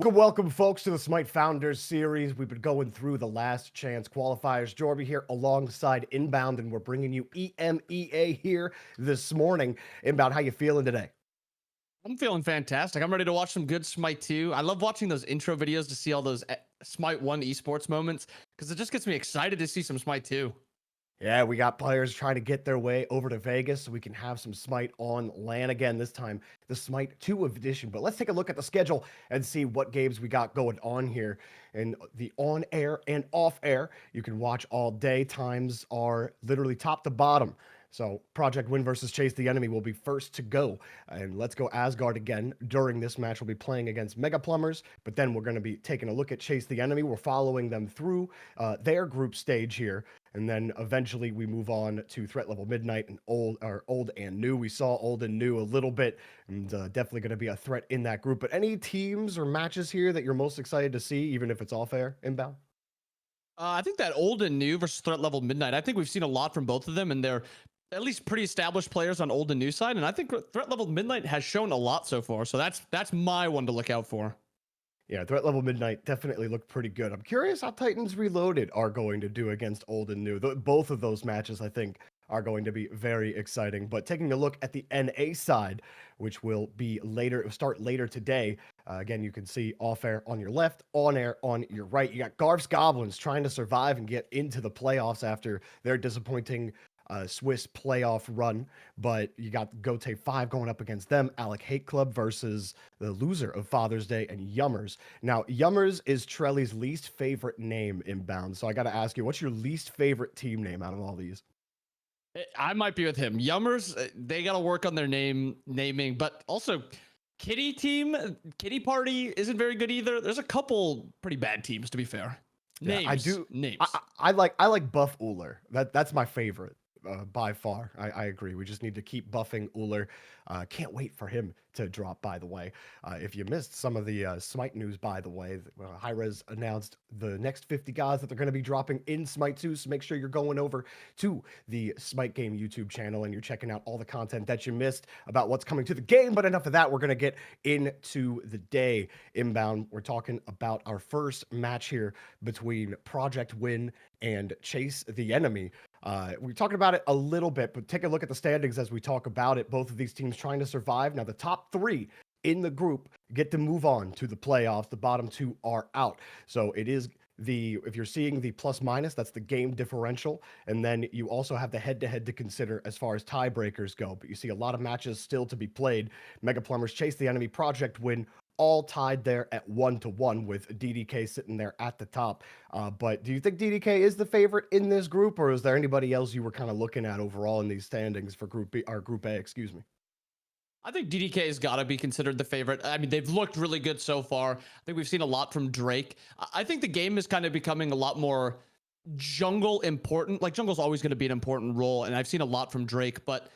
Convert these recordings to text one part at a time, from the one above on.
Welcome, folks, to the SMITE Founders Series. We've been going through the last chance qualifiers. Jorby here alongside Inbound, and we're bringing you EMEA here this morning. Inbound, how you feeling today? I'm feeling fantastic. I'm ready to watch some good Smite 2. I love watching those intro videos to see all those Smite 1 esports moments because it just gets me excited to see some Smite 2. Yeah, we got players trying to get their way over to Vegas so we can have some Smite on LAN again, this time the Smite 2 edition. But let's take a look at the schedule and see what games we got going on here. And the on-air and off-air, you can watch all day. Times are literally top to bottom. So Project Win versus Chase the Enemy will be first to go. And let's go Asgard again. During this match, we'll be playing against Mega Plumbers, but then we're going to be taking a look at Chase the Enemy. We're following them through their group stage here. And then eventually we move on to Threat Level Midnight and old and new. We saw old and new a little bit, and definitely going to be a threat in that group. But any teams or matches here that you're most excited to see, even if it's off air, Inbound? I think that old and new versus threat level midnight. I think we've seen a lot from both of them, and they're at least pretty established players on old and new side. And I think threat level midnight has shown a lot so far. So that's my one to look out for. Yeah, Threat Level Midnight definitely looked pretty good. I'm curious how Titans Reloaded are going to do against old and new. Both of those matches, I think, are going to be very exciting. But taking a look at the NA side, which will be later, start later today. Again, you can see off air on your left, on air on your right. You got Garf's Goblins trying to survive and get into the playoffs after their disappointing Swiss playoff run, but you got Gote 5 going up against them. Alec Hate Club versus the loser of Father's Day and Yummers. Now, Yummers is Trelly's least favorite name Inbound, so I got to ask you, what's your least favorite team name out of all these? I might be with him. Yummers, they got to work on their naming, but also Kitty team, Kitty Party isn't very good either. There's a couple pretty bad teams, to be fair. Yeah, Names, I do. names. I like Buff Uller. That's my favorite. By far. I agree. We just need to keep buffing Uller. Can't wait for him to drop, by the way. If you missed some of the Smite news, by the way, hi-rez announced the next 50 guys that they're going to be dropping in Smite 2, so make sure you're going over to the Smite Game YouTube channel and you're checking out all the content that you missed about what's coming to the game. But enough of that. We're going to get into the day. Inbound, we're talking about our first match here between Project Win and Chase the Enemy. We're talking about it a little bit, but take a look at the standings as we talk about it. Both of these teams trying to survive. Now, the top three in the group get to move on to the playoffs. The bottom two are out. So it is if you're seeing the plus minus, that's the game differential. And then you also have the head-to-head to consider as far as tiebreakers go. But you see a lot of matches still to be played. Mega Plumbers Chase the Enemy, Project Win, all tied there at 1-1 with DDK sitting there at the top. But do you think DDK is the favorite in this group, or is there anybody else you were kind of looking at overall in these standings for Group B or Group A, excuse me? I think DDK has got to be considered the favorite. I mean, they've looked really good so far. I think we've seen a lot from Drake. I think the game is kind of becoming a lot more jungle important. Like, jungle's always going to be an important role, and I've seen a lot from Drake, but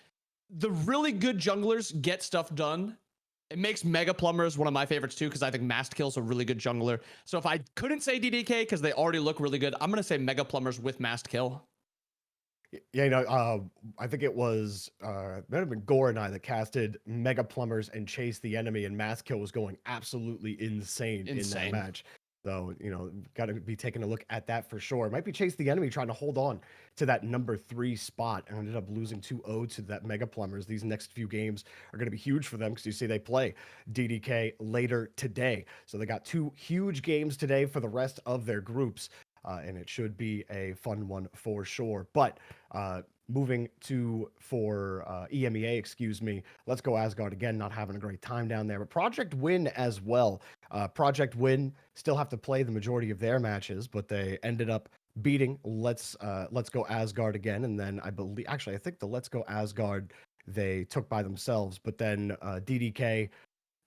the really good junglers get stuff done. It makes Mega Plumbers one of my favorites too, because I think Mast Kill's a really good jungler. So if I couldn't say DDK because they already look really good, I'm going to say Mega Plumbers with Mast Kill. Yeah, I think it was might have been Gore and I that casted Mega Plumbers and Chase the Enemy, and Mass Kill was going absolutely insane in that match. So, got to be taking a look at that for sure. It might be Chase the Enemy trying to hold on to that number 3 spot and ended up losing 2-0 to that Mega Plumbers. These next few games are going to be huge for them because you see they play DDK later today. So they got 2 huge games today for the rest of their groups. And it should be a fun one for sure. But moving for EMEA, excuse me, let's go Asgard again, not having a great time down there. But Project Win as well. Project Win still have to play the majority of their matches, but they ended up beating Let's Go Asgard again. And then I think the Let's Go Asgard they took by themselves, but then DDK,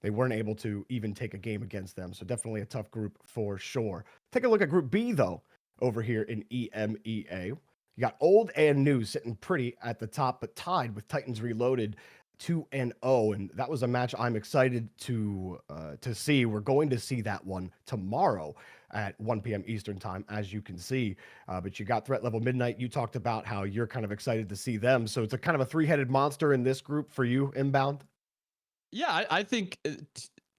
they weren't able to even take a game against them. So definitely a tough group for sure. Take a look at Group B, though, over here in EMEA. You got old and new sitting pretty at the top, but tied with Titans Reloaded 2-0. And that was a match I'm excited to see. We're going to see that one tomorrow at 1 p.m. Eastern time, as you can see. But you got Threat Level Midnight. You talked about how you're kind of excited to see them. So it's a kind of a 3-headed monster in this group for you, Inbound. Yeah, I think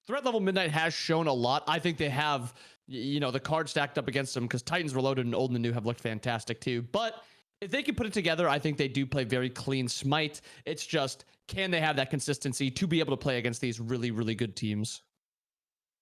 threat level Midnight has shown a lot. I think they have, you know, the card stacked up against them, because Titans Reloaded and Old and the New have looked fantastic too. But if they can put it together, I think they do play very clean Smite. It's just, can they have that consistency to be able to play against these really, really good teams?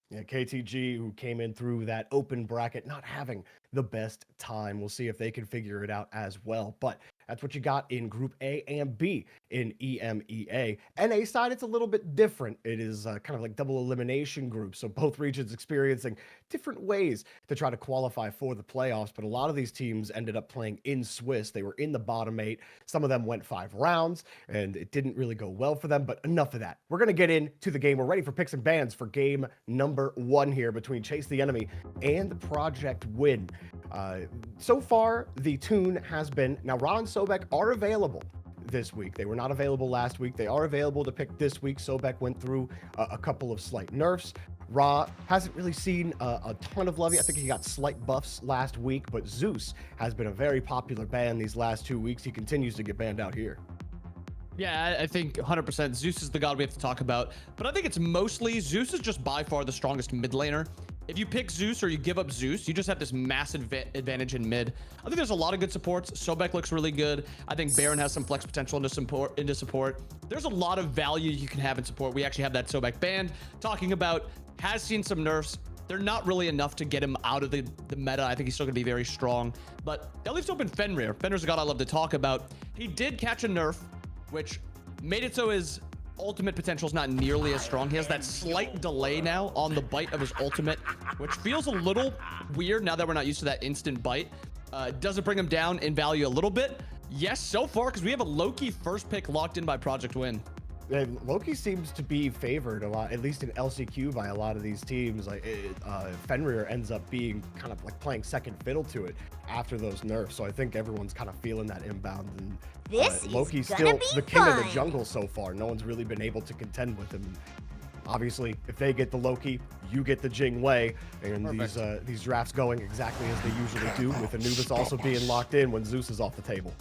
Yeah, KTG, who came in through that open bracket, not having the best time. We'll see if they can figure it out as well. But that's what you got in Group A and B in EMEA. NA side, it's a little bit different. It is kind of like double elimination groups. So both regions experiencing different ways to try to qualify for the playoffs. But a lot of these teams ended up playing in Swiss. They were in the bottom 8. Some of them went 5 rounds, and it didn't really go well for them. But enough of that. We're going to get into the game. We're ready for picks and bans for game number 1 here between Chase the Enemy and Project Win. So far, the tune has been, now Ra and Sobek are available this week. They were not available last week. They are available to pick this week. Sobek went through a couple of slight nerfs. Ra hasn't really seen a ton of love yet. I think he got slight buffs last week, but Zeus has been a very popular ban these last 2 weeks. He continues to get banned out here. Yeah, I think 100% Zeus is the god we have to talk about, but I think it's mostly Zeus is just by far the strongest mid laner. If you pick Zeus or you give up Zeus, you just have this massive advantage in mid. I think there's a lot of good supports. Sobek looks really good. I think Baron has some flex potential into support. There's a lot of value you can have in support. We actually have that Sobek band talking about, has seen some nerfs. They're not really enough to get him out of the meta. I think he's still going to be very strong, but that leaves open Fenrir. Fenrir's a god I love to talk about. He did catch a nerf, which made it so his ultimate potential is not nearly as strong. He has that slight delay now on the bite of his ultimate, which feels a little weird now that we're not used to that instant bite. Does it bring him down in value a little bit? Yes, so far, because we have a Loki first pick locked in by Project Win. Loki seems to be favored a lot, at least in LCQ, by a lot of these teams. Like Fenrir ends up being kind of like playing second fiddle to it after those nerfs. So I think everyone's kind of feeling that inbound. And Loki's still the king of the jungle so far. No one's really been able to contend with him. Obviously, if they get the Loki, you get the Jing Wei, and these drafts going exactly as they usually do, with Anubis also being locked in when Zeus is off the table.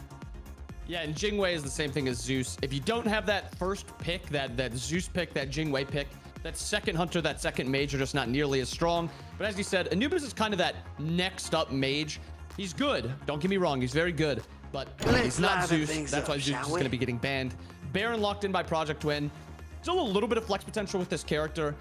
Yeah, and Jing Wei is the same thing as Zeus. If you don't have that first pick, that Zeus pick, that Jing Wei pick, that second hunter, that second mage are just not nearly as strong. But as you said, Anubis is kind of that next up mage. He's good. Don't get me wrong. He's very good. But he's not Zeus. That's why Zeus is going to be getting banned. Baron locked in by Project Win. Still a little bit of flex potential with this character.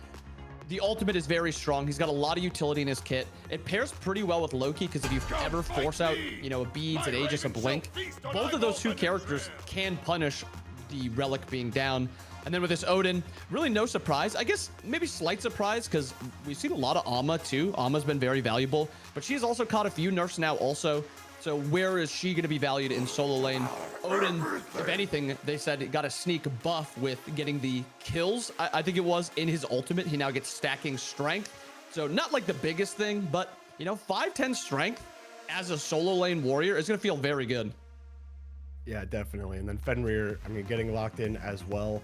The ultimate is very strong. He's got a lot of utility in his kit. It pairs pretty well with Loki, because if you ever force out, you know, a Beads, an Aegis, a Blink, both of those two characters can punish the Relic being down. And then with this Odin, really no surprise. I guess maybe slight surprise, because we've seen a lot of Amma too. Amma's been very valuable, but she has also caught a few nerfs now also. So where is she going to be valued in solo lane? Odin, if anything, they said it got a sneak buff with getting the kills. I think it was in his ultimate. He now gets stacking strength. So not like the biggest thing, but you know, 510 strength as a solo lane warrior is going to feel very good. Yeah, definitely. And then Fenrir, I mean, getting locked in as well.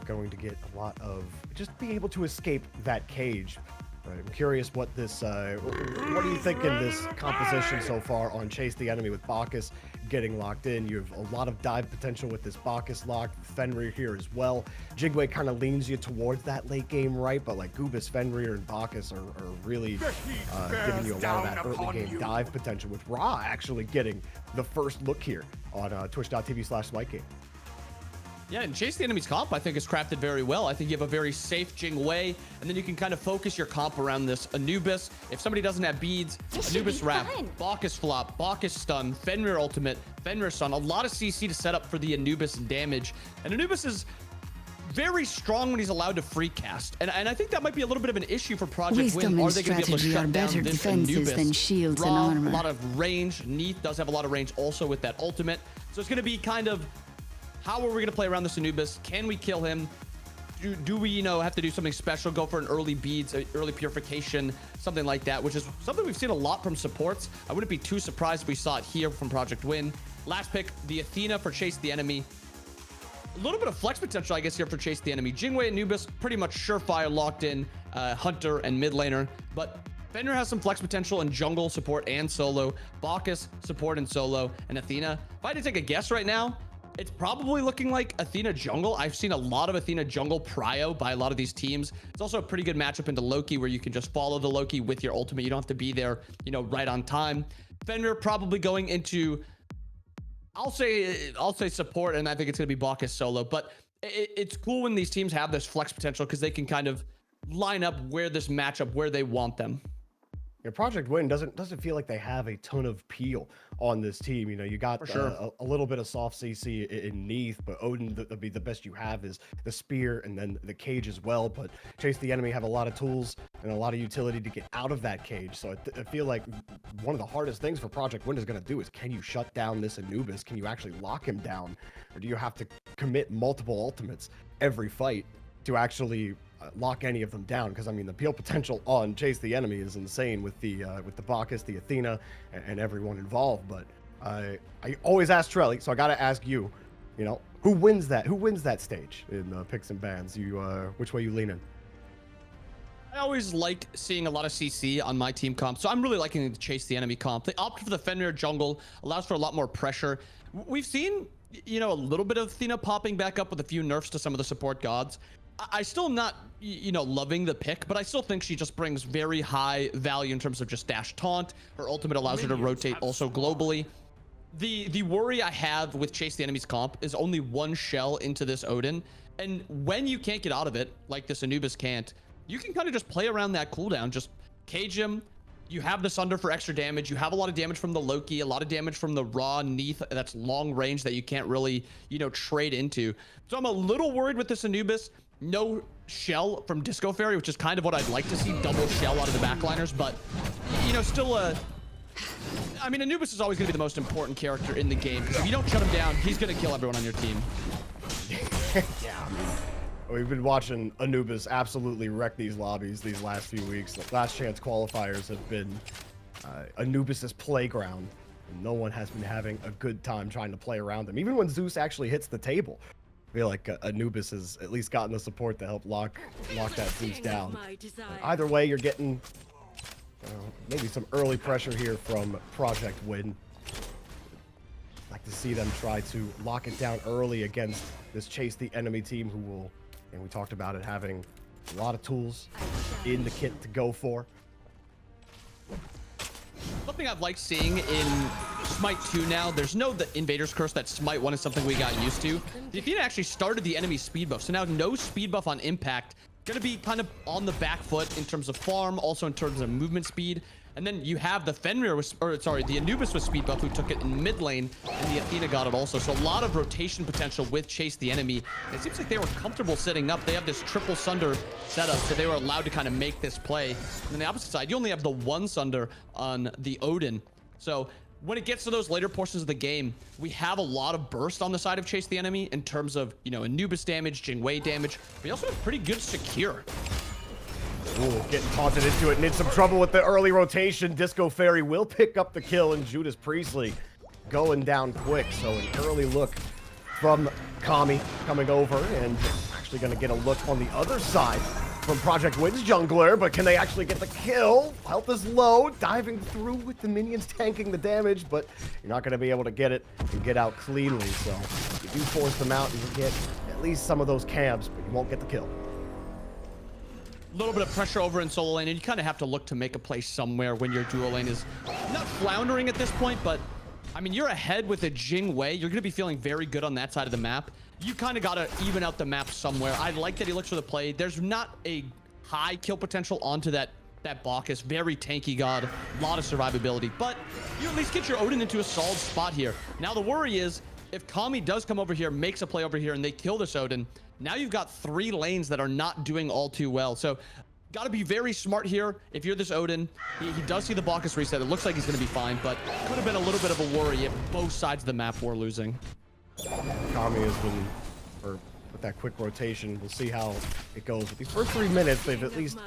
Going to get a lot of just being able to escape that cage. I'm curious what this, what do you think in this composition so far on Chase the Enemy with Bacchus getting locked in? You have a lot of dive potential with this Bacchus locked, Fenrir here as well. Jing Wei kind of leans you towards that late game, right? But like Gubis, Fenrir, and Bacchus are really giving you a lot of that early game dive potential, with Ra actually getting the first look here on twitch.tv/SMITE game. Yeah, and Chase the Enemy's comp, I think, is crafted very well. I think you have a very safe Jing Wei, and then you can kind of focus your comp around this Anubis. If somebody doesn't have beads, Anubis wrap, Bacchus flop, Bacchus stun, Fenrir ultimate, Fenrir stun, a lot of CC to set up for the Anubis damage. And Anubis is very strong when he's allowed to free cast. And I think that might be a little bit of an issue for Project Win. Are they going to be able to shut down this Anubis? Than shields Ra, and armor. a lot of range. Neath does have a lot of range also with that ultimate. So it's going to be kind of, how are we going to play around this Anubis? Can we kill him? Do we, you know, have to do something special, go for an early beads, early purification, something like that, which is something we've seen a lot from supports. I wouldn't be too surprised if we saw it here from Project Win. Last pick, the Athena for Chase the Enemy. A little bit of flex potential, I guess, here for Chase the Enemy. Jing Wei and Anubis, pretty much surefire locked in, Hunter and mid laner, but Fenrir has some flex potential in jungle support and solo. Bacchus support and solo, and Athena. If I had to take a guess right now, It's probably looking like Athena jungle. I've seen a lot of Athena jungle prio by a lot of these teams. It's also a pretty good matchup into Loki where you can just follow the Loki with your ultimate. You don't have to be there, you know, right on time. Fenrir probably going into, I'll say support, and I think it's going to be Bacchus solo. But it's cool when these teams have this flex potential because they can kind of line up where this matchup, where they want them. Yeah, Project Win doesn't feel like they have a ton of peel on this team. You know, you got a little bit of soft CC in Neath, but Odin, the best you have is the spear and then the cage as well. But Chase the Enemy have a lot of tools and a lot of utility to get out of that cage. So I feel like one of the hardest things for Project Win is going to do is, can you shut down this Anubis? Can you actually lock him down? Or do you have to commit multiple ultimates every fight to actually lock any of them down? Because I mean, the peel potential on Chase the Enemy is insane with the Bacchus, the Athena, and everyone involved. But I always ask Trelly, so I got to ask you, you know, who wins that stage in picks and bans? You which way you leaning? I always like seeing a lot of CC on my team comp, so I'm really liking the Chase the Enemy comp. They opt for the Fenrir jungle, allows for a lot more pressure. We've seen, you know, a little bit of Athena popping back up with a few nerfs to some of the support gods. I still am not, you know, loving the pick, but I still think she just brings very high value in terms of just dash taunt. Her ultimate allows her to rotate also globally. The worry I have with Chase the Enemy's comp is only one shell into this Odin, and when you can't get out of it, like this Anubis can't, you can kind of just play around that cooldown, just cage him. You have the Sunder for extra damage. You have a lot of damage from the Loki, a lot of damage from the raw Neath that's long range that you can't really, you know, trade into. So I'm a little worried with this Anubis. No shell from Disco Fairy, which is kind of what I'd like to see, double shell out of the backliners, but, you know, still I mean, Anubis is always going to be the most important character in the game, because if you don't shut him down, he's going to kill everyone on your team. Yeah, we've been watching Anubis absolutely wreck these lobbies these last few weeks. The last chance qualifiers have been Anubis's playground. And no one has been having a good time trying to play around them. Even when Zeus actually hits the table, I feel like Anubis has at least gotten the support to help lock that Zeus down. Either way, you're getting maybe some early pressure here from Project Win. I'd like to see them try to lock it down early against this Chase the Enemy team, who will, and we talked about it, having a lot of tools in the kit to go for. Something I've liked seeing in SMITE 2 now, there's no the Invader's Curse that SMITE 1 is something we got used to. The Athena actually started the enemy speed buff, so now no speed buff on impact. Gonna be kind of on the back foot in terms of farm, also in terms of movement speed. And then you have the Fenrir, the Anubis with speed buff, who took it in mid lane, and the Athena got it also. So a lot of rotation potential with Chase the Enemy. It seems like they were comfortable setting up. They have this triple Sunder setup, so they were allowed to kind of make this play. And on the opposite side, you only have the one Sunder on the Odin. So when it gets to those later portions of the game, we have a lot of burst on the side of Chase the Enemy in terms of, you know, Anubis damage, Jingwei damage. We also have pretty good secure. Ooh, getting taunted into it and in some trouble with the early rotation. Disco Fairy will pick up the kill, and Judas Priestley going down quick. So an early look from Kami coming over, and actually going to get a look on the other side from Project Win's jungler, but can they actually get the kill? Health is low, diving through with the minions tanking the damage, but you're not going to be able to get it and get out cleanly. So you do force them out, and you get at least some of those camps, but you won't get the kill. A little bit of pressure over in solo lane, and you kind of have to look to make a play somewhere when your duo lane is not floundering at this point, but I mean, you're ahead with a Jingwei. You're going to be feeling very good on that side of the map. You kind of got to even out the map somewhere. I like that he looks for the play. There's not a high kill potential onto that Bacchus. Very tanky god, a lot of survivability, but you at least get your Odin into a solid spot here. Now the worry is, if Kami does come over here, makes a play over here, and they kill this Odin, now you've got 3 lanes that are not doing all too well. So got to be very smart here. If you're this Odin, he does see the Bacchus reset. It looks like he's going to be fine, but could have been a little bit of a worry if both sides of the map were losing. Kami has been, with that quick rotation, we'll see how it goes. With these first 3 minutes, they've at least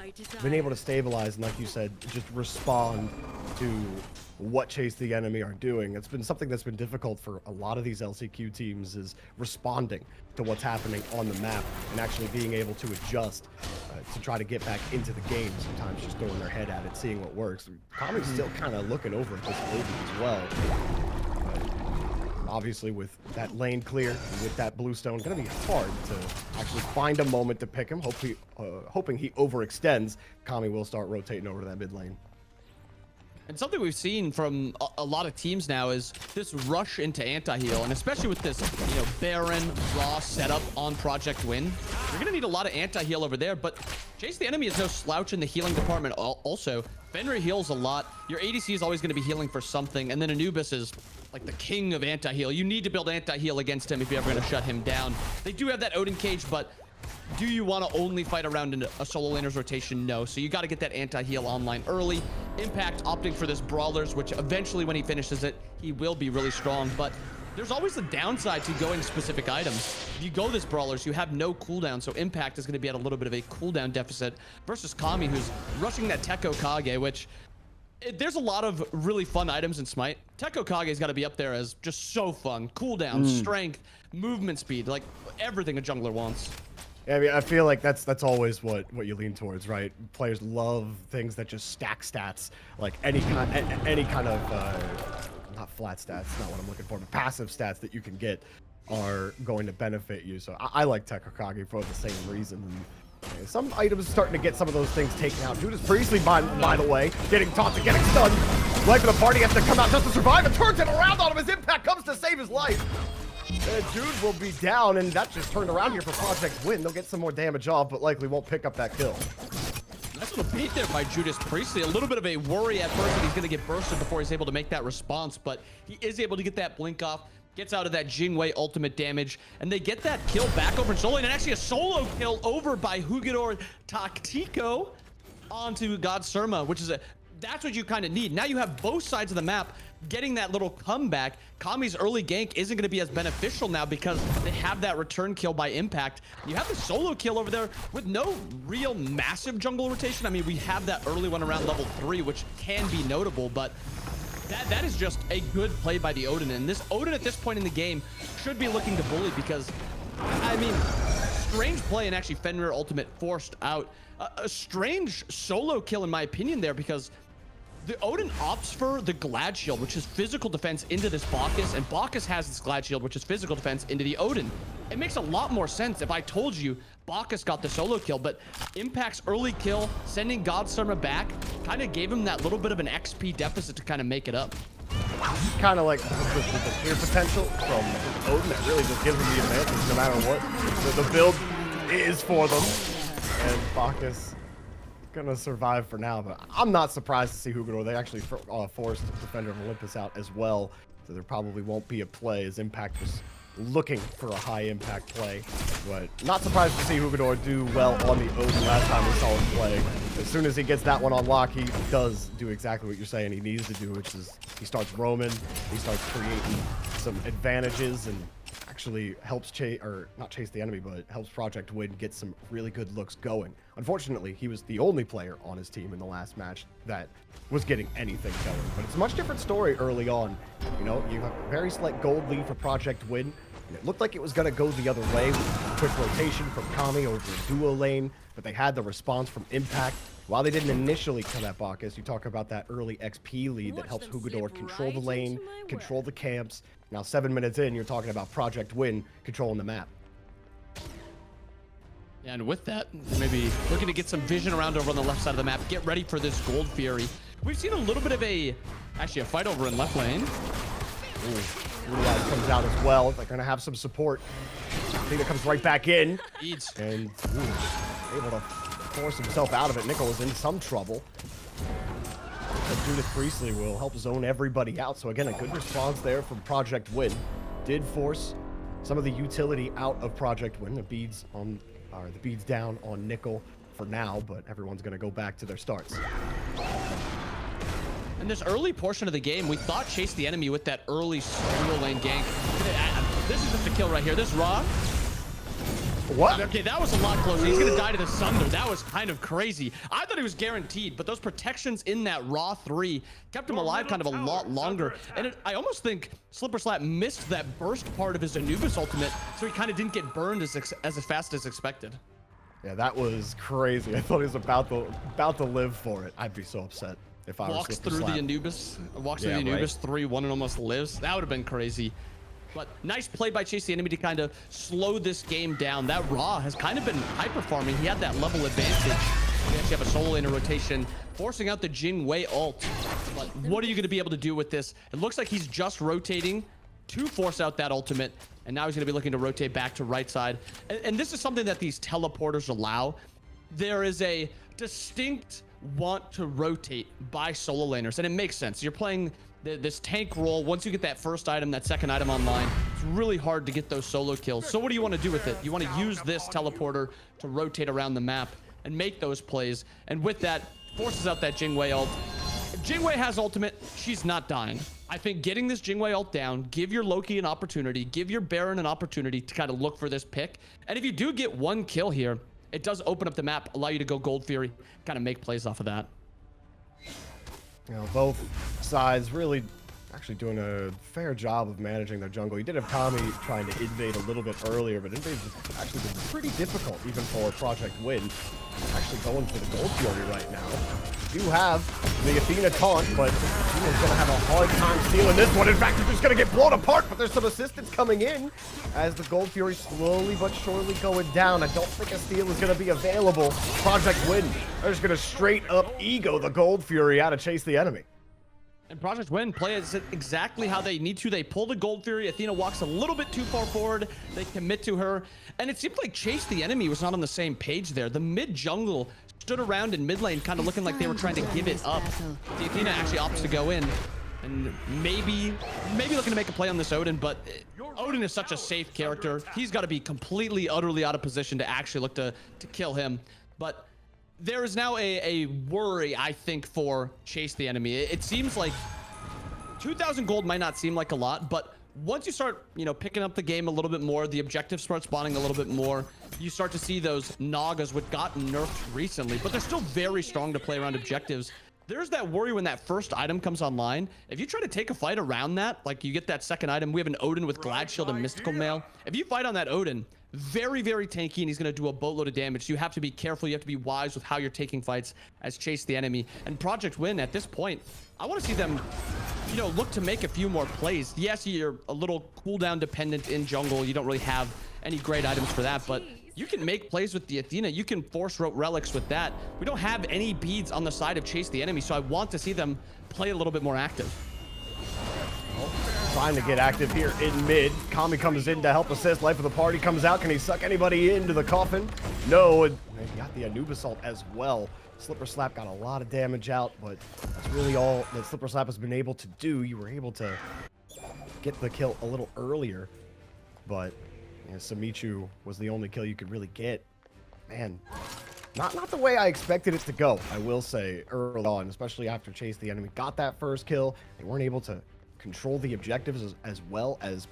been able to stabilize and, like you said, just respond to what Chase the Enemy are doing. It's been something that's been difficult for a lot of these LCQ teams, is responding to what's happening on the map and actually being able to adjust to try to get back into the game. Sometimes just throwing their head at it, seeing what works. Kami's still kind of looking over at this lady as well. obviously with that lane clear, with that bluestone, gonna be hard to actually find a moment to pick him. Hoping he overextends. Kami will start rotating over to that mid lane. And something we've seen from a lot of teams now is this rush into anti-heal, and especially with this, Baron raw setup on Project Win, you're gonna need a lot of anti-heal over there. But Chase the Enemy is no slouch in the healing department. Also, Fenrir heals a lot. Your ADC is always gonna be healing for something, and then Anubis is like the king of anti-heal. You need to build anti-heal against him if you're ever gonna shut him down. They do have that Odin cage, but do you want to only fight around in a solo laner's rotation? No. So you got to get that anti-heal online early. Impact opting for this Brawlers, which eventually when he finishes it, he will be really strong. But there's always the downside to going specific items. If you go this Brawlers, you have no cooldown. So Impact is going to be at a little bit of a cooldown deficit versus Kami, who's rushing that Tekko Kage, which there's a lot of really fun items in Smite. Tekko Kage's got to be up there as just so fun. Cooldown, strength, movement speed, like everything a jungler wants. Yeah, I mean, I feel like that's always what you lean towards, right? Players love things that just stack stats, like any kind of not flat stats, not what I'm looking for, but passive stats that you can get are going to benefit you. So I like Tekko Kage for the same reason. And some items starting to get some of those things taken out. Judas Priestley, by the way, getting taunted, getting stunned. Life of the party has to come out just to survive, and turns it around on him. His impact comes to save his life. Dude will be down, and that just turned around here for Project Win. They'll get some more damage off, but likely won't pick up that kill. Nice little beat there by Judas Priestley. A little bit of a worry at first that he's going to get bursted before he's able to make that response, but he is able to get that blink off, gets out of that Jingwei ultimate damage, and they get that kill back over in solo, and actually a solo kill over by Hugidor Tactico onto God Surma, which is that's what you kind of need. Now you have both sides of the map getting that little comeback. Kami's early gank isn't going to be as beneficial now because they have that return kill by Impact. You have the solo kill over there with no real massive jungle rotation. I mean, we have that early one around level 3, which can be notable, but that is just a good play by the Odin. And this Odin at this point in the game should be looking to bully because, I mean, strange play and actually Fenrir ultimate forced out. A strange solo kill in my opinion there because the Odin opts for the Glad Shield, which is physical defense, into this Bacchus, and Bacchus has this Glad Shield, which is physical defense, into the Odin. It makes a lot more sense if I told you Bacchus got the solo kill, but Impact's early kill, sending God Surma back, kind of gave him that little bit of an XP deficit to kind of make it up. Kind of like the clear potential from Odin that really just gives him the advantage no matter what. The build is for them, and Bacchus gonna survive for now, but I'm not surprised to see Hugidor. They actually forced Defender of Olympus out as well, so there probably won't be a play as Impact was looking for a high impact play, but not surprised to see Hugidor do well on the Odin last time we saw him play. As soon as he gets that one on lock, he does do exactly what you're saying he needs to do, which is he starts roaming, he starts creating some advantages, and actually helps not chase the enemy, but helps Project Win get some really good looks going. Unfortunately, he was the only player on his team in the last match that was getting anything going, but it's a much different story early on. You know, you have a very slight gold lead for Project Win, and it looked like it was going to go the other way with quick rotation from Kami over a duo lane, but they had the response from Impact. While they didn't initially come at Bacchus, you talk about that early XP lead that helps Hugidor control the lane, control the camps. Now 7 minutes in, you're talking about Project Win controlling the map. Yeah, and with that, maybe looking to get some vision around over on the left side of the map. Get ready for this Gold Fury. We've seen a little bit of a fight over in left lane. Blue comes out as well. They're going to have some support. Athena comes right back in. Eats. And able to force himself out of it. Nickel is in some trouble. Judith Priestley will help zone everybody out. So again, a good response there from Project Win. Did force some of the utility out of Project Win. The beads down on Nickel for now, but everyone's going to go back to their starts. In this early portion of the game, we thought Chase the Enemy with that early dual lane gank. This is just a kill right here. This Raw. What? Okay, that was a lot closer. He's gonna die to the Sunder. That was kind of crazy. I thought he was guaranteed, but those protections in that Raw 3 kept him alive kind of a lot longer. And I almost think Slipper Slap missed that burst part of his Anubis ultimate, so he kind of didn't get burned as fast as expected. Yeah, that was crazy. I thought he was about to live for it. I'd be so upset if I walks through the Anubis, walks through the Anubis 3-1 and almost lives. That would have been crazy. But nice play by Chase the Enemy to kind of slow this game down. That Ra has kind of been high-performing. He had that level advantage. We actually have a solo lane in rotation, forcing out the Jing Wei ult. But what are you going to be able to do with this? It looks like he's just rotating to force out that ultimate. And now he's going to be looking to rotate back to right side. And this is something that these teleporters allow. There is a distinct want to rotate by solo laners. And it makes sense. You're playing this tank role. Once you get that first item, that second item online, it's really hard to get those solo kills. So what do you want to do with it? You want to use this teleporter to rotate around the map and make those plays. And with that, forces out that Jing Wei ult. If Jing Wei has ultimate, she's not dying. I think getting this Jing Wei ult down, give your Loki an opportunity, give your Baron an opportunity to kind of look for this pick. And if you do get one kill here, it does open up the map, allow you to go Gold Fury, kind of make plays off of that. You know, both sides really actually doing a fair job of managing their jungle. You did have Tommy trying to invade a little bit earlier, but invade has actually been pretty difficult even for Project Win. Actually going for the Gold Fury right now. You have the Athena taunt, but Athena's going to have a hard time stealing this one. In fact, it's just going to get blown apart, but there's some assistance coming in as the Gold Fury slowly but surely going down. I don't think a steal is going to be available. Project Win, they're just going to straight up ego the Gold Fury out of Chase the Enemy. And Project Win plays it exactly how they need to. They pull the Gold Fury. Athena walks a little bit too far forward. They commit to her. And it seemed like Chase the Enemy was not on the same page there. The mid jungle stood around in mid lane, kind of looking like they were trying to give it up. The Athena actually opts to go in. And maybe looking to make a play on this Odin, but Odin is such a safe character. He's got to be completely, utterly out of position to actually look to kill him. But there is now a worry, I think, for Chase the Enemy. It seems like 2,000 gold might not seem like a lot, but once you start, picking up the game a little bit more, the objectives start spawning a little bit more, you start to see those Nagas, which got nerfed recently, but they're still very strong to play around objectives. There's that worry when that first item comes online. If you try to take a fight around that, like you get that second item, we have an Odin with Glad Shield and Mystical Mail. If you fight on that Odin, very, very tanky, and he's going to do a boatload of damage. So you have to be careful. You have to be wise with how you're taking fights as Chase the Enemy. And Project Win, at this point, I want to see them, look to make a few more plays. Yes, you're a little cooldown dependent in jungle. You don't really have any great items for that, but you can make plays with the Athena. You can force rote relics with that. We don't have any beads on the side of Chase the Enemy, so I want to see them play a little bit more active. Trying to get active here in mid. Kami comes in to help assist. Life of the party comes out. Can he suck anybody into the coffin? No, and he got the Anubis ult as well. Slipper Slap got a lot of damage out, but that's really all that Slipper Slap has been able to do. You were able to get the kill a little earlier, but Samichu was the only kill you could really get. Man, not the way I expected it to go, I will say, early on, especially after Chase the Enemy got that first kill. They weren't able to control the objectives as well as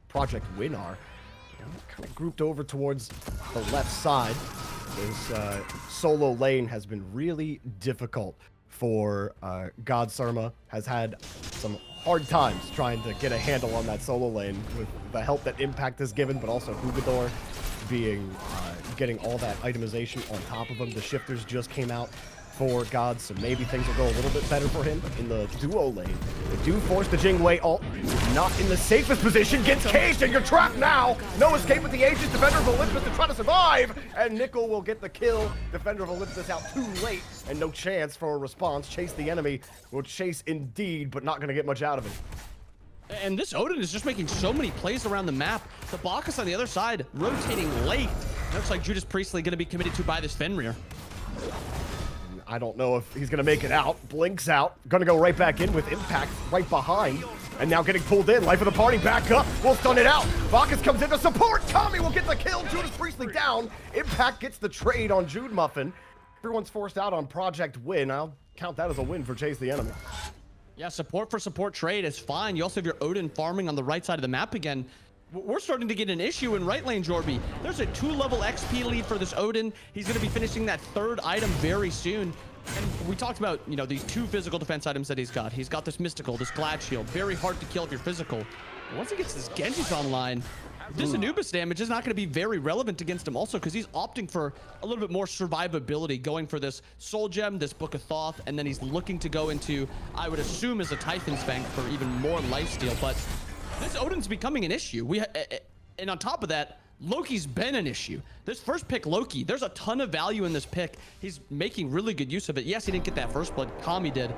Project Win are. Kind of grouped over towards the left side. This solo lane has been really difficult for God Surma. Has had some hard times trying to get a handle on that solo lane with the help that Impact has given, but also Hugador getting all that itemization on top of him. The shifters just came out for God, so maybe things will go a little bit better for him in the duo lane. They do force the Jing Wei ult. Not in the safest position. Gets caged, and you're trapped now. No escape with the Aegis. Defender of Olympus to try to survive, and Nickel will get the kill. Defender of Olympus out too late, and no chance for a response. Chase the Enemy will chase indeed, but not going to get much out of it. And this Odin is just making so many plays around the map. The Bacchus on the other side, rotating late. Looks like Judas Priestley going to be committed to by this Fenrir. I don't know if he's going to make it out. Blinks out. Going to go right back in with Impact right behind. And now getting pulled in. Life of the party back up. We'll stun it out. Bacchus comes in to support. Tommy will get the kill. Judas Priestley down. Impact gets the trade on Jude Muffin. Everyone's forced out on Project Win. I'll count that as a win for Chase the Enemy. Yeah, support for support trade is fine. You also have your Odin farming on the right side of the map again. We're starting to get an issue in right lane, Jorby. There's a 2-level XP lead for this Odin. He's going to be finishing that third item very soon. And we talked about, these 2 physical defense items that he's got. He's got this Mystical, this Glad Shield. Very hard to kill if you're physical. But once he gets this Genji's online, this Anubis damage is not going to be very relevant against him also, because he's opting for a little bit more survivability, going for this Soul Gem, this Book of Thoth, and then he's looking to go into, I would assume, as a Typhon's Bank for even more lifesteal. But This Odin's becoming an issue. And on top of that, Loki's been an issue. This first pick, Loki, there's a ton of value in this pick. He's making really good use of it. Yes, he didn't get that first blood. Kami did.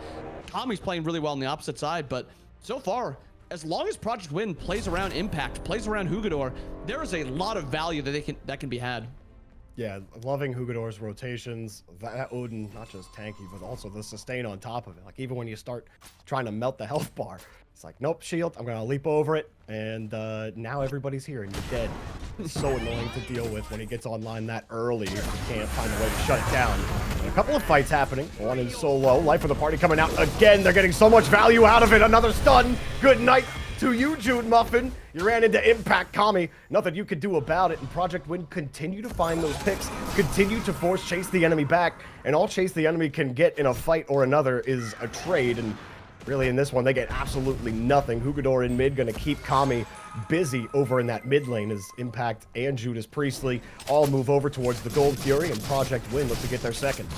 Kami's playing really well on the opposite side, but so far, as long as Project Win plays around Impact, plays around Hugador, there is a lot of value that can be had. Yeah, loving Hugador's rotations. That Odin, not just tanky, but also the sustain on top of it. Like, even when you start trying to melt the health bar, it's like, nope, shield, I'm going to leap over it, and now everybody's here, and you're dead. It's so annoying to deal with when he gets online that early. You can't find a way to shut it down. And a couple of fights happening. One in solo. Life of the party coming out again. They're getting so much value out of it. Another stun. Good night to you, Jude Muffin. You ran into Impact Kami. Nothing you could do about it. And Project Win continue to find those picks, continue to force Chase the Enemy back. And all Chase the Enemy can get in a fight or another is a trade. And really in this one, they get absolutely nothing. Hugador in mid going to keep Kami busy over in that mid lane as Impact and Judas Priestley all move over towards the Gold Fury, and Project Win look to get their second.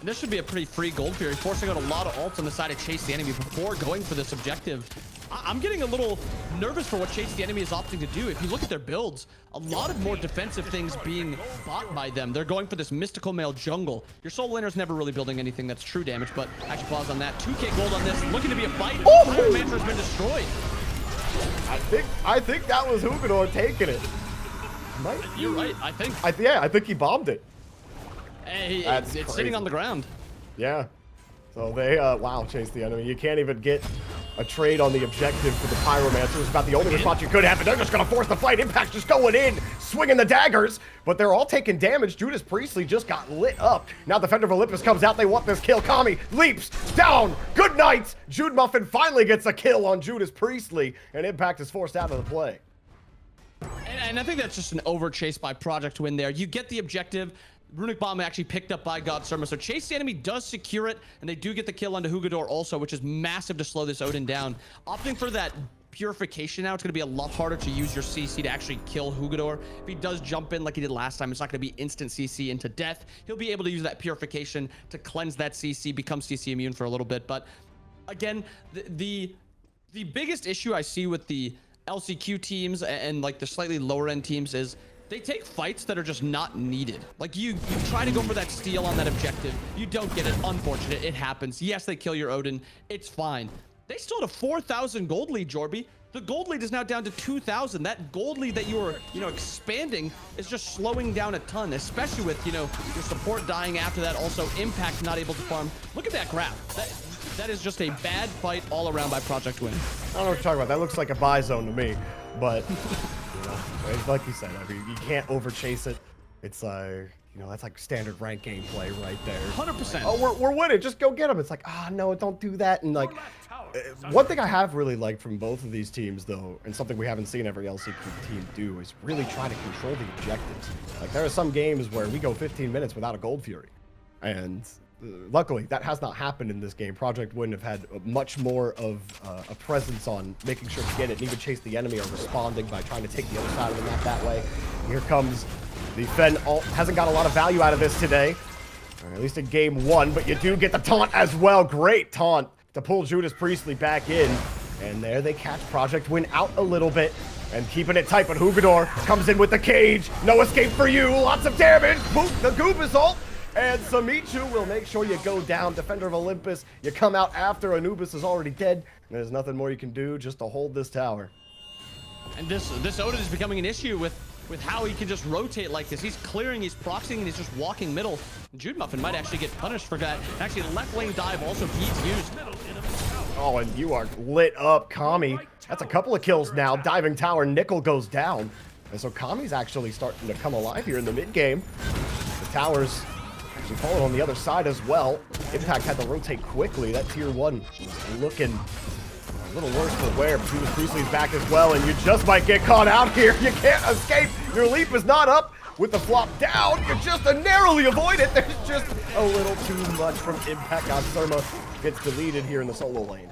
This should be a pretty free Gold Fury, forcing out a lot of ults on the side of Chase the Enemy before going for this objective. I'm getting a little nervous for what Chase the Enemy is opting to do. If you look at their builds, a lot of more defensive things being bought by them. They're going for this mystical male jungle. Your soul laner's never really building anything that's true damage, but actually pause on that. 2k gold on this, looking to be a fight. Iron Mantra has been destroyed. I think that was Hugador taking it. You're right, I think he bombed it. Hey, it's sitting on the ground. Yeah. So they, wow, Chase the Enemy. You can't even get a trade on the objective for the Pyromancer. It's about the only response you could have, and they're just going to force the fight. Impact just going in, swinging the daggers, but they're all taking damage. Judas Priestley just got lit up. Now Defender of Olympus comes out. They want this kill. Kami leaps down. Good night. Jude Muffin finally gets a kill on Judas Priestley, and Impact is forced out of the play. And I think that's just an overchase by Project Win there. You get the objective. Runic Bomb actually picked up by God Surma. So Chase the Enemy does secure it, and they do get the kill onto Hugador also, which is massive to slow this Odin down. Opting for that purification now, it's going to be a lot harder to use your CC to actually kill Hugador. If he does jump in like he did last time, it's not going to be instant CC into death. He'll be able to use that purification to cleanse that CC, become CC immune for a little bit. But again, the biggest issue I see with the LCQ teams and like the slightly lower end teams is they take fights that are just not needed. Like you try to go for that steal on that objective. You don't get it. Unfortunate. It happens. Yes, they kill your Odin. It's fine. They still had a 4,000 gold lead, Jorby. The gold lead is now down to 2,000. That gold lead that you were, expanding is just slowing down a ton, especially with, your support dying after that. Also, Impact not able to farm. Look at that graph. That is just a bad fight all around by Project Win. I don't know what you're talking about. That looks like a buy zone to me, but like you said, I mean, you can't overchase it. It's that's like standard rank gameplay right there. 100%. Like, oh, we're winning. Just go get them. It's like, no, don't do that. And like, one thing I have really liked from both of these teams, though, and something we haven't seen every LCQ team do, is really try to control the objectives. Like, there are some games where we go 15 minutes without a Gold Fury, and luckily that has not happened in this game. Project Win have had much more of a presence on making sure to get it, and even Chase the Enemy are responding by trying to take the other side of the map that way. Here comes the Fen ult. Hasn't got a lot of value out of this today, or at least in game one, but you do get the taunt as well. Great taunt to pull Judas Priestley back in, and there they catch Project Win out a little bit and keeping it tight, but Hugador comes in with the cage. No escape for you. Lots of damage. Boop, the Goobas ult. And SMITE will make sure you go down. Defender of Olympus, you come out after Anubis is already dead. And there's nothing more you can do just to hold this tower. And this Odin is becoming an issue with how he can just rotate like this. He's clearing, he's proxying, and he's just walking middle. Jude Muffin might actually get punished for that. Actually, left lane dive also beats used. Oh, and you are lit up, Kami. That's a couple of kills now. Diving tower, Nickel goes down. And so Kami's actually starting to come alive here in the mid game. The towers actually falling on the other side as well. Impact had to rotate quickly. That tier 1 was looking a little worse for wear. Judas Priestley's back as well, and you just might get caught out here. You can't escape. Your leap is not up. With the flop down, you just narrowly avoid it. There's just a little too much from Impact. God Surma gets deleted here in the solo lane.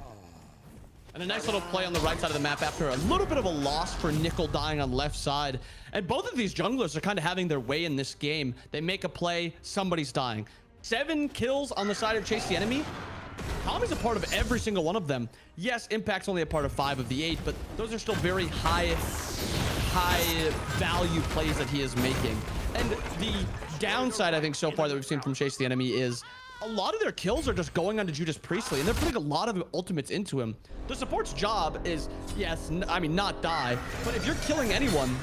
And a nice little play on the right side of the map after a little bit of a loss for Nickel dying on left side. And both of these junglers are kind of having their way in this game. They make a play, somebody's dying. 7 kills on the side of Chase the Enemy. Kami's a part of every single one of them. Yes, Impact's only a part of 5 of the 8, but those are still very high value plays that he is making. And the downside, I think, so far that we've seen from Chase the Enemy is a lot of their kills are just going onto Judas Priestley, and they're putting a lot of ultimates into him. The support's job is, yes, I mean, not die, but if you're killing anyone,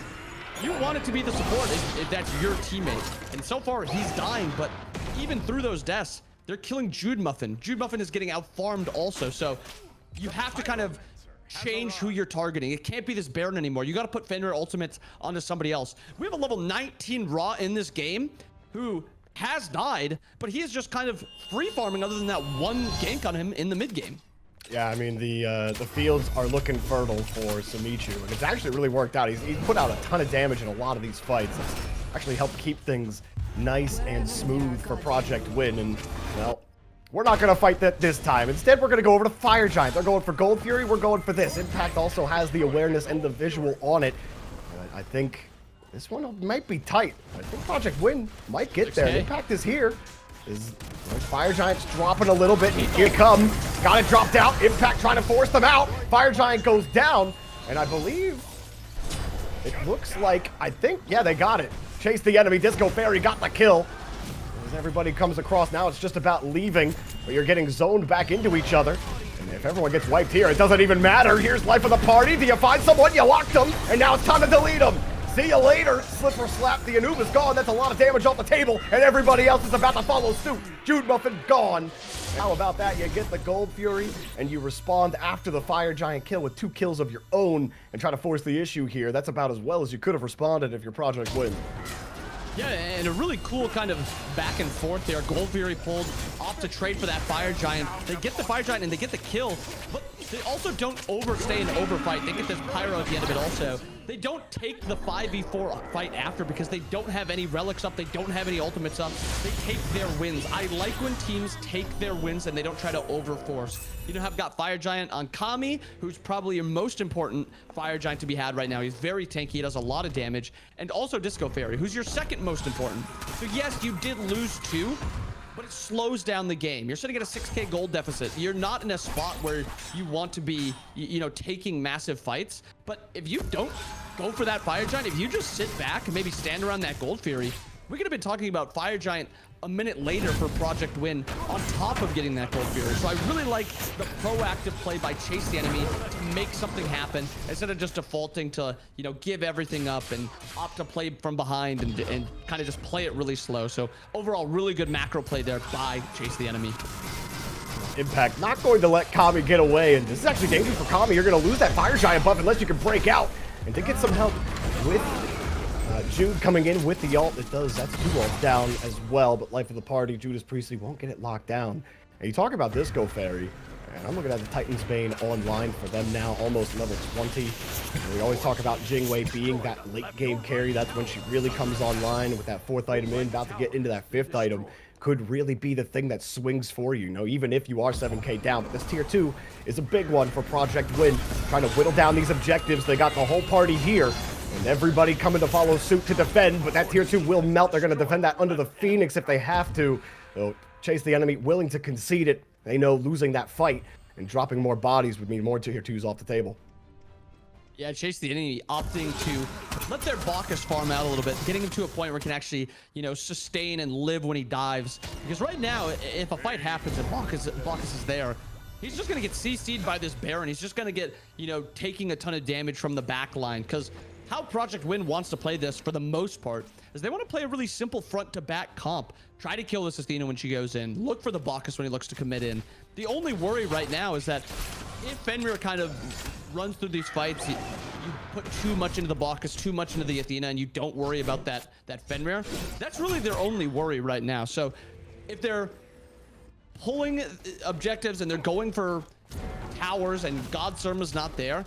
you want it to be the support if that's your teammate. And so far, he's dying, but even through those deaths, they're killing Jude Muffin. Jude Muffin is getting out-farmed also, so you have to kind of change who you're targeting. It can't be this Baron anymore. You got to put Fenrir ultimates onto somebody else. We have a level 19 Raw in this game who has died, but he is just kind of free farming other than that one gank on him in the mid game. Yeah, I mean, the fields are looking fertile for SMITE, and it's actually really worked out. He's put out a ton of damage in a lot of these fights. It's actually helped keep things nice and smooth for Project Win, and, well, we're not going to fight that this time. Instead, we're going to go over to Fire Giant. They're going for Gold Fury. We're going for this. Impact also has the awareness and the visual on it. I think this one might be tight. I think Project Win might get there. Impact is here. Fire Giant's dropping a little bit. Here come. Got it dropped out. Impact trying to force them out. Fire Giant goes down. And I believe it looks like, yeah, they got it. Chase the Enemy. Disco Fairy got the kill. As everybody comes across now, it's just about leaving, but you're getting zoned back into each other. And if everyone gets wiped here, it doesn't even matter. Here's life of the party. Do you find someone? You locked them, and now it's time to delete them. See you later. Slipper slap. The Anubis gone. That's a lot of damage off the table, and everybody else is about to follow suit. Jude Muffin gone. How about that? You get the Gold Fury, and you respond after the Fire Giant kill with 2 kills of your own and try to force the issue here. That's about as well as you could have responded if your Project Win. Yeah, and a really cool kind of back and forth there. Gold Fury pulled off to trade for that Fire Giant. They get the Fire Giant and they get the kill, but they also don't overstay and overfight. They get this Pyro at the end of it also. They don't take the 5v4 fight after because they don't have any relics up. They don't have any ultimates up. They take their wins. I like when teams take their wins and they don't try to overforce. You know, have got Fire Giant on Kami, who's probably your most important Fire Giant to be had right now. He's very tanky. He does a lot of damage. And also Disco Fairy, who's your second most important. So yes, you did lose 2, but it slows down the game. You're sitting at a 6k gold deficit. You're not in a spot where you want to be, you know, taking massive fights. But if you don't go for that Fire Giant, if you just sit back and maybe stand around that Gold Fury, we could have been talking about Fire Giant a minute later for Project Win on top of getting that Gold Fury. So I really like the proactive play by Chase the Enemy to make something happen instead of just defaulting to, you know, give everything up and opt to play from behind and kind of just play it really slow. So overall, really good macro play there by Chase the Enemy. Impact not going to let Kami get away, and this is actually dangerous for Kami. You're going to lose that Fire Giant buff unless you can break out. And to get some help with Jude coming in with the ult, that's 2 ults down as well, but life of the party, Judas Priestley won't get it locked down. And you talk about Disco Fairy, and I'm looking at the Titan's Bane online for them now, almost level 20. And we always talk about Jingwei being that late game carry. That's when she really comes online with that 4th item in, about to get into that 5th item. Could really be the thing that swings for you, even if you are 7k down. But this tier 2 is a big one for Project Win, trying to whittle down these objectives. They got the whole party here, and everybody coming to follow suit to defend, but that tier 2 will melt. They're going to defend that under the Phoenix if they have to. So Chase the Enemy willing to concede it. They know losing that fight and dropping more bodies would mean more tier 2s off the table. Yeah, Chase the Enemy opting to let their Bacchus farm out a little bit, getting him to a point where he can actually, you know, sustain and live when he dives. Because right now, if a fight happens and Bacchus is there, he's just going to get CC'd by this Baron. He's just going to get, you know, taking a ton of damage from the back line. Because how Project Win wants to play this, for the most part, is they want to play a really simple front-to-back comp. Try to kill this Athena when she goes in. Look for the Bacchus when he looks to commit in. The only worry right now is that if Fenrir kind of runs through these fights, you put too much into the Bacchus, too much into the Athena, and you don't worry about that Fenrir. That's really their only worry right now. So if they're pulling objectives and they're going for towers and God Surma's not there,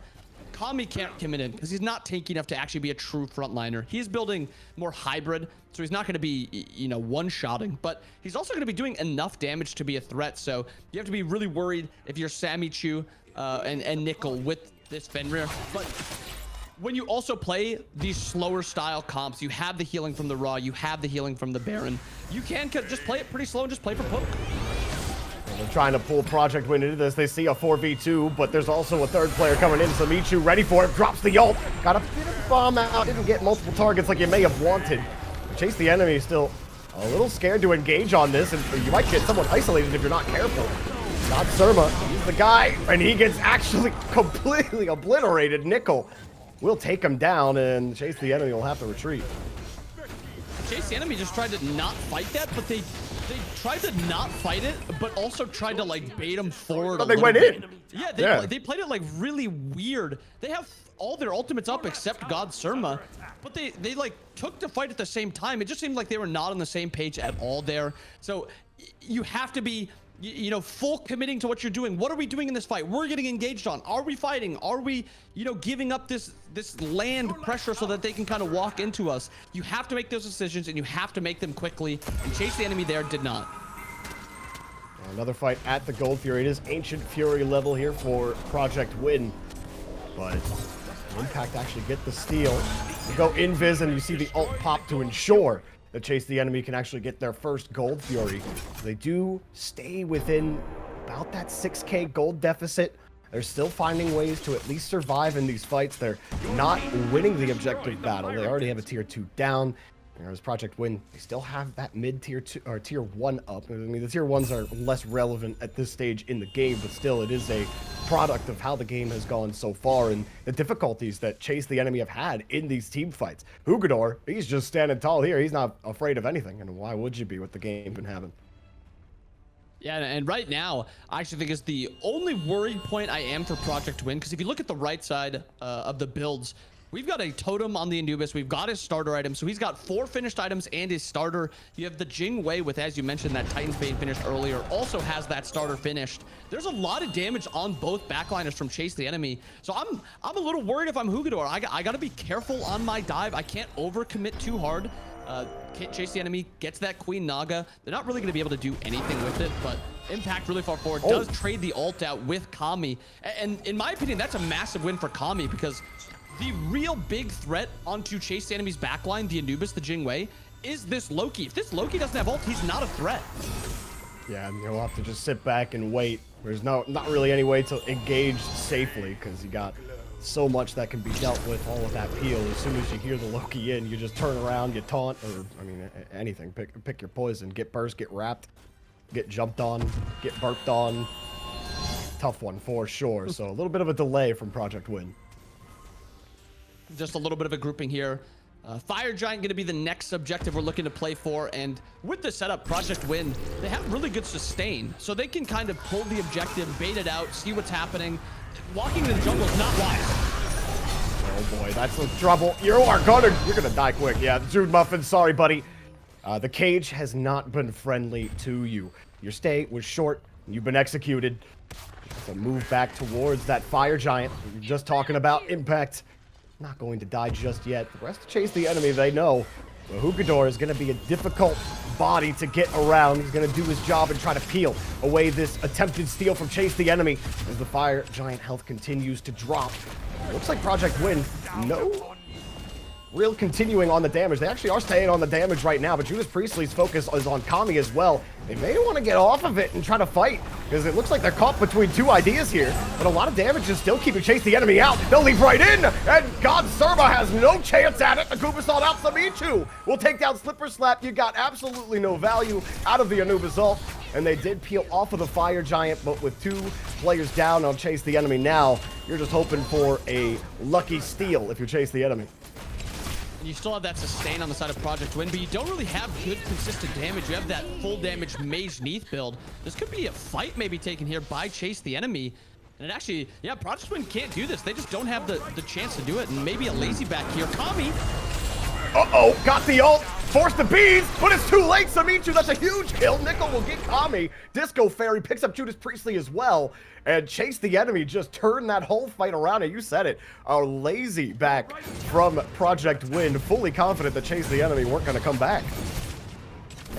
Kami can't commit in because he's not tanky enough to actually be a true frontliner. He's building more hybrid, so he's not going to be, you know, one-shotting, but he's also going to be doing enough damage to be a threat. So you have to be really worried if you're SMITE and Nickel with this Fenrir. But when you also play these slower style comps, you have the healing from the Raw, you have the healing from the Baron. You can just play it pretty slow and just play for poke. They're trying to pull Project Win into this. They see a 4v2, but there's also a third player coming in. SMITE ready for it, drops the ult. Got a bit of bomb out, didn't get multiple targets like you may have wanted. Chase the Enemy still a little scared to engage on this, and you might get someone isolated if you're not careful. Not Surma, he's the guy, and he gets actually completely obliterated. Nickel will take him down, and Chase the Enemy will have to retreat. Chase the Enemy just tried to not fight that, but they tried to not fight it, but also tried to like bait him forward. But they went in. Yeah, they played it like really weird. They have all their ultimates up except God Surma, but they like took the fight at the same time. It just seemed like they were not on the same page at all there. So you have to be, you know, full committing to what you're doing. What are we doing in this fight? We're getting engaged on. Are we fighting? Are we, you know, giving up this land pressure so that they can kind of walk into us? You have to make those decisions, and you have to make them quickly. And Chase the Enemy there did not. Another fight at the Gold Fury. It is Ancient Fury level here for Project Win, but Impact actually get the steal. You go invis, and you see the ult pop to ensure that Chase the Enemy can actually get their first Gold Fury. They do stay within about that 6K gold deficit. They're still finding ways to at least survive in these fights. They're not winning the objective battle. They already have a tier 2 down. Whereas Project Win, they still have that mid tier 2 or tier 1 up. I mean, the tier 1s are less relevant at this stage in the game, but still it is a product of how the game has gone so far and the difficulties that Chase the Enemy have had in these team fights. Hugador, he's just standing tall here. He's not afraid of anything, and why would you be with the game been having? Yeah, and right now, I actually think is the only worried point I am for Project Win, because if you look at the right side of the builds, we've got a totem on the Anubis. We've got his starter item. So he's got 4 finished items and his starter. You have the Jing Wei with, as you mentioned, that Titan's Bane finished earlier. Also has that starter finished. There's a lot of damage on both backliners from Chase the Enemy. So I'm a little worried if I'm Hugador. I got to be careful on my dive. I can't overcommit too hard. Chase the Enemy gets that Queen Naga. They're not really going to be able to do anything with it, but Impact really far forward does trade the ult out with Kami. And in my opinion, that's a massive win for Kami, because the real big threat onto Chase the Enemy's backline, the Anubis, the Jing Wei, is this Loki. If this Loki doesn't have ult, he's not a threat. Yeah, and you'll have to just sit back and wait. There's not really any way to engage safely, because you got so much that can be dealt with, all of that peel. As soon as you hear the Loki in, you just turn around, you taunt, or, I mean, anything. Pick your poison. Get burst, get wrapped, get jumped on, get burped on. Tough one for sure. So a little bit of a delay from Project Win. Just a little bit of a grouping here. Fire Giant going to be the next objective we're looking to play for, and with the setup, Project Win, they have really good sustain, so they can kind of pull the objective, bait it out, see what's happening. Walking into the jungle is not wise. Oh boy, that's the trouble. You're gonna die quick. Yeah, Jude Muffin, sorry buddy. The cage has not been friendly to you. Your stay was short, and you've been executed. So move back towards that Fire Giant. You're just talking about Impact. Not going to die just yet. The rest of Chase the Enemy, they know. So Hugador is going to be a difficult body to get around. He's going to do his job and try to peel away this attempted steal from Chase the Enemy as the Fire Giant health continues to drop. Looks like Project Win, no real continuing on the damage. They actually are staying on the damage right now, but Judas Priestley's focus is on Kami as well. They may want to get off of it and try to fight, because it looks like they're caught between 2 ideas here, but a lot of damage is still keeping Chase the Enemy out. They'll leap right in, and God Surma has no chance at it. The Kubasalt out, SMITE will take down Slipper Slap. You got absolutely no value out of the Anubis ult, and they did peel off of the Fire Giant, but with 2 players down on Chase the Enemy now, you're just hoping for a lucky steal if you Chase the Enemy. You still have that sustain on the side of Project Win, but you don't really have good consistent damage. You have that full damage Mage Neath build. This could be a fight maybe taken here by Chase the Enemy. And it actually, yeah, Project Win can't do this. They just don't have the chance to do it. And maybe a lazy back here. Kami. Uh-oh, got the ult. Force the bees, but it's too late. SMITE, that's a huge kill. Nickel will get Kami. Disco Fairy picks up Judas Priestley as well. And Chase the Enemy just turned that whole fight around. And you said it, a lazy back from Project Win, fully confident that Chase the Enemy weren't going to come back.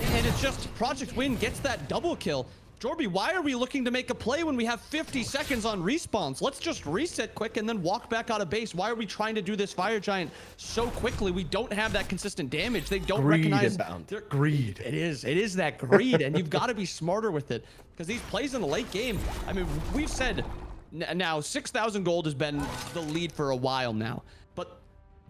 And it's just Project Win gets that double kill. Jorby, why are we looking to make a play when we have 50 seconds on respawns? Let's just reset quick and then walk back out of base. Why are we trying to do this Fire Giant so quickly? We don't have that consistent damage. They don't recognize greed. It is that greed, and you've got to be smarter with it, because these plays in the late game, I mean, we've said now 6,000 gold has been the lead for a while now, but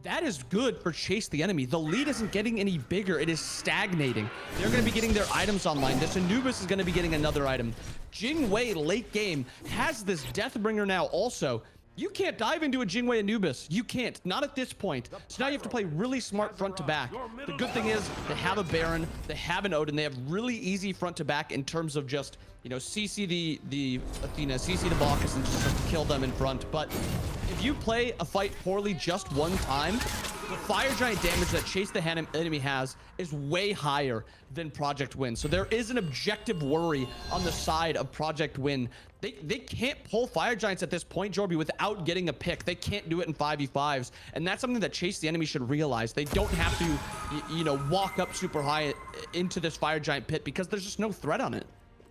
that is good for Chase the Enemy. The lead isn't getting any bigger. It is stagnating. They're going to be getting their items online. This Anubis is going to be getting another item. Jingwei late game has this Deathbringer now also. You can't dive into a Jingwei Anubis. You can't. Not at this point. So now you have to play really smart front to back. The good thing is they have a Baron. They have an Odin. They have really easy front to back in terms of just, you know, CC the Athena, CC the Bacchus, and just kill them in front. But if you play a fight poorly just one time, the Fire Giant damage that Chase the Enemy has is way higher than Project Win. So there is an objective worry on the side of Project Win. They can't pull Fire Giants at this point, Jorby, without getting a pick. They can't do it in 5v5s. And that's something that Chase the Enemy should realize. They don't have to, you know, walk up super high into this Fire Giant pit because there's just no threat on it.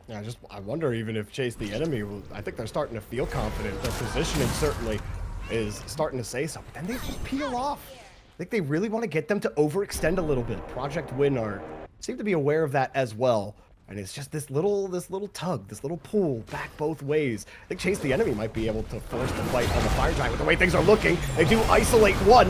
Yeah, I wonder even if Chase the Enemy will, I think they're starting to feel confident. Their positioning certainly is starting to say something. And they just peel off. I think they really want to get them to overextend a little bit. Project Win seem to be aware of that as well. And it's just this little tug, this little pull back both ways. I think Chase the Enemy might be able to force the fight on the Fire Giant with the way things are looking. They do isolate one.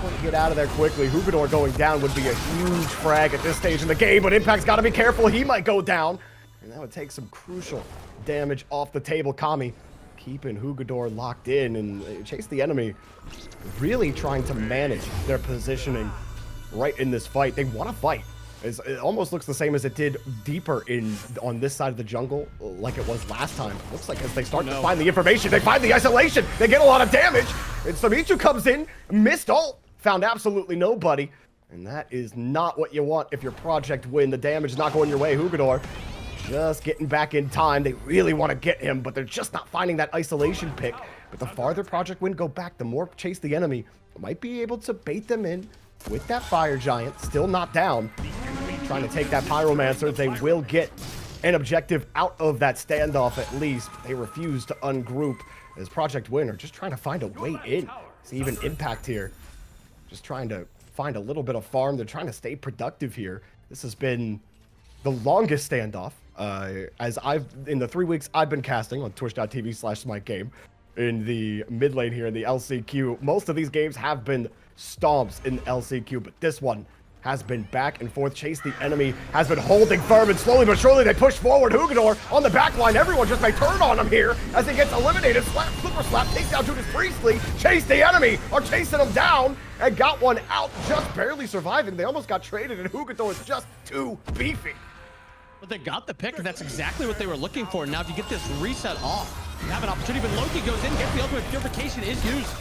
Want to get out of there quickly. Hugador going down would be a huge frag at this stage in the game, but Impact's got to be careful. He might go down. And that would take some crucial damage off the table. Kami keeping Hugador locked in, and Chase the Enemy really trying to manage their positioning right in this fight. They want to fight. It almost looks the same as it did deeper on this side of the jungle, like it was last time. Looks like as they start to find the information, they find the isolation, they get a lot of damage, and SMITE comes in, missed ult, found absolutely nobody, and that is not what you want if you're Project Win. The damage is not going your way. Hugador just getting back in time. They really want to get him, but they're just not finding that isolation pick. But the farther Project Win go back, the more Chase the Enemy might be able to bait them in with that Fire Giant, still not down. Trying to take that Pyromancer. They will get an objective out of that standoff at least. They refuse to ungroup as Project Win are just trying to find a way in. See even Impact here. Just trying to find a little bit of farm. They're trying to stay productive here. This has been the longest standoff as in the 3 weeks I've been casting on twitch.tv/SMITE game in the mid lane here in the LCQ. Most of these games have been stomps in LCQ, but this one has been back and forth. Chase the Enemy has been holding firm, and slowly but surely they push forward. Hugador on the back line. Everyone just may turn on him here as he gets eliminated. Slap, super slap, takes down Judas Priestley. Chase the Enemy are chasing him down and got one out, just barely surviving. They almost got traded, and Hugador is just too beefy. But they got the pick, and that's exactly what they were looking for. Now, if you get this reset off, you have an opportunity, but Loki goes in, gets the ultimate. Purification is used.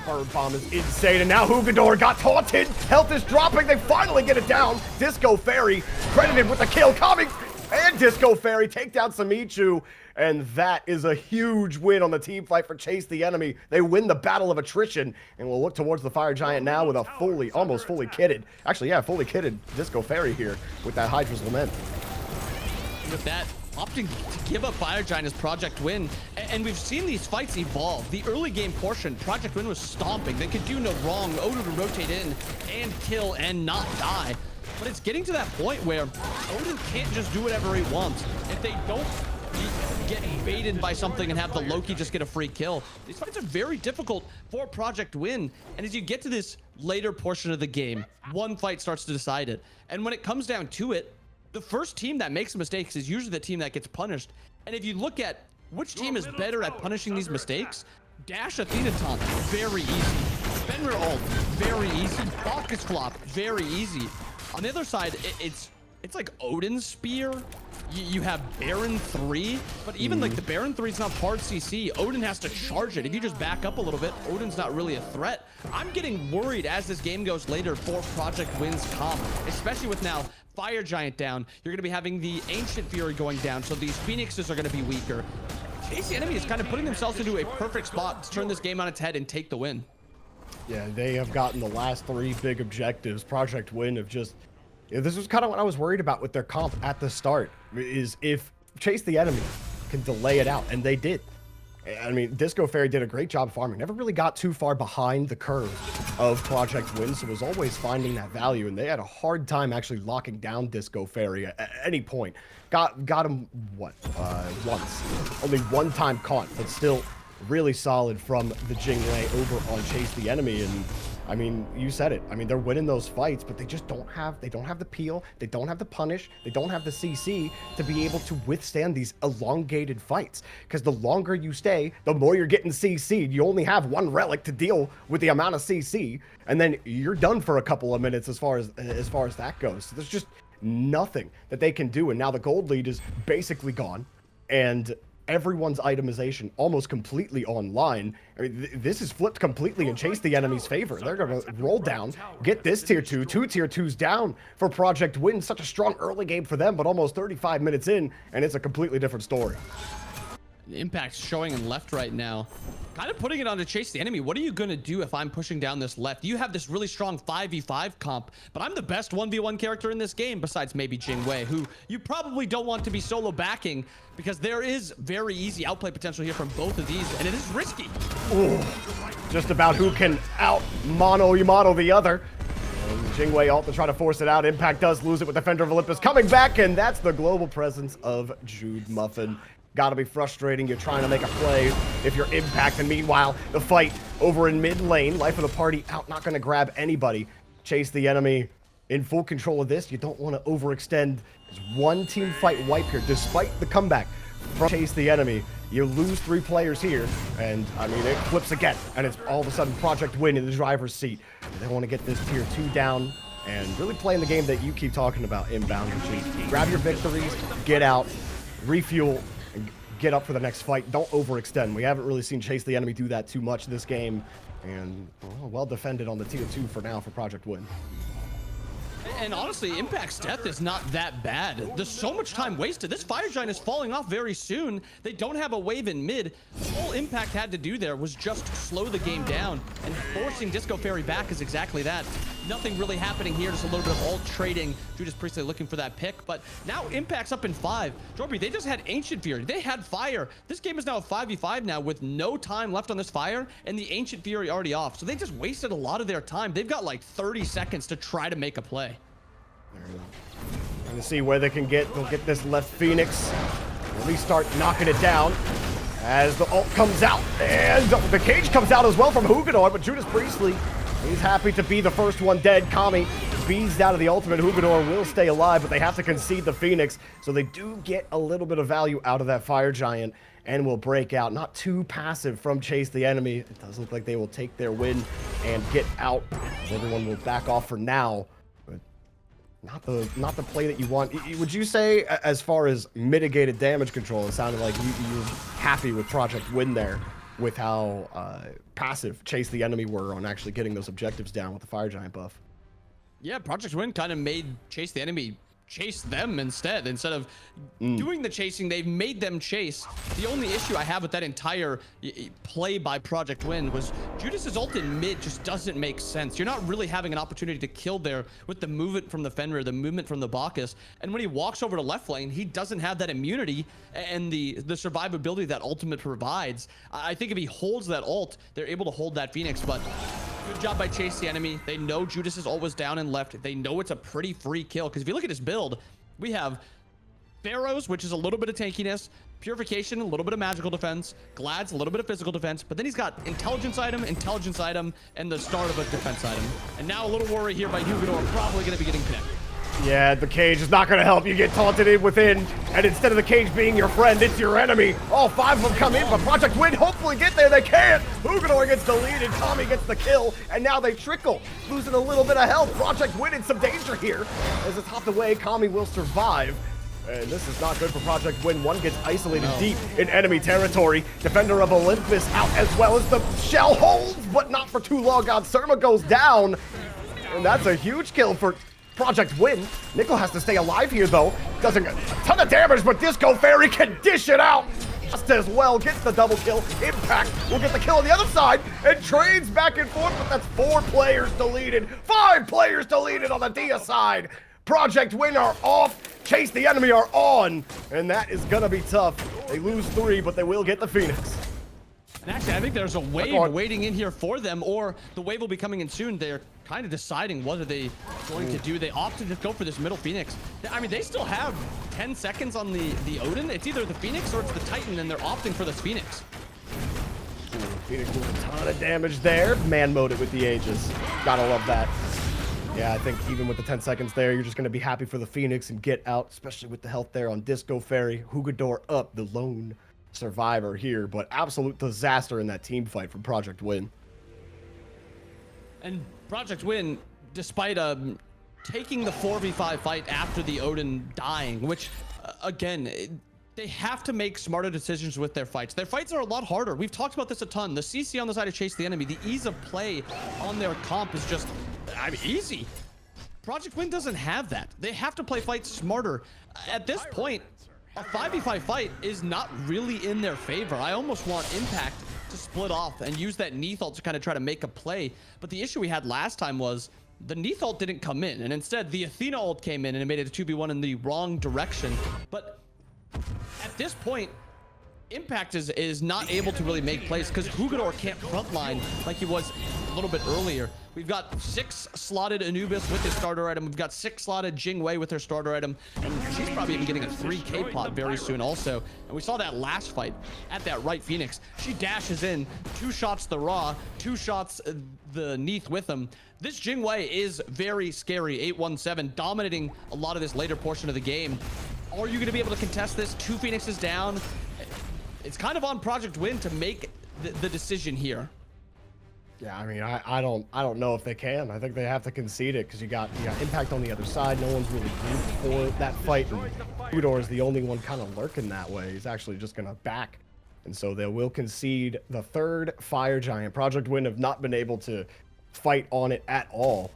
Bird Bomb is insane, and now Hugador got taunted. Health is dropping. They finally get it down. Disco Fairy credited with the kill. Coming, and Disco Fairy take down SMITE, and that is a huge win on the team fight for Chase the Enemy. They win the battle of attrition, and we'll look towards the Fire Giant now with a almost fully kitted, actually, yeah, fully kitted Disco Fairy here with that Hydra's Lament. With that, opting to give up Fire Giant as Project Win, and we've seen these fights evolve. The early game portion, Project Win was stomping. They could do no wrong. Odin would rotate in and kill and not die. But it's getting to that point where Odin can't just do whatever he wants. If they don't get baited by something and have the Loki just get a free kill, these fights are very difficult for Project Win. And as you get to this later portion of the game, one fight starts to decide it. And when it comes down to it, the first team that makes mistakes is usually the team that gets punished. And if you look at which team is better at punishing these mistakes, Dash Athena taunt, very easy. Fenrir ult, very easy. Bacchus flop, very easy. On the other side, it's like Odin's spear. You have Baron 3, but even like the Baron 3 is not hard CC. Odin has to charge it. If you just back up a little bit, Odin's not really a threat. I'm getting worried as this game goes later for Project Win's comp, especially with now Fire Giant down. You're going to be having the Ancient Fury going down, so these Phoenixes are going to be weaker. Chase the Enemy is kind of putting themselves into a perfect spot to turn this game on its head and take the win. Yeah, they have gotten the last 3 big objectives. Project Win have just Yeah, this was kind of what I was worried about with their comp at the start, is if Chase the Enemy can delay it out, and they did. I mean, Disco Fairy did a great job farming. Never really got too far behind the curve of Project Win, so was always finding that value, and they had a hard time actually locking down Disco Fairy at any point. Got him, what, once. Only one time caught, but still really solid from the Jingwei over on Chase the Enemy. And I mean, you said it. I mean, they're winning those fights, but they just don't have the peel, they don't have the punish, they don't have the CC to be able to withstand these elongated fights. Because the longer you stay, the more you're getting CC'd. You only have one relic to deal with the amount of CC, and then you're done for a couple of minutes as far as that goes. So there's just nothing that they can do, and now the gold lead is basically gone, and everyone's itemization almost completely online. I mean, this is flipped completely in Chase the Enemy's favor. They're going to roll down, get this tier 2, 2 tier 2s down for Project Win. Such a strong early game for them, but almost 35 minutes in, and it's a completely different story. Impact's showing in left right now, kind of putting it on to Chase the Enemy. What are you going to do if I'm pushing down this left? You have this really strong 5v5 comp, but I'm the best 1v1 character in this game besides maybe Jingwei, who you probably don't want to be solo backing, because there is very easy outplay potential here from both of these, and it is risky. Ooh, just about who can out mono the other. And Jingwei ult to try to force it out. Impact does lose it with Defender of Olympus coming back, and that's the global presence of Jude Muffin. Gotta be frustrating. You're trying to make a play if you're Impact, and meanwhile, the fight over in mid lane, life of the party out, not gonna grab anybody. Chase the Enemy in full control of this. You don't want to overextend. There's one team fight wipe here, despite the comeback from Chase the Enemy. You lose 3 players here, and I mean, it flips again, and it's all of a sudden Project Win in the driver's seat. They want to get this tier 2 down and really playing the game that you keep talking about, inbound, which is grab your victories, get out, refuel, and get up for the next fight. Don't overextend. We haven't really seen Chase the Enemy do that too much this game, and well defended on the tier 2 for now for Project Win. And honestly, Impact's death is not that bad. There's so much time wasted. This Fire Giant is falling off very soon. They don't have a wave in mid. All Impact had to do there was just slow the game down, and forcing Disco Fairy back is exactly that. Nothing really happening here, just a little bit of ult trading. Judas Priestley looking for that pick, but now Impact's up in 5. Jorby, they just had Ancient Fury. They had Fire. This game is now a 5v5 now with no time left on this Fire, and the Ancient Fury already off. So they just wasted a lot of their time. They've got like 30 seconds to try to make a play. Trying to see where they can get. They'll get this left Phoenix. Really start knocking it down as the ult comes out, and the cage comes out as well from Huguenot. But Judas Priestley, he's happy to be the first one dead. Kami bees out of the ultimate. Huguenot will stay alive, but they have to concede the Phoenix, so they do get a little bit of value out of that Fire Giant and will break out. Not too passive from Chase the Enemy. It does look like they will take their win and get out. Everyone will back off for now. Not the play that you want. Would you say, as far as mitigated damage control, it sounded like you're happy with Project Win there, with how passive Chase the Enemy were on actually getting those objectives down with the Fire Giant buff? Yeah, Project Win kind of made Chase the Enemy chase them instead of doing the chasing. They've made them chase. The only issue I have with that entire play by Project Win was Judas's ult in mid just doesn't make sense. You're not really having an opportunity to kill there with the movement from the Fenrir, the movement from the Bacchus, and when he walks over to left lane, he doesn't have that immunity and the survivability that ultimate provides. I think if he holds that ult, they're able to hold that Phoenix, but good job by Chase the Enemy. They know Judas is always down and left. They know it's a pretty free kill, because if you look at his build, we have Pharaohs, which is a little bit of tankiness, Purification, a little bit of magical defense, Glad's a little bit of physical defense, but then he's got intelligence item, and the start of a defense item. And now a little worry here by Huguenot, probably going to be getting picked. Yeah, the cage is not going to help. You get taunted in within, and instead of the cage being your friend, it's your enemy. All 5 of them come in, but Project Win hopefully get there. They can't. Huguenot gets deleted. Kami gets the kill, and now they trickle, losing a little bit of health. Project Win in some danger here. As it's hopped away, Kami will survive. And this is not good for Project Win. One gets isolated deep in enemy territory. Defender of Olympus out, as well as the shell holds, but not for too long. Godsurma goes down, and that's a huge kill for Project Win. Nickel has to stay alive here, though. Doesn't get a ton of damage, but Disco Fairy can dish it out just as well. Gets the double kill. Impact will get the kill on the other side and trades back and forth, but that's 4 players deleted. 5 players deleted on the Dia side. Project Win are off. Chase the Enemy are on. And that is going to be tough. They lose 3, but they will get the Phoenix. And actually, I think there's a wave waiting in here for them, or the wave will be coming in soon. They're kind of deciding what are they going to do. They opted to go for this middle Phoenix. I mean, they still have 10 seconds on the Odin. It's either the Phoenix or it's the Titan, and they're opting for this Phoenix. Phoenix doing a ton of damage there. Man mode it with the Aegis. Gotta love that. Yeah, I think even with the 10 seconds there, you're just going to be happy for the Phoenix and get out, especially with the health there on Disco Fairy. Hugador up, the lone survivor here, but absolute disaster in that team fight from Project Win. And Project Win, despite taking the 4v5 fight after the Odin dying, which again, they have to make smarter decisions with their fights. Their fights are a lot harder. We've talked about this a ton. The CC on the side of Chase the Enemy, the ease of play on their comp is just, I mean, easy. Project Win doesn't have that. They have to play fights smarter. At this point, a 5v5 fight is not really in their favor. I almost want Impact to split off and use that Neath ult to kind of try to make a play. But the issue we had last time was the Neath ult didn't come in, and instead the Athena ult came in and it made it a 2v1 in the wrong direction. But at this point, Impact is not able to really make plays because Hugador can't frontline like he was a little bit earlier. We've got 6 slotted Anubis with his starter item. We've got 6 slotted Jingwei with her starter item. And she's probably even getting a 3k pot very soon also. And we saw that last fight at that right Phoenix. She dashes in, 2 shots the Raw, 2 shots the Neath with him. This Jingwei is very scary. 817, dominating a lot of this later portion of the game. Are you going to be able to contest this? 2 Phoenixes down. It's kind of on Project Win to make the decision here. Yeah, I mean, I don't know if they can. I think they have to concede it because you got Impact on the other side. No one's really grouped for that fight. And Hugador is the only one kind of lurking that way. He's actually just going to back. And so they will concede the 3rd Fire Giant. Project Win have not been able to fight on it at all.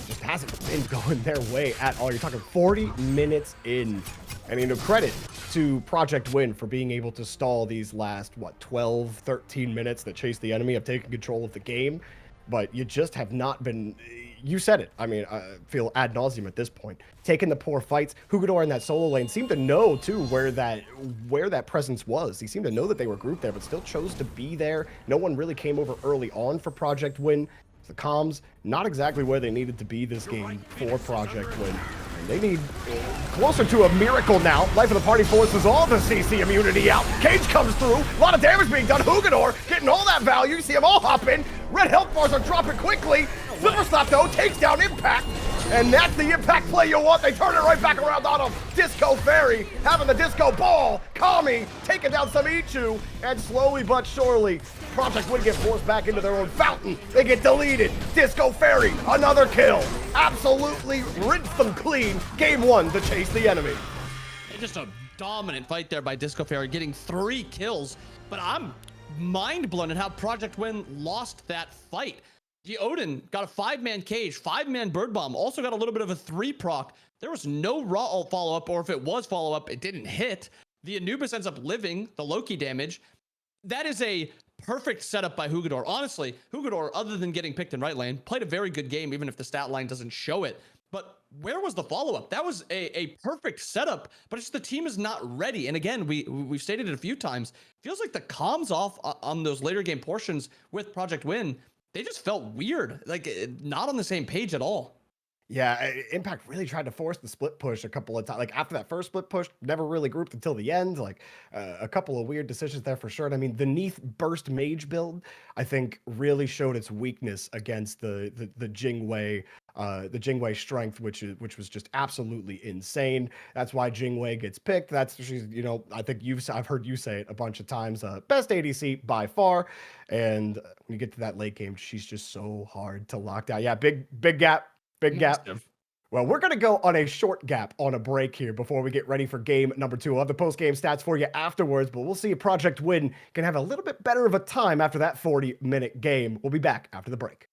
Just hasn't been going their way at all. You're talking 40 minutes in. And, you know, credit to Project Win for being able to stall these last, 12, 13 minutes that Chase the Enemy have taken control of the game. But you just have not been, you said it. I mean, I feel ad nauseum at this point. Taking the poor fights. Hugador in that solo lane seemed to know, too, where that presence was. He seemed to know that they were grouped there, but still chose to be there. No one really came over early on for Project Win. The comms, not exactly where they needed to be this game for Project Win. And they need closer to a miracle now. Life of the Party forces all the CC immunity out. Cage comes through. A lot of damage being done. Hugador getting all that value. You see them all hop in. Red health bars are dropping quickly. Flipper Slap, though, takes down Impact. And that's the Impact play you want. They turn it right back around on him. Disco Fairy having the disco ball. Kami taking down some Ichu. And slowly but surely, Project Win get forced back into their own fountain. They get deleted. Disco Fairy, another kill. Absolutely rinse them clean. Game 1 to Chase the Enemy. Just a dominant fight there by Disco Fairy, getting 3 kills. But I'm mind blown at how Project Win lost that fight. The Odin got a 5-man cage, 5-man bird bomb, also got a little bit of a 3 proc. There was no raw ult follow-up, or if it was follow-up, it didn't hit. The Anubis ends up living the Loki damage. That is a perfect setup by Hugador. Honestly, Hugador, other than getting picked in right lane, played a very good game, even if the stat line doesn't show it. But where was the follow-up? That was a perfect setup, but it's just the team is not ready. And again, we've stated it a few times. Feels like the comms off on those later game portions with Project Win, they just felt weird, like not on the same page at all. Yeah, Impact really tried to force the split push a couple of times. Like after that first split push, never really grouped until the end. Like a couple of weird decisions there for sure. And I mean, the Neath burst mage build, I think, really showed its weakness against the Jingwei strength, which was just absolutely insane. That's why Jingwei gets picked. She's, you know, I think I've heard you say it a bunch of times. Best ADC by far. And when you get to that late game, she's just so hard to lock down. Yeah, big gap. Big gap. Well, we're going to go on a short gap on a break here before we get ready for game number 2. I'll have the post-game stats for you afterwards, but we'll see if Project Win can have a little bit better of a time after that 40-minute game. We'll be back after the break.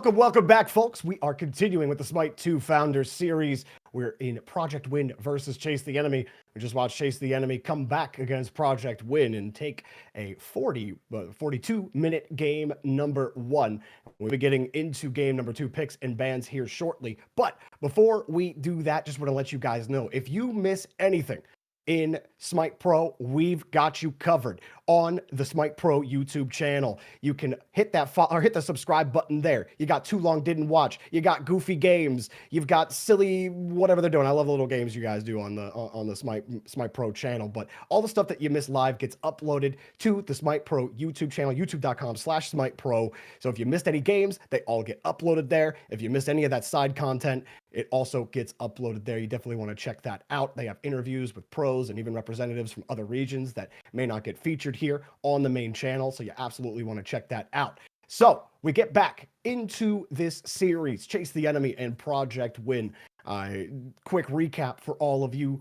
Welcome back, folks. We are continuing with the SMITE 2 Founders Series. We're in Project Win versus Chase the Enemy. We just watched Chase the Enemy come back against Project Win and take a 42-minute game number 1. We'll be getting into game number 2 picks and bans here shortly. But before we do that, just want to let you guys know, if you miss anything in SMITE Pro, we've got you covered on the SMITE Pro YouTube channel. You can hit that hit the subscribe button there. You got Too Long Didn't Watch. You got goofy games. You've got silly whatever they're doing. I love the little games you guys do on the SMITE Pro channel. But all the stuff that you miss live gets uploaded to the SMITE Pro YouTube channel, youtube.com/SMITE Pro. So if you missed any games, they all get uploaded there. If you missed any of that side content, it also gets uploaded there. You definitely want to check that out. They have interviews with pros and even representatives from other regions that may not get featured here on the main channel. So you absolutely want to check that out. So we get back into this series, Chase the Enemy and Project Win. Quick recap for all of you.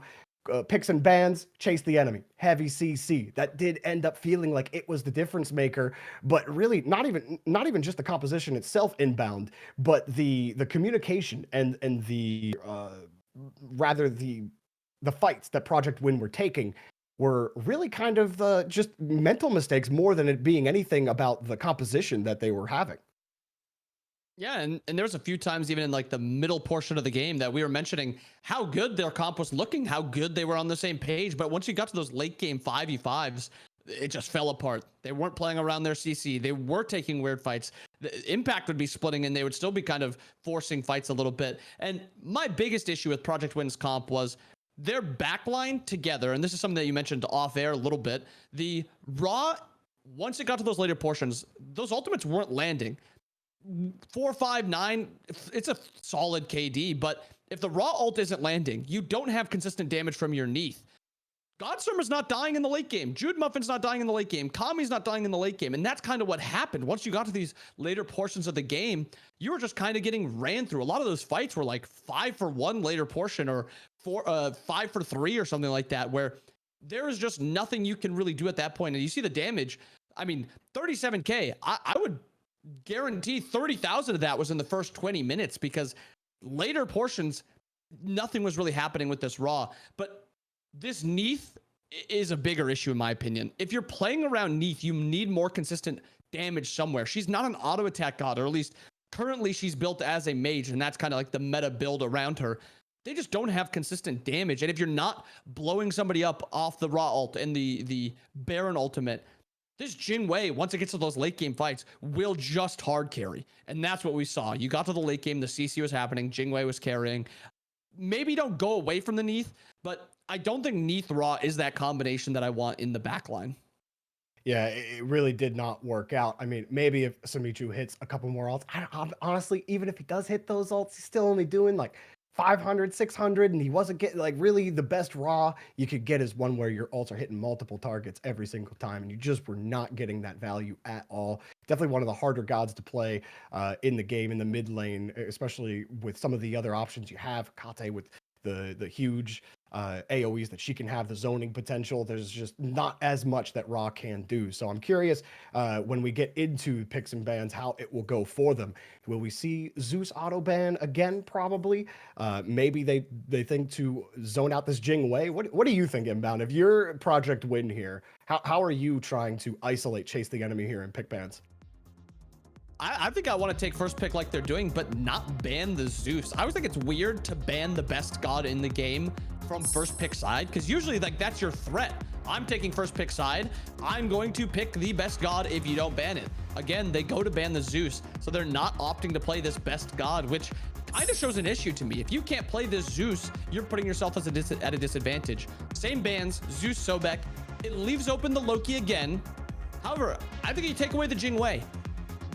Picks and bans, Chase the Enemy, heavy CC. That did end up feeling like it was the difference maker, but really not even just the composition itself inbound, but the communication and the rather the fights that Project Win were taking were really kind of just mental mistakes more than it being anything about the composition that they were having. Yeah, and there was a few times even in like the middle portion of the game that we were mentioning how good their comp was looking, how good they were on the same page. But once you got to those late game 5v5s, it just fell apart. They weren't playing around their CC. They were taking weird fights. The Impact would be splitting and they would still be kind of forcing fights a little bit. And my biggest issue with Project Win's comp was their backline together. And this is something that you mentioned off air a little bit. The Raw, once it got to those later portions, those ultimates weren't landing. 4, 5, 9, it's a solid KD, but if the Raw ult isn't landing, you don't have consistent damage from your Neath. Godstormer's not dying in the late game. Jude Muffin's not dying in the late game. Kami's not dying in the late game. And that's kind of what happened. Once you got to these later portions of the game, you were just kind of getting ran through. A lot of those fights were like 5 for 1 later portion or 5 for 3 or something like that, where there is just nothing you can really do at that point. And you see the damage. I mean, 37K, I would guarantee 30,000 of that was in the first 20 minutes because later portions, nothing was really happening with this Raw. But this Neath is a bigger issue in my opinion. If you're playing around Neath, you need more consistent damage somewhere. She's not an auto attack god, or at least currently she's built as a mage, and that's kind of like the meta build around her. They just don't have consistent damage. And if you're not blowing somebody up off the Raw ult and the Baron ultimate, this Jing Wei, once it gets to those late game fights, will just hard carry. And that's what we saw. You got to the late game, the CC was happening, Jing Wei was carrying. Maybe don't go away from the Neath, but I don't think Neath Raw is that combination that I want in the backline. Yeah, it really did not work out. I mean, maybe if Samichu hits a couple more ults, honestly, even if he does hit those ults, he's still only doing like 500, 600, and he wasn't getting like really the best Raw you could get is one where your ults are hitting multiple targets every single time, and you just were not getting that value at all. Definitely one of the harder gods to play in the game in the mid lane, especially with some of the other options you have. Kate with the huge AoEs that she can have, the zoning potential. There's just not as much that Raw can do. So I'm curious when we get into picks and bans, how it will go for them. Will we see Zeus auto ban again? Probably. Maybe they think to zone out this Jing Wei. What do you think, Inbound? If you're Project Win here, how are you trying to isolate Chase the Enemy here and pick bans? I think I want to take first pick like they're doing, but not ban the Zeus. I always think it's weird to ban the best god in the game from first pick side, because usually like that's your threat. I'm taking first pick side. I'm going to pick the best god if you don't ban it. Again, they go to ban the Zeus, so they're not opting to play this best god, which kind of shows an issue to me. If you can't play this Zeus, you're putting yourself at a disadvantage. Same bans, Zeus, Sobek. It leaves open the Loki again. However, I think you take away the Jing Wei.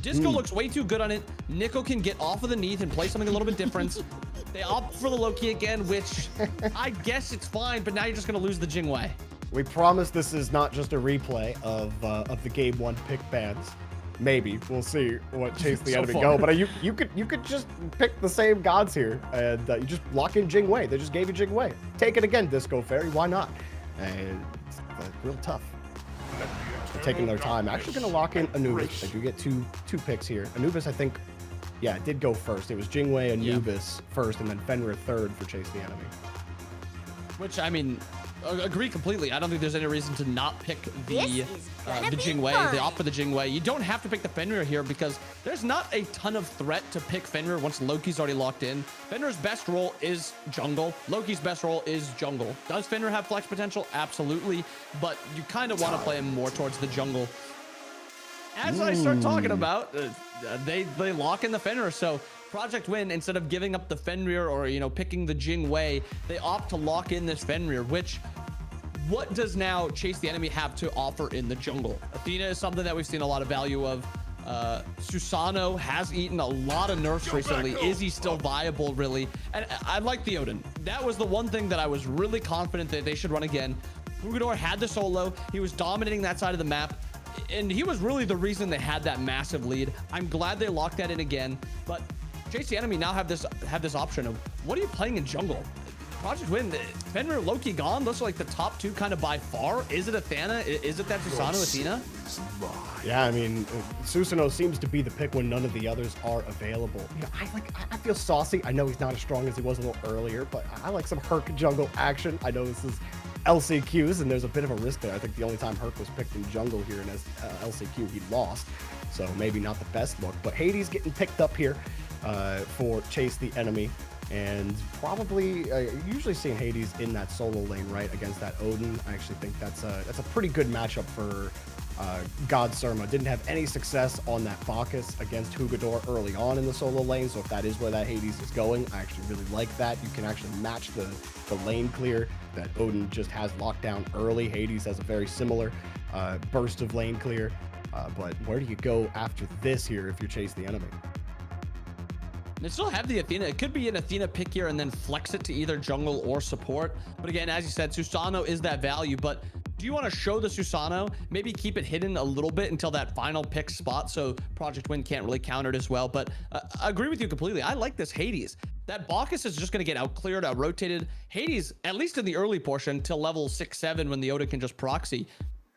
Disco looks way too good on it. Nico can get off of the Neath and play something a little bit different. They opt for the Loki again, which I guess it's fine, but now you're just going to lose the Jing Wei. We promise this is not just a replay of the game 1 pick bans. Maybe we'll see what Chase the Enemy go, but you could just pick the same gods here and you just lock in Jing Wei. They just gave you Jing Wei. Take it again, Disco Fairy. Why not? And it's real tough. They're taking their time. Actually going to lock in Anubis. I do get two picks here. Anubis, I think, Yeah, it did go first. It was Jingwei, Anubis first, and then Fenrir third for Chase the Enemy. Which, I mean, agree completely. I don't think there's any reason to not pick the Jingwei, the opt for the Jingwei. You don't have to pick the Fenrir here because there's not a ton of threat to pick Fenrir once Loki's already locked in. Fenrir's best role is jungle. Loki's best role is jungle. Does Fenrir have flex potential? Absolutely. But you kind of want to play him more towards the jungle. As I start talking about, they lock in the Fenrir. So Project Win, instead of giving up the Fenrir or, you know, picking the Jingwei, they opt to lock in this Fenrir, which what does now Chase the Enemy have to offer in the jungle? Athena is something that we've seen a lot of value of. Susano has eaten a lot of nerfs recently. Is he still viable, really? And I like the Odin. That was the one thing that I was really confident that they should run again. Hugador had the solo. He was dominating that side of the map. And he was really the reason they had that massive lead. I'm glad they locked that in again. But Chase the Enemy now have this option of what are you playing in jungle? Project Win, Fenrir, Loki gone. Those are like the top two kind of by far. Is it Athena? Is it that Susano Athena? Yeah, I mean, Susanoo seems to be the pick when none of the others are available. You know, I feel saucy. I know he's not as strong as he was a little earlier, but I like some Herc jungle action. I know this is LCQs, and there's a bit of a risk there. I think the only time Herc was picked in jungle here in LCQ, he lost. So maybe not the best look, but Hades getting picked up here for Chase the Enemy. And probably usually seeing Hades in that solo lane, right, against that Odin. I actually think that's a pretty good matchup for God Surma. Didn't have any success on that Bacchus against Hugador early on in the solo lane, so if that is where that Hades is going, I actually really like that. You can actually match the lane clear that Odin just has locked down early. Hades has a very similar burst of lane clear, but where do you go after this here if you Chase the Enemy? They still have the Athena. It could be an Athena pick here and then flex it to either jungle or support. But again, as you said, Susano is that value. But do you want to show the Susano? Maybe keep it hidden a little bit until that final pick spot so Project Win can't really counter it as well. But I agree with you completely. I like this Hades. That Bacchus is just going to get out-cleared, out-rotated. Hades, at least in the early portion, till level 6-7 when the Odin can just proxy,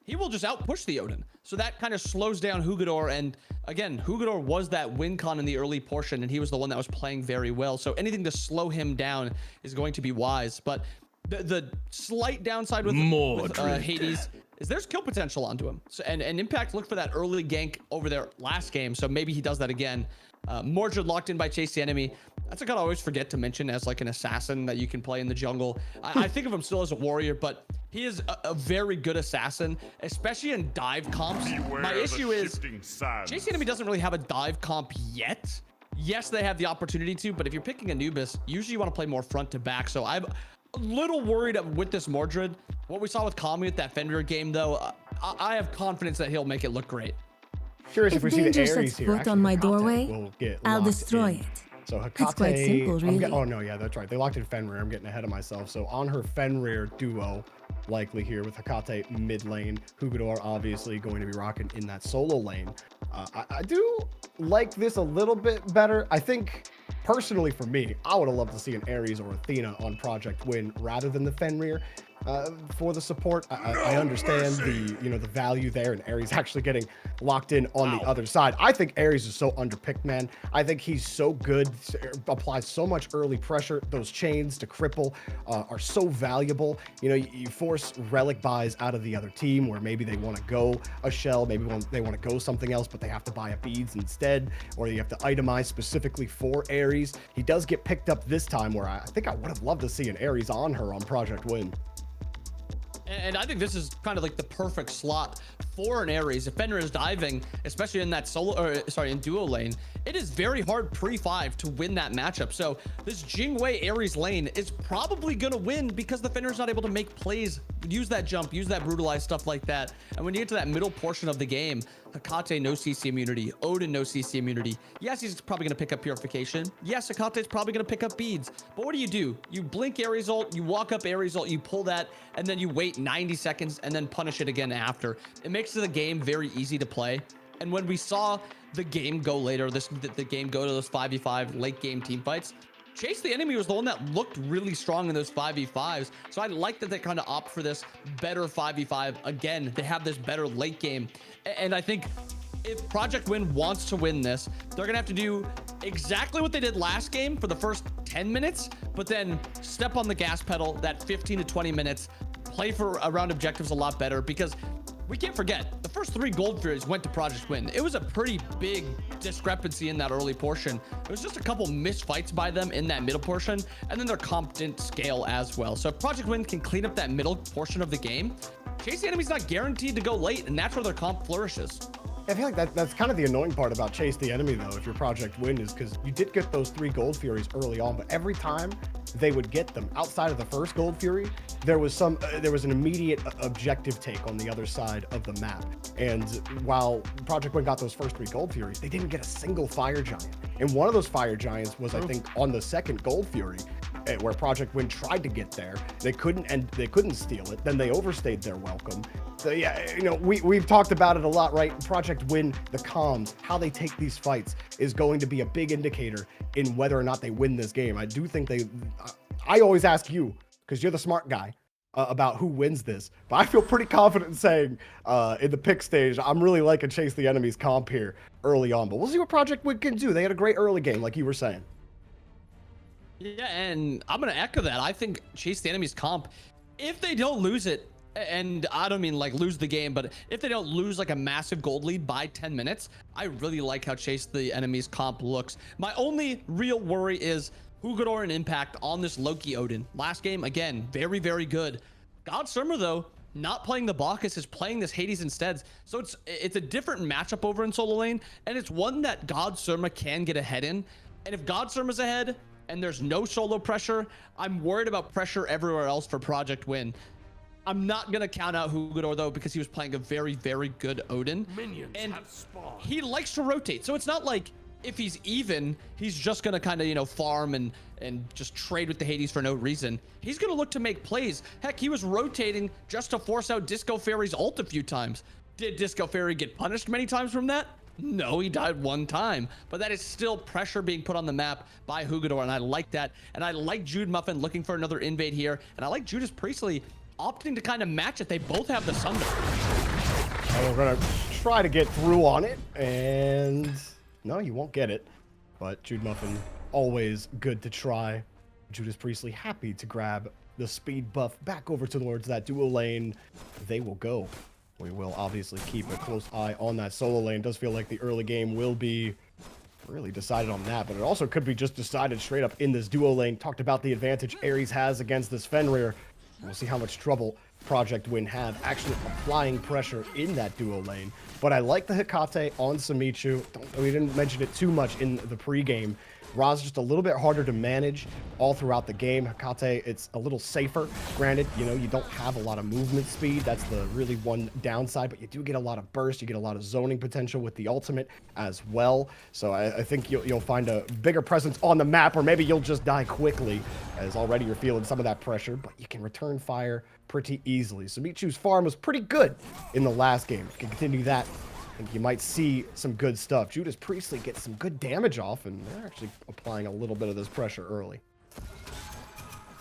he will just out-push the Odin. So that kind of slows down Hugador. And again, Hugador was that win con in the early portion, and he was the one that was playing very well. So anything to slow him down is going to be wise. But the slight downside with Hades is there's kill potential onto him. So, and Impact looked for that early gank over their last game. So maybe he does that again. Mordred locked in by Chase the Enemy. That's a guy I always forget to mention as like an assassin that you can play in the jungle. I think of him still as a warrior, but he is a very good assassin, especially in dive comps. My issue is Chase the Enemy doesn't really have a dive comp yet. Yes, they have the opportunity to, but if you're picking Anubis, usually you want to play more front to back. So I'm a little worried with this Mordred. What we saw with Kami at that Fenrir game, though, I have confidence that he'll make it look great. Curious if we see the Ares sets here. foot Actually, on my Hecate doorway, I'll destroy it. So Hecate, It's quite simple, really. oh no, yeah, that's right. They locked in Fenrir. I'm getting ahead of myself. So on her Fenrir duo, likely here with Hecate mid lane, Hugador obviously going to be rocking in that solo lane. I do like this a little bit better. I think personally for me, I would have loved to see an Ares or Athena on Project Win rather than the Fenrir. For the support, I understand the value there, and Ares actually getting locked in on the other side. I think Ares is so underpicked, man. I think he's so good, applies so much early pressure. Those chains to cripple are so valuable. You know, you force relic buys out of the other team where maybe they want to go a shell, maybe they want to go something else, but they have to buy a beads instead, or you have to itemize specifically for Ares. He does get picked up this time, where I think I would have loved to see an Ares on her on Project Win. And I think this is kind of like the perfect slot for an Ares. If Fenrir is diving, especially in that in duo lane, it is very hard pre-5 to win that matchup. So this Jingwei Ares lane is probably gonna win because the Fenrir's not able to make plays, use that jump, use that brutalize, stuff like that. And when you get to that middle portion of the game, Hecate no CC immunity, Odin no CC immunity. Yes, he's probably gonna pick up purification. Yes, Hecate's probably gonna pick up beads. But what do? You blink Ares ult, you walk up Ares ult, you pull that, and then you wait 90 seconds and then punish it again after. It makes the game very easy to play. And when we saw the game go later, the game go to those 5v5 late game team fights, Chase the Enemy was the one that looked really strong in those 5v5s. So I like that they kind of opt for this better 5v5. Again, they have this better late game. And I think if Project Win wants to win this, they're going to have to do exactly what they did last game for the first 10 minutes, but then step on the gas pedal that 15 to 20 minutes, play for around objectives a lot better, because we can't forget the first 3 Gold Furies went to Project Win. It was a pretty big discrepancy in that early portion. It was just a couple missed fights by them in that middle portion, and then their comp didn't scale as well. So if Project Win can clean up that middle portion of the game, Chase the Enemy's not guaranteed to go late, and that's where their comp flourishes. I feel like that's kind of the annoying part about Chase the Enemy, though, if you're Project Win, is because you did get those 3 Gold Furies early on, but every time they would get them outside of the first Gold Fury, there was an immediate objective take on the other side of the map. And while Project Win got those first 3 Gold Furies, they didn't get a single Fire Giant. And one of those Fire Giants was, I think, on the second Gold Fury, where Project Win tried to get there. They couldn't steal it. Then they overstayed their welcome. So yeah, you know, we've talked about it a lot, right? Project Win, the comms, how they take these fights is going to be a big indicator in whether or not they win this game. I do think I always ask you, because you're the smart guy, about who wins this. But I feel pretty confident in saying in the pick stage, I'm really liking Chase the Enemy's comp here early on. But we'll see what Project Win can do. They had a great early game, like you were saying. Yeah, and I'm going to echo that. I think Chase the Enemy's comp, if they don't lose it, and I don't mean like lose the game, but if they don't lose like a massive gold lead by 10 minutes, I really like how Chase the Enemy's comp looks. My only real worry is Hugador and Impact on this Loki Odin. Last game, again, very, very good. God Surma, though, not playing the Bacchus, is playing this Hades instead. So it's a different matchup over in solo lane, and it's one that God Surma can get ahead in. And if God Surma's ahead and there's no solo pressure, I'm worried about pressure everywhere else for Project Win. I'm not going to count out Hugador, though, because he was playing a very, very good Odin. Minions and have spawned. He likes to rotate. So it's not like if he's even, he's just going to kind of, you know, farm and just trade with the Hades for no reason. He's going to look to make plays. Heck, he was rotating just to force out Disco Fairy's ult a few times. Did Disco Fairy get punished many times from that? No, he died one time, but that is still pressure being put on the map by Hugador, and I like that. And I like Jude Muffin looking for another invade here, and I like Judas Priestley opting to kind of match it. They both have the Sunder. And we're gonna try to get through on it, and no, you won't get it. But Jude Muffin, always good to try. Judas Priestley happy to grab the speed buff back over towards that duo lane. They will go. We will obviously keep a close eye on that solo lane. Does feel like the early game will be really decided on that, but it also could be just decided straight up in this duo lane. Talked about the advantage Ares has against this Fenrir. We'll see how much trouble Project Win have actually applying pressure in that duo lane. But I like the Hecate on Simichu. We didn't mention it too much in the pregame. Ra's just a little bit harder to manage all throughout the game. Hecate, it's a little safer. Granted, you know, you don't have a lot of movement speed. That's the really one downside, but you do get a lot of burst. You get a lot of zoning potential with the ultimate as well. So I think you'll find a bigger presence on the map, or maybe you'll just die quickly, as already you're feeling some of that pressure, but you can return fire pretty easily. Simichu's farm was pretty good in the last game. If you can continue that, I think you might see some good stuff. Judas Priestley gets some good damage off, and they're actually applying a little bit of this pressure early.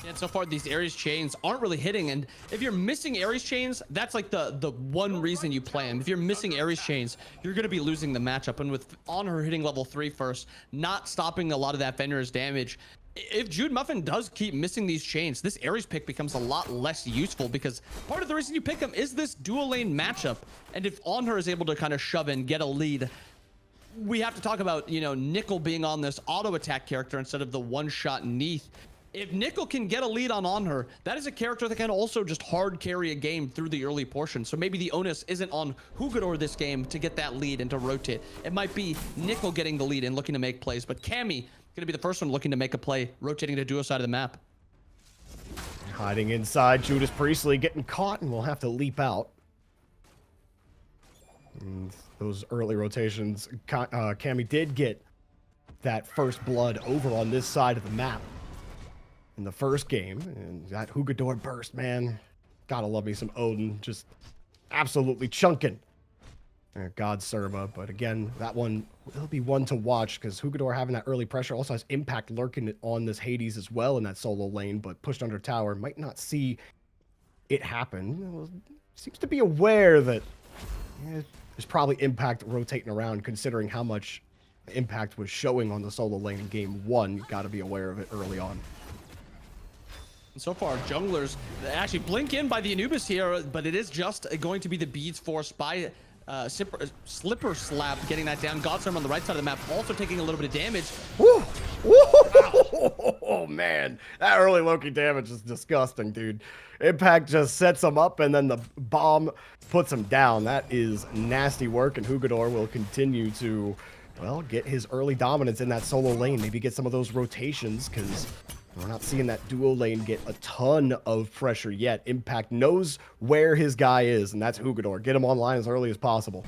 And so far, these Ares chains aren't really hitting. And if you're missing Ares chains, that's like the one reason you play them. If you're missing Ares chains, you're going to be losing the matchup. And with Honor hitting level 3 first, not stopping a lot of that Fenrir's damage, if Jude Muffin does keep missing these chains, this Ares pick becomes a lot less useful, because part of the reason you pick him is this dual lane matchup. And if Honor is able to kind of shove in, get a lead, we have to talk about, you know, Nickel being on this auto attack character instead of the one-shot Neath. If Nickel can get a lead on her, that is a character that can also just hard carry a game through the early portion. So maybe the onus isn't on Hugador this game to get that lead and to rotate. It might be Nickel getting the lead and looking to make plays, but Cammy gonna be the first one looking to make a play, rotating to duo side of the map. Hiding inside, Judas Priestley getting caught, and we'll have to leap out. And those early rotations, Cammy did get that first blood over on this side of the map in the first game, and that Hugador burst, man, gotta love me some Odin, just absolutely chunking God Surma. But again, that one will be one to watch, because Hugador having that early pressure also has impact lurking on this Hades as well in that solo lane, but pushed under tower, might not see it happen. Seems to be aware that there's probably impact rotating around, considering how much Impact was showing on the solo lane in game 1. You got to be aware of it early on. So far, junglers actually blink in by the Anubis here, but it is just going to be the beads forced by Slipper Slap getting that down. Godstorm on the right side of the map also taking a little bit of damage. Woo! Oh man, that early Loki damage is disgusting, dude. Impact just sets him up and then the bomb puts him down. That is nasty work, and Hugador will continue to, well, get his early dominance in that solo lane. Maybe get some of those rotations, because we're not seeing that duo lane get a ton of pressure yet. Impact knows where his guy is, and that's Hugador. Get him online as early as possible.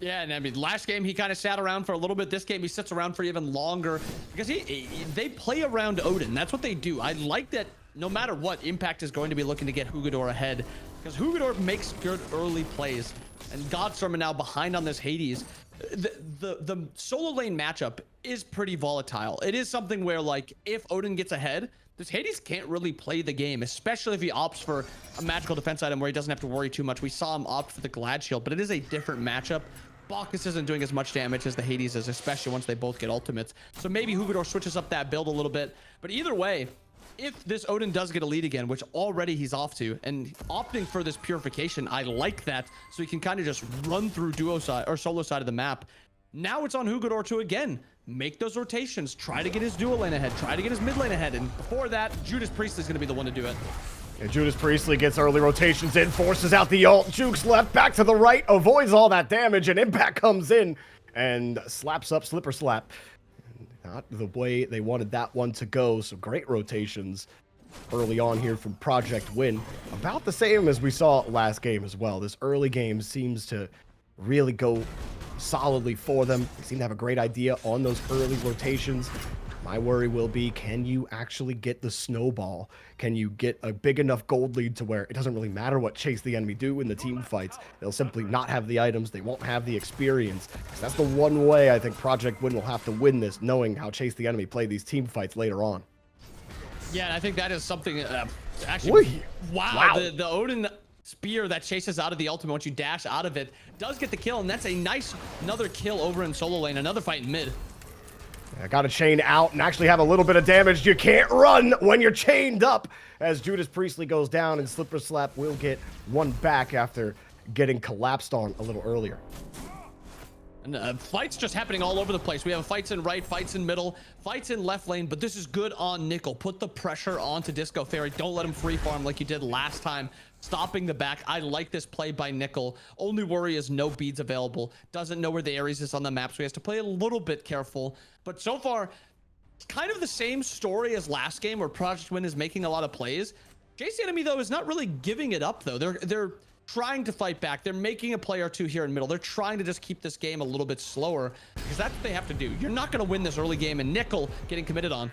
Yeah, and I mean, last game he kind of sat around for a little bit. This game he sits around for even longer because they play around Odin. That's what they do. I like that no matter what, Impact is going to be looking to get Hugador ahead because Hugador makes good early plays. And Godstorm now behind on this Hades. The solo lane matchup is pretty volatile. It is something where, like, if Odin gets ahead, this Hades can't really play the game, especially if he opts for a magical defense item where he doesn't have to worry too much. We saw him opt for the Glad Shield, but it is a different matchup. Bacchus isn't doing as much damage as the Hades is, especially once they both get ultimates. So maybe Hugador switches up that build a little bit. But either way, if this Odin does get a lead again, which already he's off to, and opting for this purification, I like that. So he can kind of just run through duo side or solo side of the map. Now it's on Hugador to, again, make those rotations, try to get his duo lane ahead, try to get his mid lane ahead. And before that, Judas Priest is going to be the one to do it. And Judas Priestley gets early rotations in, forces out the ult. Jukes left, back to the right, avoids all that damage, and Impact comes in and slaps up Slipper Slap. Not the way they wanted that one to go, so great rotations early on here from Project Win. About the same as we saw last game as well. This early game seems to really go solidly for them. They seem to have a great idea on those early rotations. My worry will be, can you actually get the snowball? Can you get a big enough gold lead to where it doesn't really matter what Chase the Enemy do in the team fights? They'll simply not have the items. They won't have the experience. That's the one way I think Project Win will have to win this, knowing how Chase the Enemy play these team fights later on. Yeah, and I think that is something actually. Wow. The Odin spear that chases out of the ultimate once you dash out of it does get the kill, and that's a nice another kill over in solo lane. Another fight in mid. I got to chain out and actually have a little bit of damage. You can't run when you're chained up, as Judas Priestley goes down, and Slipper Slap will get one back after getting collapsed on a little earlier. And fights just happening all over the place. We have fights in right, fights in middle, fights in left lane, but this is good on Nickel. Put the pressure onto Disco Fairy. Don't let him free farm like you did last time. Stopping the back. I like this play by Nickel. Only worry is no beads available. Doesn't know where the Ares is on the map, so he has to play a little bit careful. But so far, it's kind of the same story as last game where Project Win is making a lot of plays. Chase the Enemy, though, is not really giving it up, though. They're trying to fight back. They're making a play or two here in middle. They're trying to just keep this game a little bit slower because that's what they have to do. You're not going to win this early game, and Nickel getting committed on.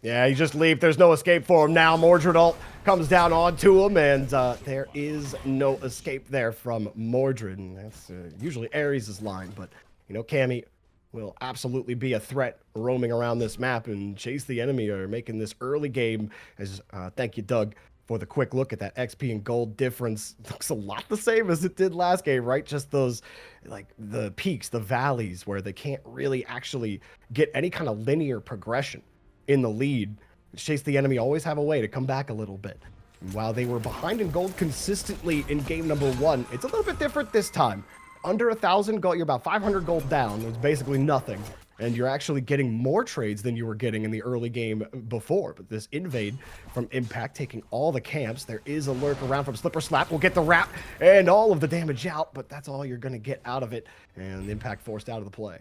Yeah, he just leaves. There's no escape for him now. Mordred ult comes down onto him, and there is no escape there from Mordred. And that's usually Ares' line, but, you know, Cammy will absolutely be a threat roaming around this map, and Chase the Enemy are making this early game as, thank you, Doug, for the quick look at that XP and gold difference. Looks a lot the same as it did last game, right? Just those, like, the peaks, the valleys, where they can't really actually get any kind of linear progression in the lead. Chase the Enemy always have a way to come back a little bit. And while they were behind in gold consistently in game number 1, it's a little bit different this time. Under 1,000 gold, you're about 500 gold down. It's basically nothing. And you're actually getting more trades than you were getting in the early game before. But this invade from Impact taking all the camps. There is a lurk around from Slipper Slap. We'll get the wrap and all of the damage out, but that's all you're going to get out of it. And Impact forced out of the play.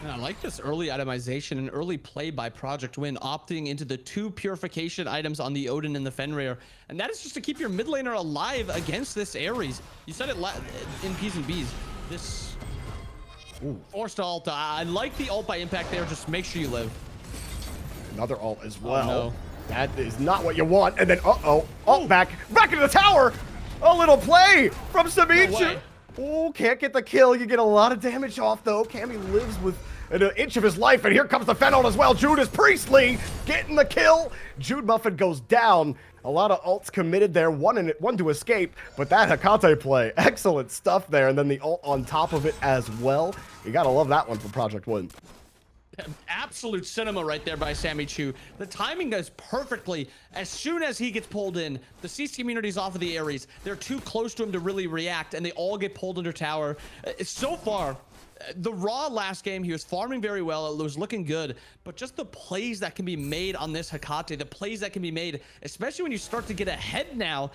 I like this early itemization and early play by Project Win, opting into the 2 purification items on the Odin and the Fenrir. And that is just to keep your mid laner alive against this Ares. You said it in P's and B's. This forced ult. I like the ult by Impact there. Just make sure you live. Another ult as well. Oh, no. That is not what you want. And then, ult back into the tower. A little play from SMITE. Oh, can't get the kill. You get a lot of damage off, though. Cammy lives with an inch of his life, and here comes the Fennel as well. Judas Priestley getting the kill. Jude Muffin goes down. A lot of ults committed there, one to escape, but that Hecate play, excellent stuff there, and then the ult on top of it as well. You gotta love that one for Project Win. Absolute cinema right there by SMITE. The timing goes perfectly. As soon as he gets pulled in, the CC immunity's off of the Ares. They're too close to him to really react, and they all get pulled under tower. So far, the Raw last game, he was farming very well. It was looking good, but just the plays that can be made on this Hecate, the plays that can be made, especially when you start to get ahead now.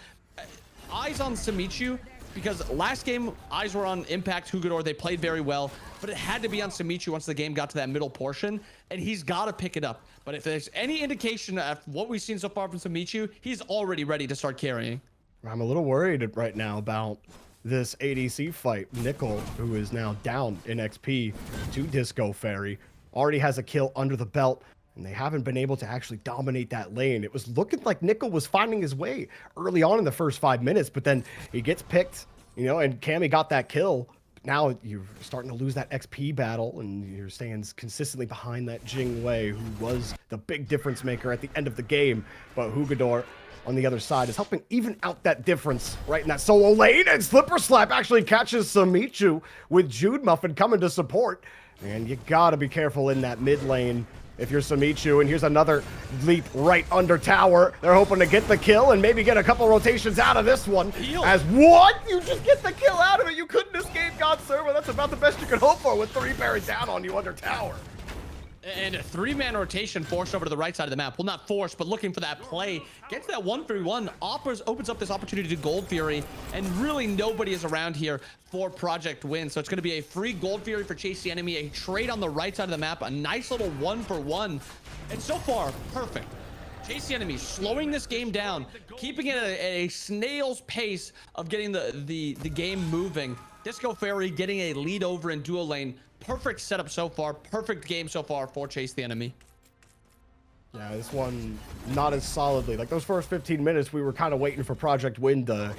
Eyes on SMITE, because last game, eyes were on Impact, Hugador. They played very well, but it had to be on SMITE once the game got to that middle portion, and he's got to pick it up. But if there's any indication of what we've seen so far from SMITE, he's already ready to start carrying. I'm a little worried right now about this ADC fight. Nickel, who is now down in XP to Disco Fairy, already has a kill under the belt, and they haven't been able to actually dominate that lane. It was looking like Nickel was finding his way early on in the first 5 minutes, but then he gets picked, you know, and Cammy got that kill. Now you're starting to lose that XP battle, and you're staying consistently behind that Jing Wei, who was the big difference maker at the end of the game. But Hugador on the other side is helping even out that difference right in that solo lane, and Slipper Slap actually catches SMITE with Jude Muffin coming to support. And you gotta be careful in that mid lane if you're SMITE, and here's another leap right under tower. They're hoping to get the kill and maybe get a couple rotations out of this one. As what? You just get the kill out of it. You couldn't escape God Server. That's about the best you could hope for with 3 bearing down on you under tower. And a 3-man rotation forced over to the right side of the map. Well, not forced, but looking for that play. Gets that 1-3-1. Opens up this opportunity to Gold Fury, and really nobody is around here for Project Win. So it's going to be a free Gold Fury for Chase the Enemy, a trade on the right side of the map, a nice little 1-for-1. And so far, perfect. Chase the Enemy slowing this game down, keeping it at a snail's pace of getting the game moving. Disco Fairy getting a lead over in duo lane. Perfect setup so far. Perfect game so far for Chase the Enemy. Yeah, this one not as solidly. Like those first 15 minutes, we were kind of waiting for Project Win to,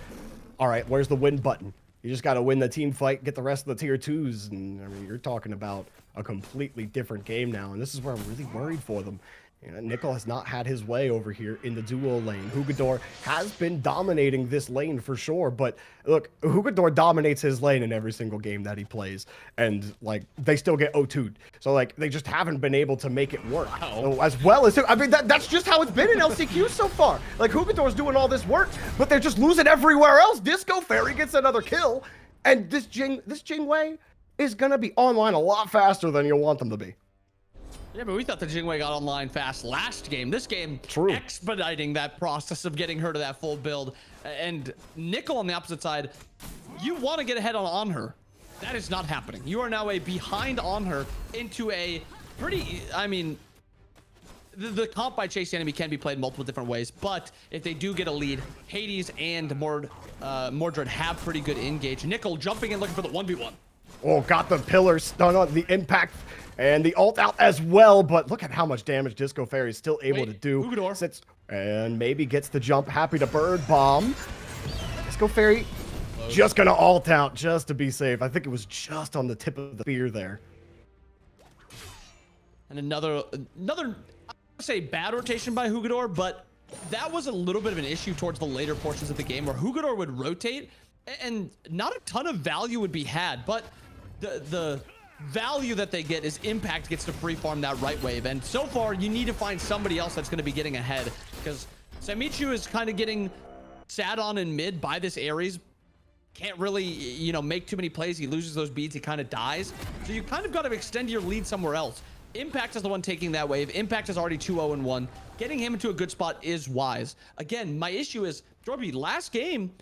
all right, where's the win button? You just got to win the team fight, get the rest of the tier 2s. And I mean, you're talking about a completely different game now. And this is where I'm really worried for them. You know, Nickel has not had his way over here in the duo lane. Hugador has been dominating this lane for sure, but look, Hugador dominates his lane in every single game that he plays, and like they still get O2'd. So like they just haven't been able to make it work. So, as well as I mean that's just how it's been in LCQ so far. Like Hugador's doing all this work, but they're just losing everywhere else. Disco Fairy gets another kill, and this Jing Wei is gonna be online a lot faster than you want them to be. Yeah, but we thought the Jing Wei got online fast last game. This game, true, expediting that process of getting her to that full build. And Nickel on the opposite side, you want to get ahead on her. That is not happening. You are now a behind on her into a pretty, I mean, the comp by Chase the Enemy can be played multiple different ways, but if they do get a lead, Hades and Mordred have pretty good engage. Nickel jumping in looking for the 1v1. Oh, got the pillar stun on the impact and the ult out as well, but look at how much damage Disco Fairy is still able to do. Hugador sits and maybe gets the jump. Happy to bird bomb. Disco Fairy just gonna ult out just to be safe. I think it was just on the tip of the spear there. And another I would say bad rotation by Hugador, but that was a little bit of an issue towards the later portions of the game where Hugador would rotate and not a ton of value would be had, but the value that they get is Impact gets to free farm that right wave. And so far, you need to find somebody else that's going to be getting ahead, because SMITE is kind of getting sat on in mid by this Ares. Can't really, you know, make too many plays. He loses those beads. He kind of dies. So you kind of got to extend your lead somewhere else. Impact is the one taking that wave. Impact is already 2-0-1. Getting him into a good spot is wise. Again, my issue is, Jorby, last game,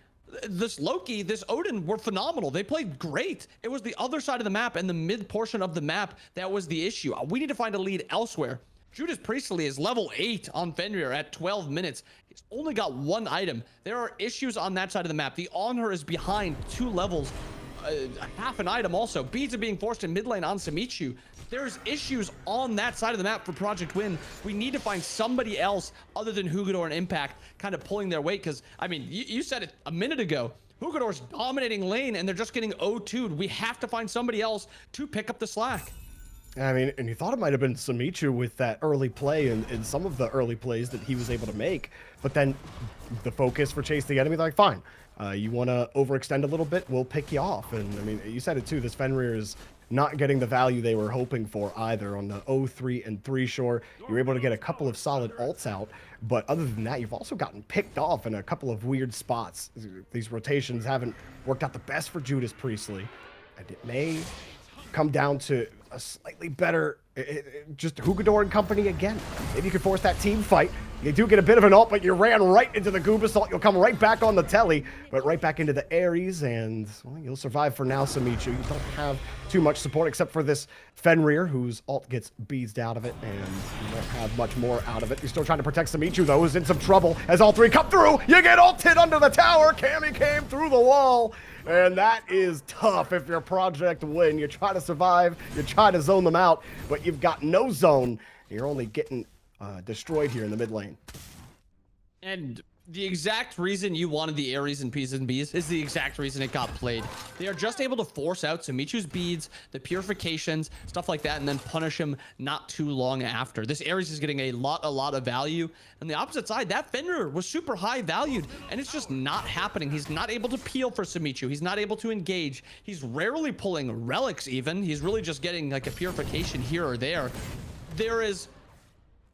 this Loki, this Odin were phenomenal. They played great. It was the other side of the map and the mid portion of the map that was the issue. We need to find a lead elsewhere. Judas Priestley is level 8 on Fenrir at 12 minutes. He's only got 1 item. There are issues on that side of the map. The Honor is behind 2 levels. Half an item also. Beads are being forced in mid lane on SMITE. There's issues on that side of the map for Project Win. We need to find somebody else other than Hugador and Impact kind of pulling their weight, because, I mean, you said it a minute ago. Hugador's dominating lane, and they're just getting O2'd. We have to find somebody else to pick up the slack. I mean, and you thought it might have been SMITE with that early play and some of the early plays that he was able to make, but then the focus for Chase the Enemy, they're like, fine, you want to overextend a little bit, we'll pick you off. And I mean, you said it too, this Fenrir is not getting the value they were hoping for either on the 0-3 and 3 shore. You were able to get a couple of solid ults out, but other than that, you've also gotten picked off in a couple of weird spots. These rotations haven't worked out the best for Judas Priestley, and it may come down to a slightly better, just Hugador and company again. Maybe you could force that team fight. You do get a bit of an ult, but you ran right into the Goob Assault. You'll come right back on the telly, but right back into the Ares, and well, you'll survive for now, SMITE. You don't have too much support except for this Fenrir, whose ult gets beadsed out of it, and you don't have much more out of it. You're still trying to protect SMITE, though, who's in some trouble as all three come through. You get ulted under the tower. Cammy came through the wall. And that is tough if you're Project Win. You try to survive, you try to zone them out, but you've got no zone. You're only getting destroyed here in the mid lane. And the exact reason you wanted the Ares and P's and B's is the exact reason it got played. They are just able to force out SMITE's beads, the purifications, stuff like that, and then punish him not too long after. This Ares is getting a lot of value. On the opposite side, that Fenrir was super high valued, and it's just not happening. He's not able to peel for SMITE. He's not able to engage. He's rarely pulling relics even. He's really just getting like a purification here or there. There is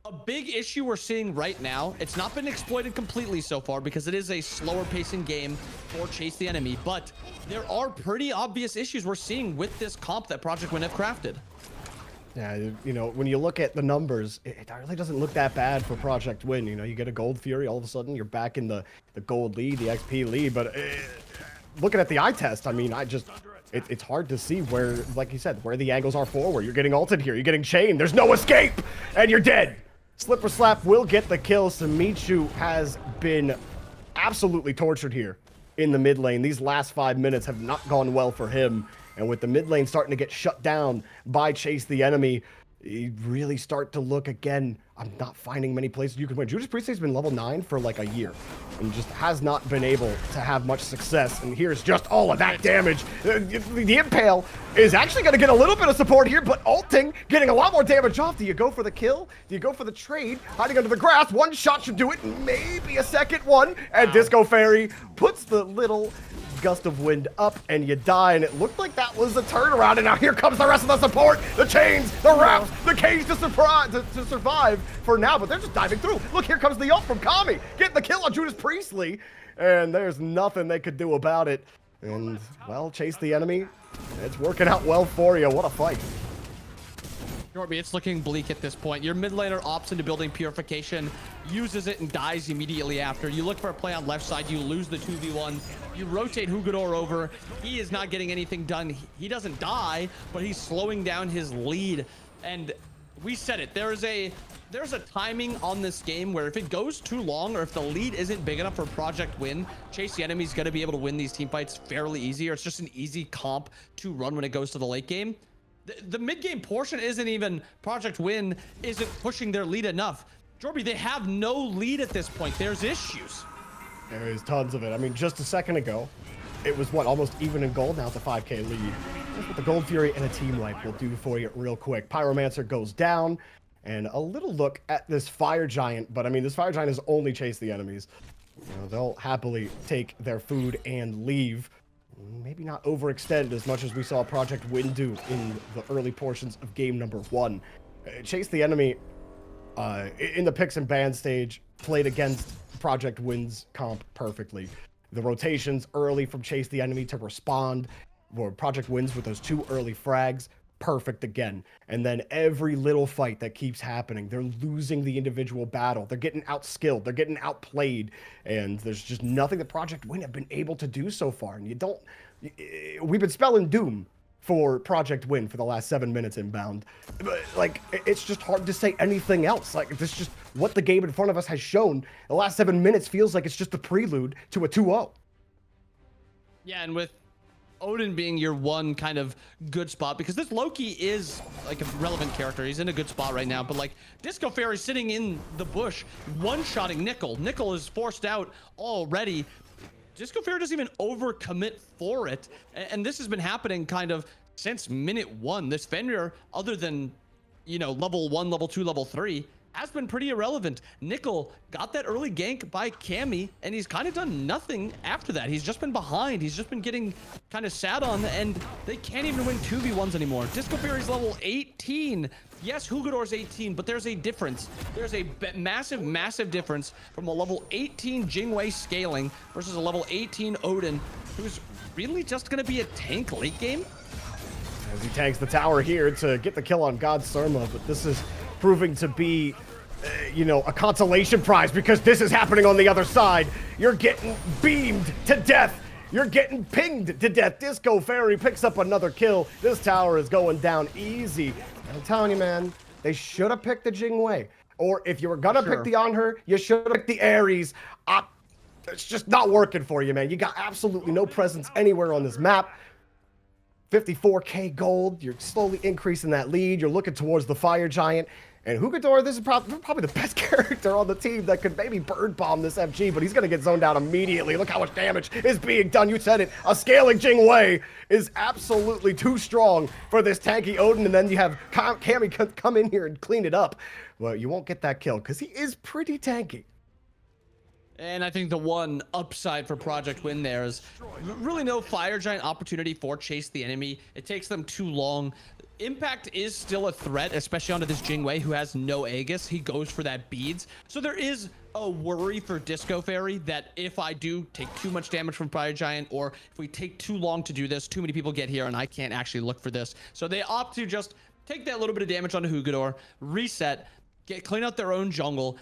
a big issue we're seeing right now. It's not been exploited completely so far because it is a slower pacing game for Chase the Enemy, but there are pretty obvious issues we're seeing with this comp that Project Win have crafted. Yeah, you know, when you look at the numbers, it really doesn't look that bad for Project Win. You know, you get a Gold Fury, all of a sudden you're back in the gold lead, the XP lead, but looking at the eye test, I mean, it's hard to see where, like you said, where the angles are forward. You're getting ulted here, you're getting chained, there's no escape, and you're dead. Slipper Slap will get the kill. SMITE has been absolutely tortured here in the mid lane. These last 5 minutes have not gone well for him. And with the mid lane starting to get shut down by Chase the Enemy, you really start to look again. I'm not finding many places you can win. Judas Priestley's been level 9 for like a year and just has not been able to have much success. And here's just all of that damage. The Impale is actually going to get a little bit of support here, but ulting, getting a lot more damage off. Do you go for the kill? Do you go for the trade? Hiding under the grass. One shot should do it. Maybe a second one. And Disco Fairy puts the little gust of wind up and you die, and it looked like that was a turnaround, and now here comes the rest of the support, the chains, the wraps, the cage to survive for now, but they're just diving through. Look, here comes the ult from Kami, getting the kill on Judas Priestley, and there's nothing they could do about it. And well, Chase the Enemy, it's working out well for you. What a fight. Jorby, it's looking bleak at this point. Your mid laner opts into building purification, uses it and dies immediately after. You look for a play on left side, you lose the 2v1. You rotate Hugador over. He is not getting anything done. He doesn't die, but he's slowing down his lead. And we said it, there's a timing on this game where if it goes too long or if the lead isn't big enough for Project Win, Chase the Enemy is going to be able to win these team fights fairly easy, or it's just an easy comp to run when it goes to the late game. The mid-game portion isn't even, Project Win isn't pushing their lead enough. Jorby, they have no lead at this point. There's issues. There is tons of it. I mean, just a second ago, it was what, almost even in gold. Now it's a 5K lead. That's what the Gold Fury and a team wipe will do for you real quick. Pyromancer goes down, and a little look at this Fire Giant. But I mean, this Fire Giant is only Chase the Enemies. You know, they'll happily take their food and leave. Maybe not overextend as much as we saw Project Win do in the early portions of game number 1. Chase the Enemy in the picks and ban stage played against Project Win's comp perfectly. The rotations early from Chase the Enemy to respond, where Project Wins with those 2 early frags, perfect again. And then every little fight that keeps happening, they're losing the individual battle. They're getting outskilled. They're getting outplayed. And there's just nothing that Project Win have been able to do so far. And we've been spelling doom for Project Win for the last 7 minutes inbound. But, like, it's just hard to say anything else. Like, this is just what the game in front of us has shown. The last 7 minutes feels like it's just a prelude to a 2-0. Yeah, and with Odin being your one kind of good spot, because this Loki is like a relevant character. He's in a good spot right now, but like Disco Fairy sitting in the bush, one-shotting Nickel. Nickel is forced out already. Disco Fairy doesn't even overcommit for it. And this has been happening kind of since minute 1. This Fenrir, other than, you know, level 1, level 2, level 3, has been pretty irrelevant. Nickel got that early gank by Cammy, and he's kind of done nothing after that. He's just been behind. He's just been getting kind of sat on, and they can't even win 2v1s anymore. Disco Fury's level 18. Yes, Hugador's 18, but there's a difference. There's a massive, massive difference from a level 18 Jingwei scaling versus a level 18 Odin, who's really just going to be a tank late game. As he tanks the tower here to get the kill on God Surma, but this is proving to be, you know, a consolation prize because this is happening on the other side. You're getting beamed to death. You're getting pinged to death. Disco Fairy picks up another kill. This tower is going down easy. I'm telling you, man, they should have picked the Jingwei. Or if you were going to pick the Anher, you should have picked the Ares. It's just not working for you, man. You got absolutely no presence anywhere on this map. 54k gold. You're slowly increasing that lead. You're looking towards the Fire Giant. And Hugador, this is probably the best character on the team that could maybe bird bomb this FG, but he's going to get zoned out immediately. Look how much damage is being done. You said it. A scaling Jingwei is absolutely too strong for this tanky Odin, and then you have Cammy come in here and clean it up. Well, you won't get that kill because he is pretty tanky. And I think the one upside for Project Win there is really no Fire Giant opportunity for Chase the Enemy. It takes them too long. Impact is still a threat, especially onto this Jingwei who has no Aegis. He goes for that beads. So there is a worry for Disco Fairy that if I do take too much damage from Fire Giant, or if we take too long to do this, too many people get here and I can't actually look for this. So they opt to just take that little bit of damage onto Hugador, reset, clean out their own jungle,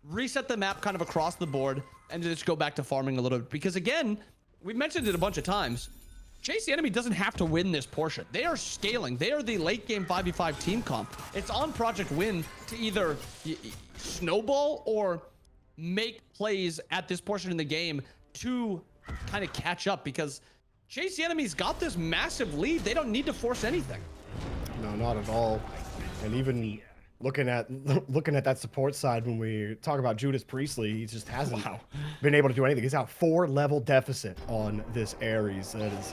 reset the map kind of across the board, and just go back to farming a little bit. Because again, we've mentioned it a bunch of times, Chase the Enemy doesn't have to win this portion. They are scaling. They are the late game 5v5 team comp. It's on Project Win to either snowball or make plays at this portion in the game to kind of catch up, because Chase the Enemy's got this massive lead. They don't need to force anything. No, not at all. And even looking at that support side, when we talk about Judas Priestley, he just hasn't been able to do anything. He's out 4-level deficit on this Ares. That is,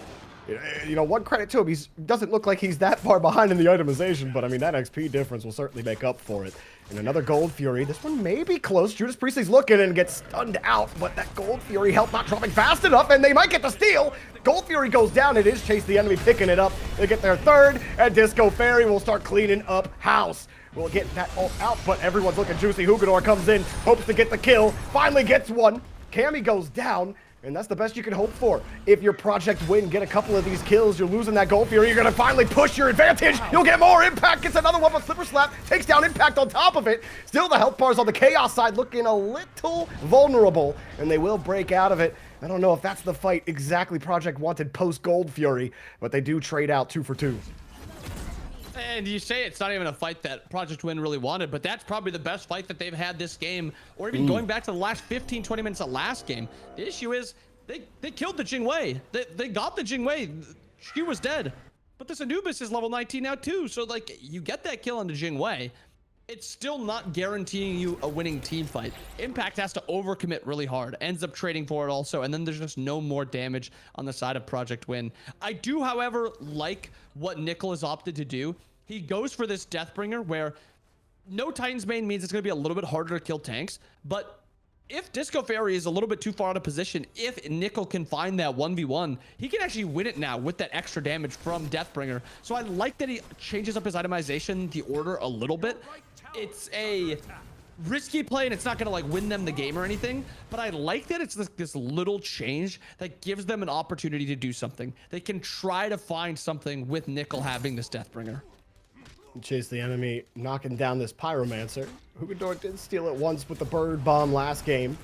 you know, one credit to him. He doesn't look like he's that far behind in the itemization, but I mean, that XP difference will certainly make up for it. And another Gold Fury. This one may be close. Judas Priestley's looking and gets stunned out, but that Gold Fury help not dropping fast enough, and they might get the steal. Gold Fury goes down. It is Chase the Enemy picking it up. They get their third, and Disco Fairy will start cleaning up house. We'll get that all out, but everyone's looking juicy. Hugador comes in, hopes to get the kill, finally gets one. Cammy goes down, and that's the best you can hope for. If your Project Win, get a couple of these kills, you're losing that Gold Fury, you're gonna finally push your advantage. You'll get more Impact, gets another one, but Slipper Slap takes down Impact on top of it. Still the health bars on the Chaos side looking a little vulnerable, and they will break out of it. I don't know if that's the fight exactly Project wanted post Gold Fury, but they do trade out 2 for 2. And you say it's not even a fight that Project Win really wanted, but that's probably the best fight that they've had this game, or even going back to the last 15, 20 minutes of last game. The issue is they killed the Jingwei. They got the Jingwei. She was dead. But this Anubis is level 19 now too. So like, you get that kill on the Jingwei, it's still not guaranteeing you a winning team fight. Impact has to overcommit really hard, ends up trading for it also, and then there's just no more damage on the side of Project Win. I do, however, like what Nickel has opted to do. He goes for this Deathbringer where no Titan's Bane means it's going to be a little bit harder to kill tanks, but if Disco Fairy is a little bit too far out of position, if Nickel can find that 1v1, he can actually win it now with that extra damage from Deathbringer. So I like that he changes up his itemization, the order a little bit. It's a risky play and it's not going to like win them the game or anything, but I like that it's this little change that gives them an opportunity to do something. They can try to find something with Nickel having this Deathbringer. Chase the Enemy knocking down this Pyromancer. Hugador did steal it once with the Bird Bomb last game.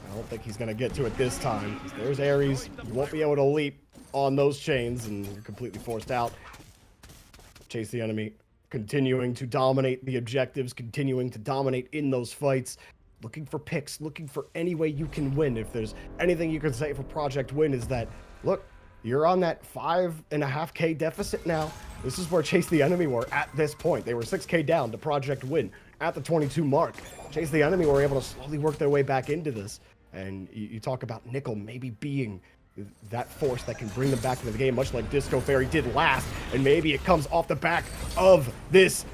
I don't think he's going to get to it this time. There's Ares. You won't be able to leap on those chains, and you're completely forced out. Chase the Enemy continuing to dominate the objectives, continuing to dominate in those fights. Looking for picks, looking for any way you can win. If there's anything you can say for Project Win is that, look, you're on that 5.5k deficit now. This is where Chase the Enemy were at this point. They were 6k down to Project Win at the 22 mark. Chase the Enemy were able to slowly work their way back into this. And you talk about Nickel maybe being that force that can bring them back into the game, much like Disco Fairy did last. And maybe it comes off the back of this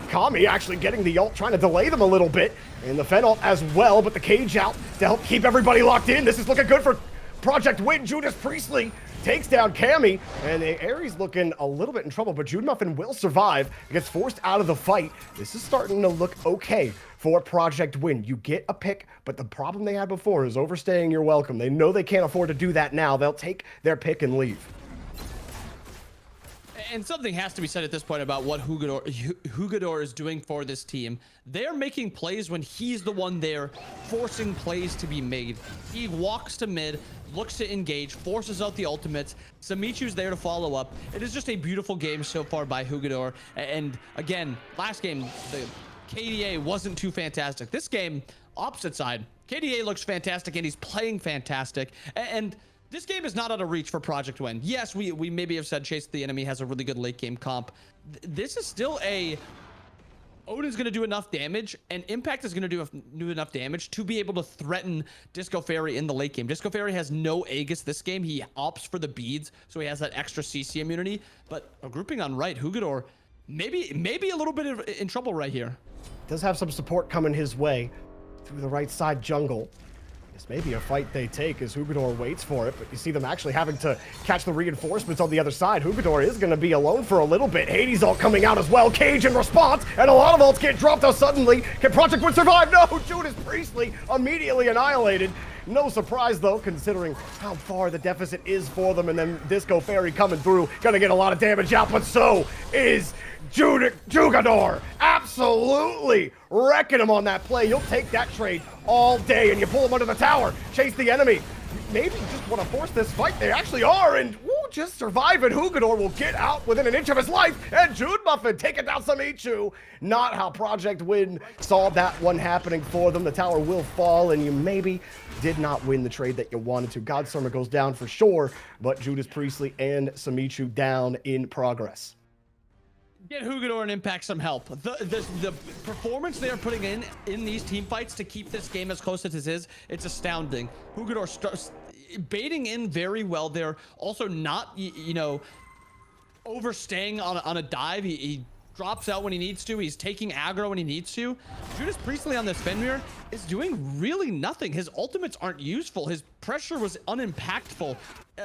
Kami actually getting the ult, trying to delay them a little bit. And the Fen ult as well, but the cage out to help keep everybody locked in. This is looking good for Project Win. Judas Priestley takes down Cammy, and the Aries looking a little bit in trouble, but Jude Muffin will survive. Gets forced out of the fight. This is starting to look okay for Project Win. You get a pick, but the problem they had before is overstaying your welcome. They know they can't afford to do that now. They'll take their pick and leave. And something has to be said at this point about what Hugador is doing for this team. They're making plays when he's the one there forcing plays to be made. He walks to mid, looks to engage, forces out the ultimates. SMITE's there to follow up. It is just a beautiful game so far by Hugador. And again, last game, the KDA wasn't too fantastic. This game, opposite side, KDA looks fantastic and he's playing fantastic. And this game is not out of reach for Project Win. Yes, we maybe have said Chase the Enemy has a really good late game comp. This is still a... Odin's going to do enough damage, and Impact is going to do enough damage to be able to threaten Disco Fairy in the late game. Disco Fairy has no Aegis this game. He opts for the beads, so he has that extra CC immunity. But a grouping on right, Hugador, maybe a little bit in trouble right here. Does have some support coming his way through the right side jungle. This may be a fight they take as Hugador waits for it, but you see them actually having to catch the reinforcements on the other side. Hugador is going to be alone for a little bit. Hades ult coming out as well. Cage in response, and a lot of ults get dropped out suddenly. Can Project Win survive? No! Judas Priestley immediately annihilated. No surprise, though, considering how far the deficit is for them, and then Disco Fairy coming through. Gonna get a lot of damage out, but so is Hugador. Absolutely wrecking him on that play. You'll take that trade all day, and you pull him under the tower. Chase the enemy. Maybe just want to force this fight. They actually are, and just survive it. Hugador will get out within an inch of his life, and Jude Muffin taking down SMITE. Not how Project Win saw that one happening for them. The tower will fall, and you maybe did not win the trade that you wanted to. Godsummer goes down for sure, but Judas Priestley and SMITE down in progress. Get Hugador and Impact some help. The performance they are putting in these team fights to keep this game as close as it is, it's astounding. Hugador starts baiting in very well there. Also not, you know, overstaying on a dive. He drops out when he needs to. He's taking aggro when he needs to. Judas Priestley on this Fenrir is doing really nothing. His ultimates aren't useful. His pressure was unimpactful.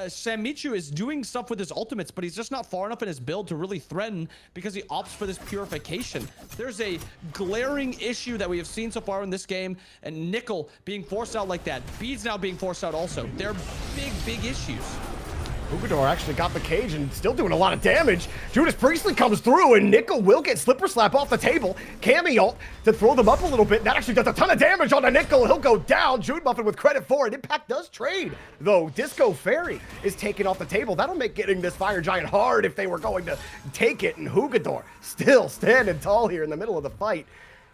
SMITE is doing stuff with his ultimates, but he's just not far enough in his build to really threaten because he opts for this purification. There's a glaring issue that we have seen so far in this game, and Nickel being forced out like that. Beads now being forced out also. They're big issues. Hugador actually got the cage and still doing a lot of damage. Judas Priestley comes through, and Nickel will get Slipper Slap off the table. Cammy ult to throw them up a little bit. That actually does a ton of damage on the Nickel. He'll go down. Jude Muffin with credit for it. Impact does trade, though. Disco Fairy is taken off the table. That'll make getting this Fire Giant hard if they were going to take it. And Hugador still standing tall here in the middle of the fight.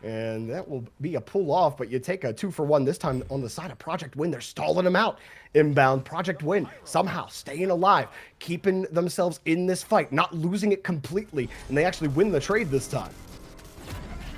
And that will be a pull off, but you take a 2-for-1 this time on the side of Project Win. They're stalling him out. Inbound, Project Win somehow staying alive, keeping themselves in this fight, not losing it completely, and they actually win the trade this time.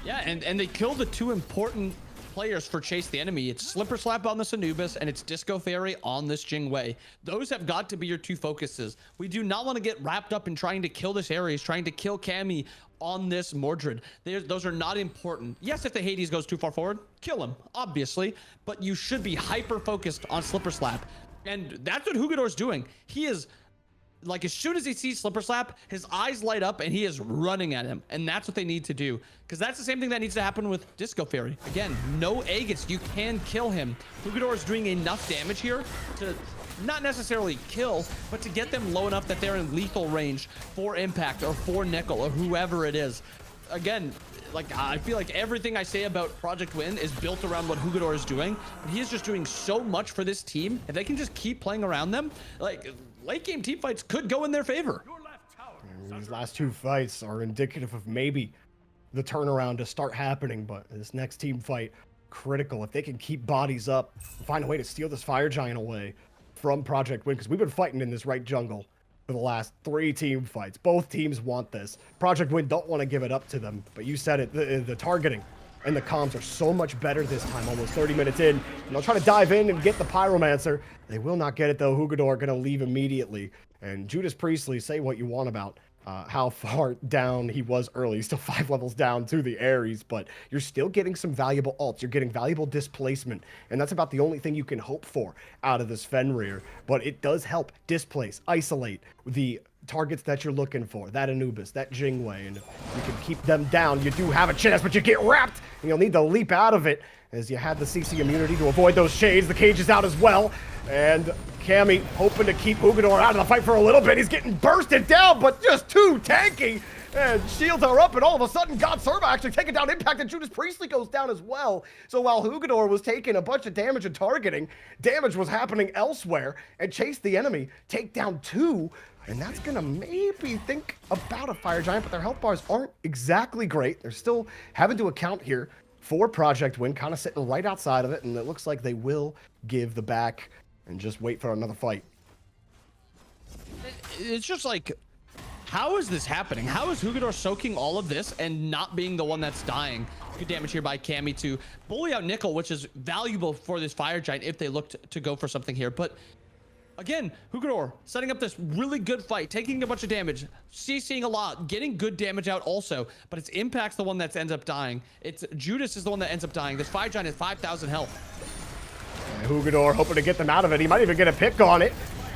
Yeah, and they kill the two important players for Chase the Enemy. It's Slipper Slap on this Anubis, and it's Disco Fairy on this Jingwei. Those have got to be your two focuses. We do not want to get wrapped up in trying to kill this Ares, trying to kill Cammy on this Mordred. Those are not important. Yes, if the Hades goes too far forward, kill him, obviously, but you should be hyper focused on Slipper Slap. And that's what Hugador's doing. He is, like, as soon as he sees Slipper Slap, his eyes light up and he is running at him. And that's what they need to do, because that's the same thing that needs to happen with Disco Fairy. Again, no Aegis. You can kill him. Hugador is doing enough damage here to not necessarily kill, but to get them low enough that they're in lethal range for Impact or for Nickel or whoever it is. Again, like, I feel like everything I say about Project Win is built around what Hugador is doing, but he is just doing so much for this team. If they can just keep playing around them, like, late game team fights could go in their favor. These last two fights are indicative of maybe the turnaround to start happening, but this next team fight, critical. If they can keep bodies up, find a way to steal this Fire Giant away from Project Win, because we've been fighting in this right jungle for the last 3 team fights. Both teams want this. Project Win don't want to give it up to them, but you said it, the targeting and the comms are so much better this time, almost 30 minutes in. And they'll try to dive in and get the Pyromancer. They will not get it, though. Hugador going to leave immediately. And Judas Priestley, say what you want about how far down he was early. He's still 5 levels down to the Ares, but you're still getting some valuable ults. You're getting valuable displacement, and that's about the only thing you can hope for out of this Fenrir. But it does help displace, isolate the targets that you're looking for, that Anubis, that Jingwei, and if you can keep them down, you do have a chance, but you get wrapped, and you'll need to leap out of it as you have the CC immunity to avoid those shades. The cage is out as well, and Cammy hoping to keep Hugador out of the fight for a little bit. He's getting bursted down, but just too tanky, and shields are up, and all of a sudden, God Serva actually taking down Impact, and Judas Priestley goes down as well. So while Hugador was taking a bunch of damage and targeting, damage was happening elsewhere, and Chase the Enemy take down 2, and that's gonna maybe think about a Fire Giant, but their health bars aren't exactly great. They're still having to account here for Project Win, kind of sitting right outside of it, and it looks like they will give the back and just wait for another fight. It's just like, how is this happening? How is Hugador soaking all of this and not being the one that's dying? Good damage here by Cammy to bully out Nickel, which is valuable for this Fire Giant if they looked to go for something here. But again, Hugador setting up this really good fight, taking a bunch of damage, CCing a lot, getting good damage out also, but it's Impact's the one that ends up dying. It's Judas is the one that ends up dying. This Fire Giant has 5,000 health. And Hugador hoping to get them out of it. He might even get a pick on it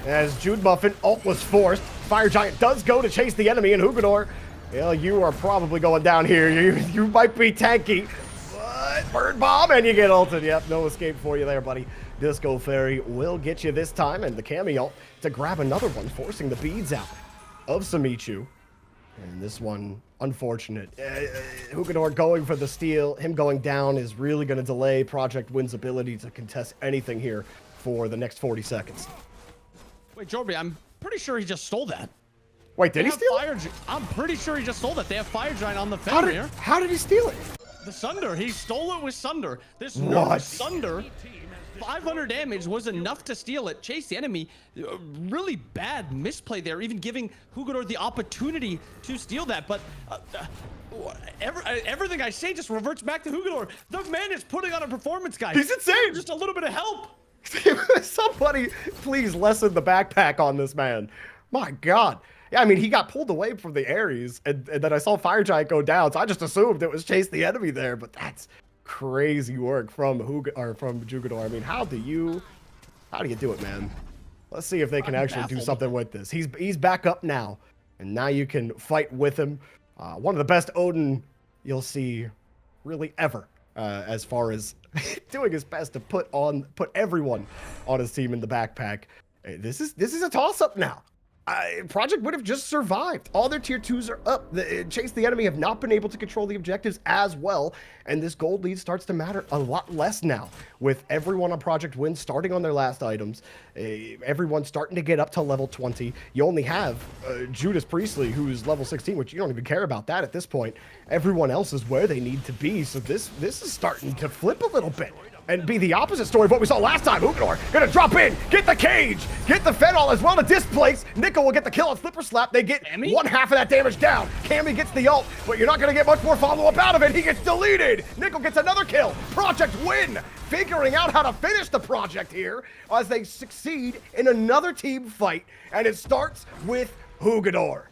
as Jude Muffin ult was forced. Fire Giant does go to chase the enemy, and Hugador, well, you are probably going down here. You might be tanky, but Bird Bomb, and you get ulted. Yep, no escape for you there, buddy. Disco Fairy will get you this time, and the Cammy ult to grab another one, forcing the beads out of SMITE. And this one, unfortunate. Hugador going for the steal. Him going down is really going to delay Project Win's ability to contest anything here for the next 40 seconds. Wait, Jorby, I'm pretty sure he just stole that. Wait, did he steal it? I'm pretty sure he just stole that. They have Fire Giant on the Fenrir. How did he steal it? The Sunder. He stole it with Sunder. This nerf Sunder, 500 damage was enough to steal it. Chase the enemy. Really bad misplay there, even giving Hugador the opportunity to steal that. But everything I say just reverts back to Hugador. The man is putting on a performance, guys. He's insane. Just a little bit of help. Somebody please lessen the backpack on this man. My God. Yeah, I mean, he got pulled away from the Ares, and then I saw Fire Giant go down, so I just assumed it was Chase the Enemy there, but that's crazy work from Jugador. I mean, how do you do it, man? Let's see if they can actually do something with this. He's back up now, and now you can fight with him. One of the best Odin you'll see really ever, as far as doing his best to put everyone on his team in the backpack. This is a toss-up now. Project would have just survived. All their tier 2s are up. Chase the Enemy have not been able to control the objectives as well, and this gold lead starts to matter a lot less now with everyone on Project Win starting on their last items, everyone starting to get up to level 20. You only have Judas Priestley, who's level 16, which you don't even care about that at this point. Everyone else is where they need to be, so this is starting to flip a little bit and be the opposite story of what we saw last time. Hugador gonna drop in, get the cage, get the Fenol as well to displace. Nickel will get the kill on Slipper Slap. They get Cammy? one half of that damage down. Cammy gets the ult, but you're not gonna get much more follow-up out of it. He gets deleted. Nickel gets another kill. Project Win figuring out how to finish the project here as they succeed in another team fight, and it starts with Hugador.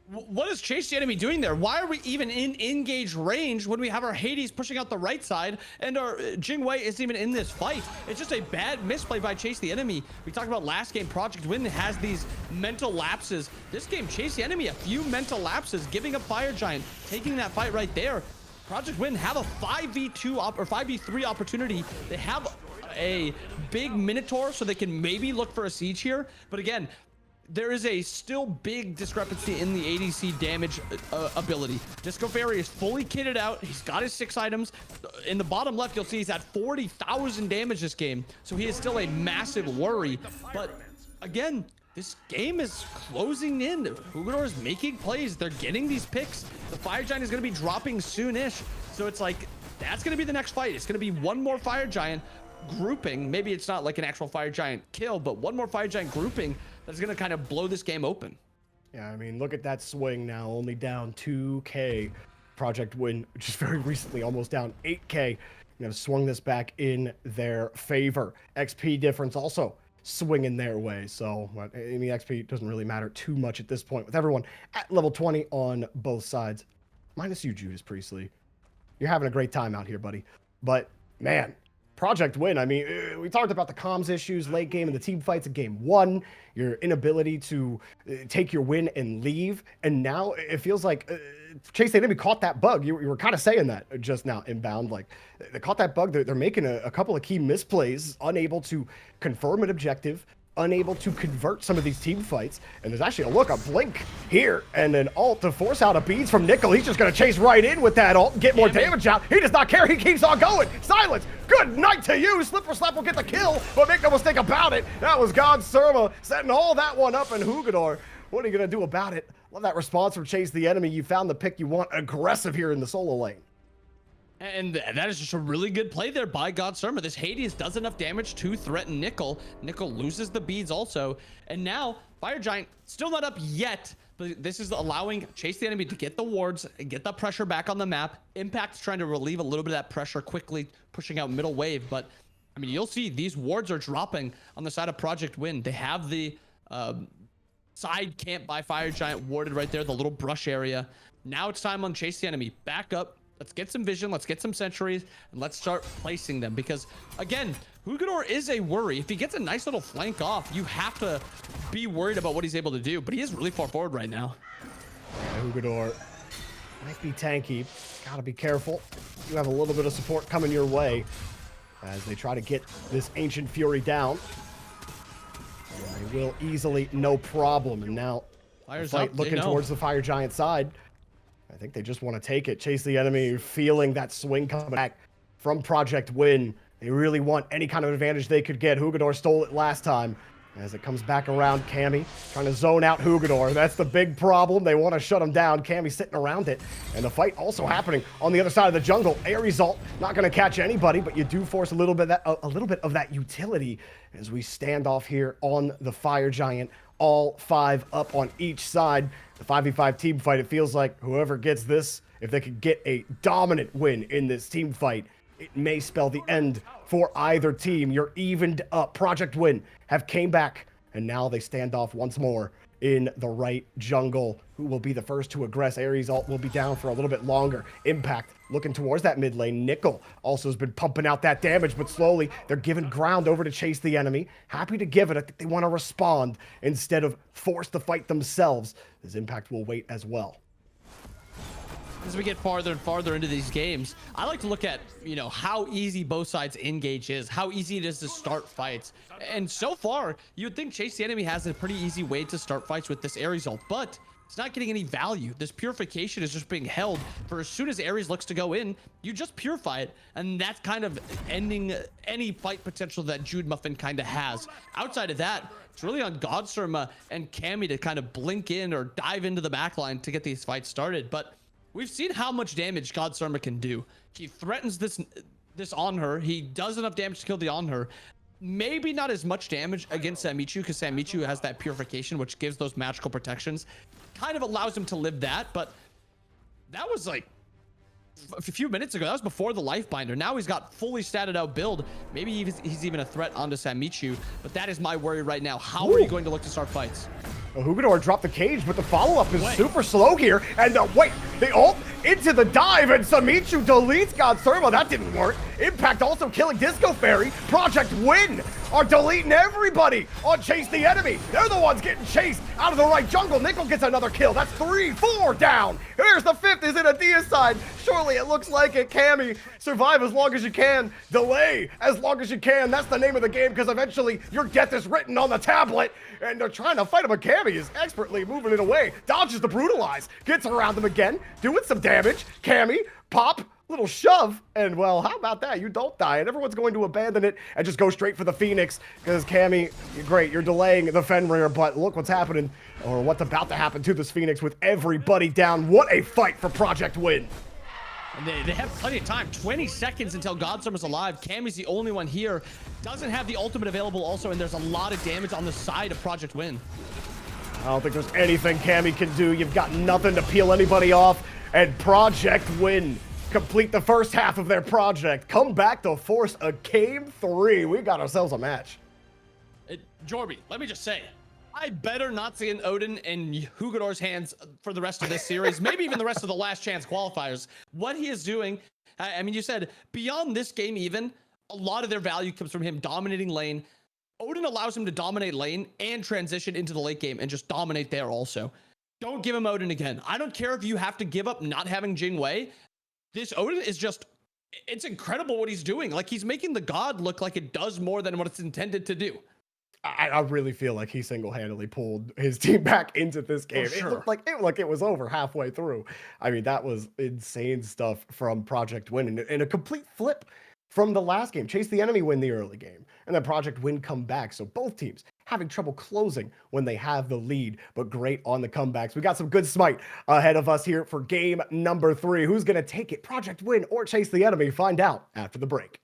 What is Chase the Enemy doing there? Why are we even in engage range when we have our Hades pushing out the right side and our Jingwei isn't even in this fight? It's just a bad misplay by Chase the Enemy. We talked about last game, Project Win has these mental lapses. This game, Chase the Enemy, a few mental lapses, giving up Fire Giant, taking that fight right there. Project Win have a 5v2 or 5v3 opportunity. They have a big Minotaur, so they can maybe look for a siege here. But again, there is a still big discrepancy in the ADC damage ability. Disco Fairy is fully kitted out. He's got his 6 items. In the bottom left, you'll see he's at 40,000 damage this game. So he is still a massive worry. But again, this game is closing in. Hugador is making plays. They're getting these picks. The Fire Giant is going to be dropping soonish. So it's like, that's going to be the next fight. It's going to be one more Fire Giant grouping. Maybe it's not like an actual Fire Giant kill, but one more Fire Giant grouping that's going to kind of blow this game open. Yeah, I mean, look at that swing now, only down 2K Project Win, just very recently almost down 8K, have swung this back in their favor. XP difference also swinging their way. So in the XP doesn't really matter too much at this point with everyone at level 20 on both sides. Minus you, Judas Priestley. You're having a great time out here, buddy. But man, Project Win, I mean, we talked about the comms issues late game and the team fights in game 1, your inability to take your win and leave. And now it feels like Chase the Enemy caught that bug. You were kind of saying that just now inbound. Like, they caught that bug. They're making a couple of key misplays, unable to confirm an objective, unable to convert some of these team fights. And there's actually a blink here, and an ult to force out a beads from Nickel. He's just going to chase right in with that ult and get more damage out. He does not care. He keeps on going. Silence. Good night to you. Slipper Slap will get the kill, but make no mistake about it, that was God Surma setting all that one up. And Hugador, what are you going to do about it? Love that response from Chase the Enemy. You found the pick you want, aggressive here in the solo lane. And that is just a really good play there by God Surma. This Hades does enough damage to threaten Nickel. Nickel loses the beads also. And now, Fire Giant still not up yet, but this is allowing Chase the Enemy to get the wards and get the pressure back on the map. Impact's trying to relieve a little bit of that pressure quickly, pushing out middle wave. But, I mean, you'll see these wards are dropping on the side of Project Win. They have the side camp by Fire Giant warded right there, the little brush area. Now it's time on Chase the Enemy. Back up. Let's get some vision. Let's get some sentries, and let's start placing them. Because, again, Hugador is a worry. If he gets a nice little flank off, you have to be worried about what he's able to do. But he is really far forward right now. Yeah, Hugador might be tanky. Gotta be careful. You have a little bit of support coming your way as they try to get this Ancient Fury down. And they will easily, no problem. And now, fight looking towards the Fire Giant side. I think they just want to take it. Chase the Enemy, feeling that swing coming back from Project Win. They really want any kind of advantage they could get. Hugador stole it last time. As it comes back around, Cammy trying to zone out Hugador. That's the big problem. They want to shut him down. Cammy sitting around it. And the fight also happening on the other side of the jungle. Ares ult not going to catch anybody, but you do force a little bit of that utility as we stand off here on the Fire Giant. All 5 up on each side. The 5v5 team fight, it feels like whoever gets this, if they could get a dominant win in this team fight, it may spell the end for either team. You're evened up. Project Win have came back, and now they stand off once more in the right jungle. Who will be the first to aggress? Ares ult will be down for a little bit longer. Impact looking towards that mid lane. Nickel also has been pumping out that damage, but slowly they're giving ground over to Chase the Enemy. Happy to give it. I think they want to respond instead of force the fight themselves. This Impact will wait as well. As we get farther and farther into these games, I like to look at, how easy both sides engage is, how easy it is to start fights. And so far, you would think Chase the Enemy has a pretty easy way to start fights with this Ares ult, but it's not getting any value. This purification is just being held for as soon as Ares looks to go in, you just purify it. And that's kind of ending any fight potential that Jude Muffin kind of has. Outside of that, it's really on God Surma and Cammy to kind of blink in or dive into the backline to get these fights started. But we've seen how much damage God Surma can do. He threatens this on her. He does enough damage to kill the on her. Maybe not as much damage against Samichu, because Samichu has that purification, which gives those magical protections. Kind of allows him to live that, but that was like a few minutes ago. That was before the life binder. Now he's got fully statted out build. Maybe he's even a threat onto Samichu, but that is my worry right now. How are you going to look to start fights? Well, Hugador dropped the cage, but the follow-up is super slow here. And the ult into the dive, and Samichu deletes God Surma. That didn't work. Impact also killing Disco Fairy. Project Win are deleting everybody on Chase the Enemy. They're the ones getting chased out of the right jungle. Nickel gets another kill. That's 3, 4 down. Here's the 5th. Is it a deicide? Surely it looks like it. Cammy, survive as long as you can. Delay as long as you can. That's the name of the game, because eventually your death is written on the tablet. And they're trying to fight him, but Cammy is expertly moving it away. Dodges the brutalize. Gets around them again. Doing some damage. Cammy, pop. Little shove, and well, how about that? You don't die, and everyone's going to abandon it and just go straight for the Phoenix, because Cammy, you're great, you're delaying the Fenrir, but look what's happening, or what's about to happen to this Phoenix with everybody down. What a fight for Project Win. And they have plenty of time. 20 seconds until God Surma's alive. Cammy's the only one here. Doesn't have the ultimate available also, and there's a lot of damage on the side of Project Win. I don't think there's anything Cammy can do. You've got nothing to peel anybody off. and Project Win complete the first half of their project, come back to force a game 3. We got ourselves a match. Jorby, let me just say, I better not see an Odin in Hugador's hands for the rest of this series, maybe even the rest of the last chance qualifiers. What he is doing, I mean, you said beyond this game even, a lot of their value comes from him dominating lane. Odin allows him to dominate lane and transition into the late game and just dominate there also. Don't give him Odin again. I don't care if you have to give up not having Jingwei. This Odin is just, it's incredible what he's doing. Like, he's making the god look like it does more than what it's intended to do. I really feel like he single-handedly pulled his team back into this game. Sure. It looked like it was over halfway through. I mean, that was insane stuff from Project Win, and a complete flip from the last game. Chase the Enemy win the early game, and then Project Win come back. So both teams having trouble closing when they have the lead, but great on the comebacks. We got some good Smite ahead of us here for game number 3. Who's going to take it, Project Win or Chase the Enemy? Find out after the break.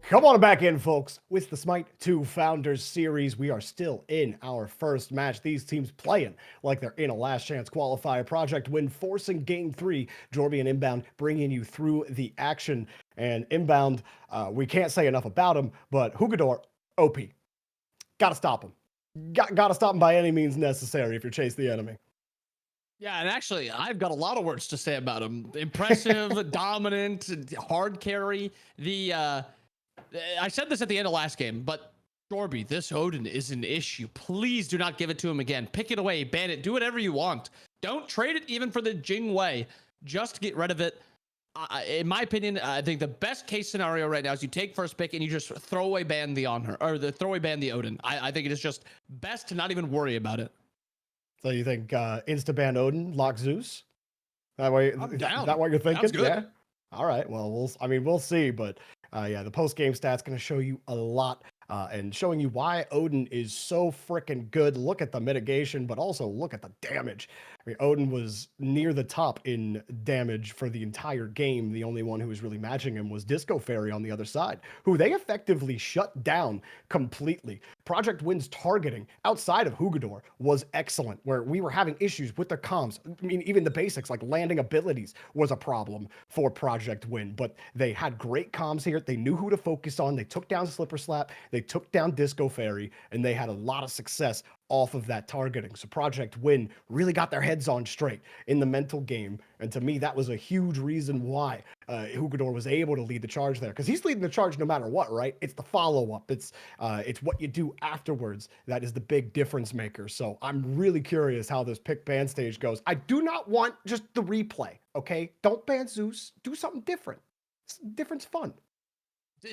Come on back in, folks. With the SMITE 2 Founders Series, we are still in our first match. These teams playing like they're in a last chance qualifier. Project Win forcing game 3. Jorby and Inbound bringing you through the action. And Inbound, we can't say enough about him, but Hugador, OP. Gotta stop him. Gotta stop him by any means necessary if you're chasing the enemy. Yeah, and actually, I've got a lot of words to say about him. Impressive, dominant, hard carry. I said this at the end of last game, but Jorby, this Odin is an issue. Please do not give it to him again. Pick it away, ban it, do whatever you want. Don't trade it even for the Jing Wei. Just get rid of it. In my opinion, I think the best case scenario right now is you take first pick and you just throwaway ban the throwaway ban the Odin. I think it is just best to not even worry about it. So you think insta ban Odin, lock Zeus? That way, I'm down. Is that what you're thinking? Sounds good. Yeah. All right. Well, we'll see, but yeah, the post game stats going to show you a lot. And showing you why Odin is so freaking good. Look at the mitigation, but also look at the damage. I mean, Odin was near the top in damage for the entire game. The only one who was really matching him was Disco Fairy on the other side, who they effectively shut down completely. Project Win's targeting outside of Hugador was excellent, where we were having issues with the comms. I mean, even the basics like landing abilities was a problem for Project Win, but they had great comms here. They knew who to focus on. They took down Slipper Slap. They took down Disco Fairy, and they had a lot of success off of that targeting. So Project Win really got their heads on straight in the mental game. And to me, that was a huge reason why Hugador was able to lead the charge there. Because he's leading the charge no matter what, right? It's the follow-up. It's what you do afterwards that is the big difference maker. So I'm really curious how this pick ban stage goes. I do not want just the replay, okay? Don't ban Zeus. Do something different. Different's fun.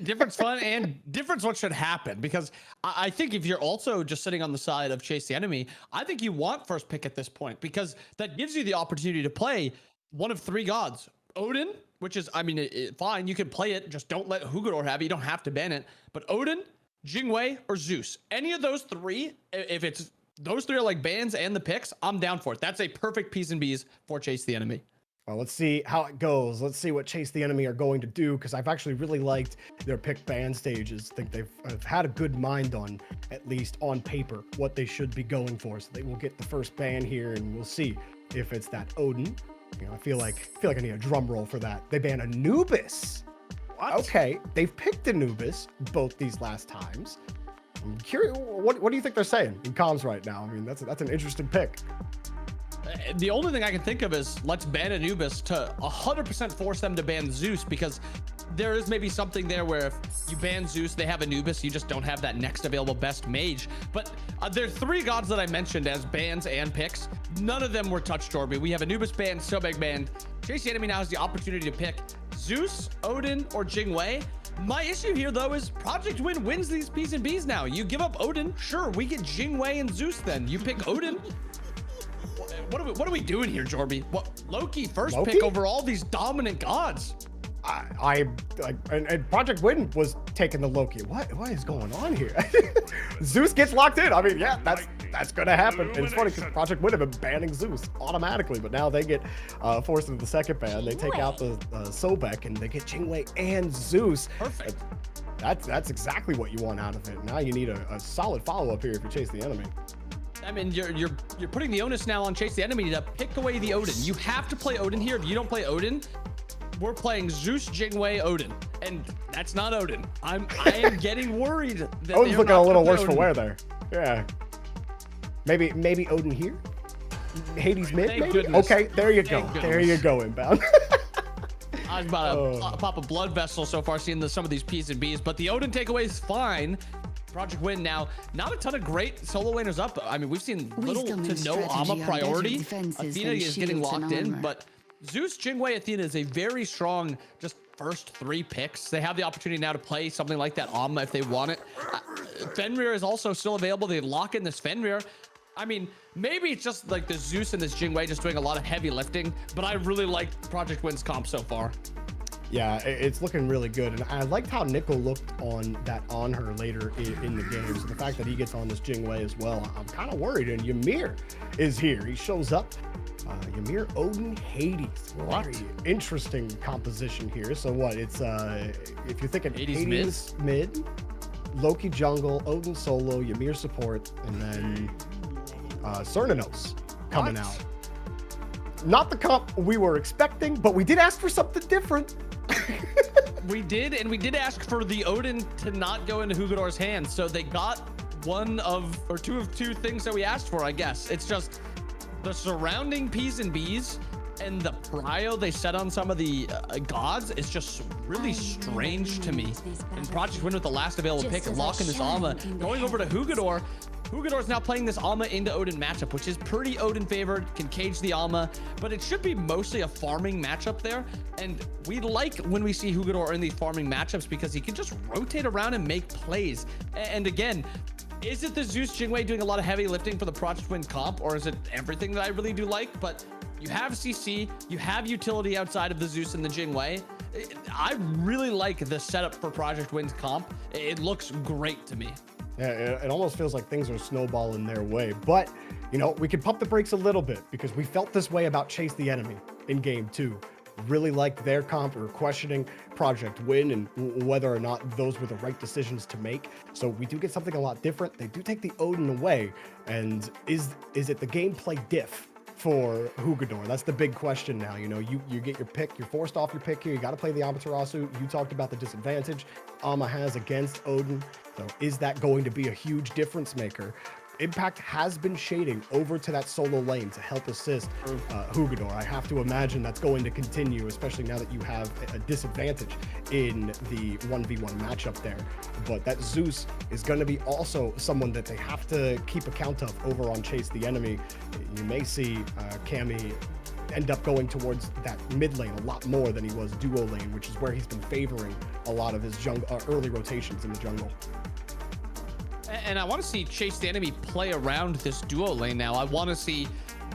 Difference fun and difference what should happen, because I think if you're also just sitting on the side of chase the enemy, I think you want first pick at this point, because that gives you the opportunity to play one of 3 gods. Odin, which is, I mean, fine, you can play it, just don't let Hugador have it, you don't have to ban it, but Odin, Jing Wei, or Zeus, any of those 3, if it's those 3 are like bans and the picks, I'm down for it. That's a perfect P's and B's for chase the enemy. Well, let's see how it goes. Let's see what Chase the Enemy are going to do, because I've actually really liked their pick ban stages. I think they've had a good mind on, at least on paper, what they should be going for. So they will get the first ban here, and we'll see if it's that Odin. You know, I feel like I need a drum roll for that. They ban Anubis. What? Okay, they've picked Anubis both these last times. I'm curious, what do you think they're saying in comms right now? I mean, that's an interesting pick. The only thing I can think of is let's ban Anubis to 100% force them to ban Zeus, because there is maybe something there where if you ban Zeus, they have Anubis, you just don't have that next available best mage. But there are 3 gods that I mentioned as bans and picks. None of them were touched, Jorby. We have Anubis banned, Sobek banned. Chase the Enemy now has the opportunity to pick Zeus, Odin, or Jing Wei. My issue here, though, is Project Win wins these P's and B's now. You give up Odin, sure, we get Jing Wei and Zeus then. You pick Odin. What are we doing here, Jorby? What, Loki first pick over all these dominant gods? And Project Win was taking the Loki. What is going on here? Zeus gets locked in. I mean, yeah, that's gonna happen. And it's funny because Project Win have been banning Zeus automatically, but now they get forced into the second ban. They take out the Sobek and they get Jing Wei and Zeus. Perfect. That's exactly what you want out of it. Now you need a solid follow-up here if you chase the enemy. I mean, you're putting the onus now on chase the enemy to pick away the Odin. You have to play Odin here. If you don't play Odin, we're playing Zeus, Jing Wei, Odin, and that's not Odin. I am getting worried that Odin's looking a little worse for wear there. Yeah, maybe Odin here. Hades mid. Thank maybe? goodness. Okay, there you go. Thank There you go, Inbound. I was about to pop a blood vessel so far seeing some of these P's and B's, but the Odin takeaway is fine. Project Win now, not a ton of great solo laners up. I mean, we've seen little to no AMA priority. Athena is getting locked in, but Zeus, Jing Wei, Athena is a very strong, just first 3 picks. They have the opportunity now to play something like that AMA if they want it. Fenrir is also still available. They lock in this Fenrir. I mean, maybe it's just like the Zeus and this Jing Wei just doing a lot of heavy lifting, but I really like Project Win's comp so far. Yeah, it's looking really good. And I liked how Nickel looked on her later in the game. So the fact that he gets on this Jing Wei as well, I'm kind of worried. And Ymir is here. He shows up Ymir, Odin, Hades. Very interesting composition here. So what? It's if you're thinking Hades mid, Loki jungle, Odin solo, Ymir support, and then Cernanos coming out. Not the comp we were expecting, but we did ask for something different. We did, and we did ask for the Odin to not go into Hugador's hands, so they got two of two things that we asked for, I guess. It's just the surrounding P's and B's and the prio they set on some of the gods is just really strange to me. And Project Wind with the last available pick and locking this Alma, going over to Hugador. Hugador's now playing this Alma into Odin matchup, which is pretty Odin favored, can cage the Alma, but it should be mostly a farming matchup there. And we like when we see Hugador in these farming matchups because he can just rotate around and make plays. And again, is it the Zeus Jingwei doing a lot of heavy lifting for the Project Wind comp, or is it everything that I really do like? But you have CC, you have utility outside of the Zeus and the Jingwei. I really like the setup for Project Wind's comp. It looks great to me. Yeah, it almost feels like things are snowballing their way. But, you know, we can pump the brakes a little bit because we felt this way about Chase the Enemy in game 2. Really liked their comp. We were questioning Project Wind and whether or not those were the right decisions to make. So we do get something a lot different. They do take the Odin away. And is it the gameplay diff for Hugador? That's the big question now. You know, you get your pick, you're forced off your pick here. You got to play the Amaterasu. You talked about the disadvantage Alma has against Odin. So is that going to be a huge difference maker? Impact has been shading over to that solo lane to help assist Hugador. I have to imagine that's going to continue, especially now that you have a disadvantage in the 1v1 matchup there. But that Zeus is going to be also someone that they have to keep account of over on Chase the Enemy. You may see Cammy end up going towards that mid lane a lot more than he was duo lane, which is where he's been favoring a lot of his early rotations in the jungle. And I want to see Chase the Enemy play around this duo lane now. I want to see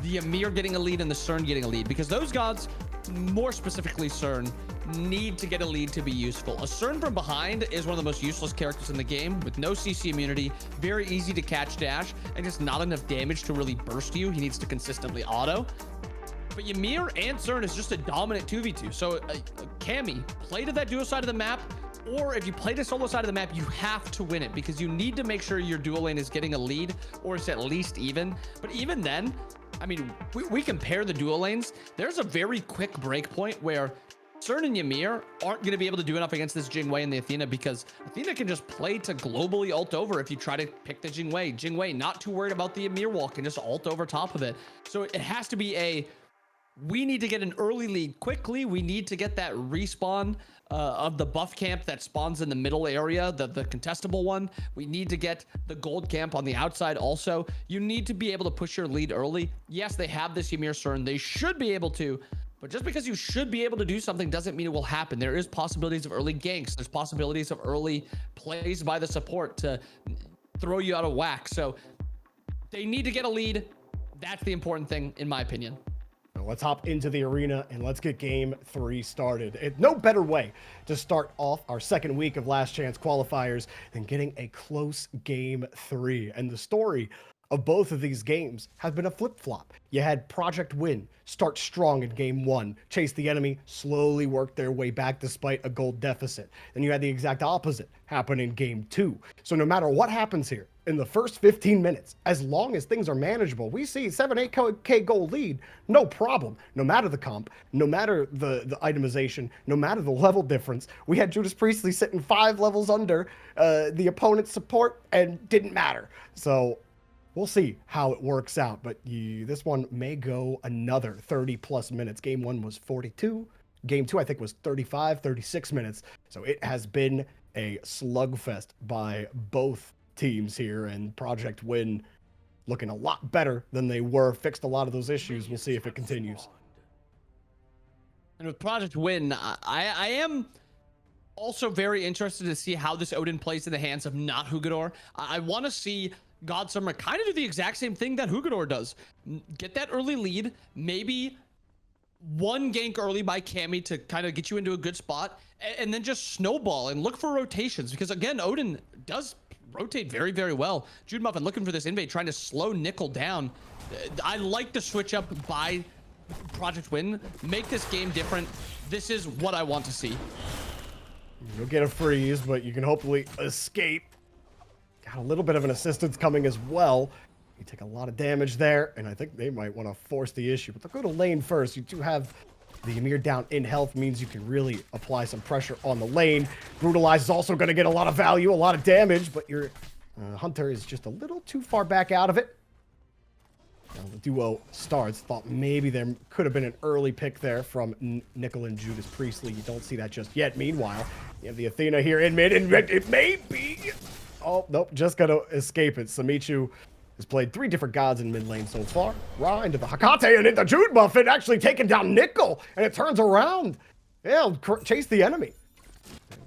the Ymir getting a lead and the Cern getting a lead, because those gods, more specifically Cern, need to get a lead to be useful. A Cern from behind is one of the most useless characters in the game, with no CC immunity, very easy to catch dash, and just not enough damage to really burst you. He needs to consistently auto. But Ymir and Cern is just a dominant 2v2. So Cammy, play to that duo side of the map, or if you play the solo side of the map, you have to win it because you need to make sure your duo lane is getting a lead or it's at least even. But even then, I mean, we compare the duo lanes. There's a very quick break point where Cern and Ymir aren't going to be able to do enough against this Jingwei and the Athena, because Athena can just play to globally ult over if you try to pick the Jingwei. Jingwei not too worried about the Ymir wall, can just ult over top of it. So it has to be we need to get an early lead quickly. We need to get that respawn of the buff camp that spawns in the middle area, the contestable one. We need to get the gold camp on the outside also. You need to be able to push your lead early. Yes, they have this Ymir Cern. They should be able to, but just because you should be able to do something doesn't mean it will happen. There is possibilities of early ganks. There's possibilities of early plays by the support to throw you out of whack. So they need to get a lead. That's the important thing, in my opinion. Let's hop into the arena and let's get game 3 started. No better way to start off our second week of Last Chance qualifiers than getting a close game 3. And the story of both of these games has been a flip-flop. You had Project Wind start strong in game 1, Chase the Enemy slowly work their way back despite a gold deficit. Then you had the exact opposite happen in game 2. So no matter what happens here in the first 15 minutes, as long as things are manageable, we see 7-8K gold lead, no problem. No matter the comp, no matter the itemization, no matter the level difference. We had Judas Priestley sitting 5 levels under the opponent's support and didn't matter. So we'll see how it works out, but this one may go another 30 plus minutes. Game 1 was 42. Game 2, I think, was 35, 36 minutes. So it has been a slugfest by both teams here, and Project Wind looking a lot better than they were, fixed a lot of those issues. We'll see if it continues. And with Project Wind, I am also very interested to see how this Odin plays in the hands of not Hugador. I want to see God Summer kind of do the exact same thing that Hugador does. Get that early lead, maybe one gank early by Cammy to kind of get you into a good spot, and then just snowball and look for rotations, because again, Odin does rotate very, very well. Jude Muffin looking for this invade, trying to slow Nickel down. I like the switch up by Project Win. Make this game different. This is what I want to see. You'll get a freeze, but you can hopefully escape. Got a little bit of an assistance coming as well. You take a lot of damage there, and I think they might want to force the issue. But they'll go to lane first. You do have the EMEA down in health, means you can really apply some pressure on the lane. Brutalize is also going to get a lot of value, a lot of damage, but your Hunter is just a little too far back out of it. Now the duo starts. Thought maybe there could have been an early pick there from Nickel and Judas Priestley. You don't see that just yet. Meanwhile, you have the Athena here in mid, and it may be... Oh, nope, just gonna escape it. SMITE has played 3 different gods in mid lane so far. Ra into the Hakate and into Jude Muffin, actually taking down Nickel, and it turns around. Yeah, chase the enemy.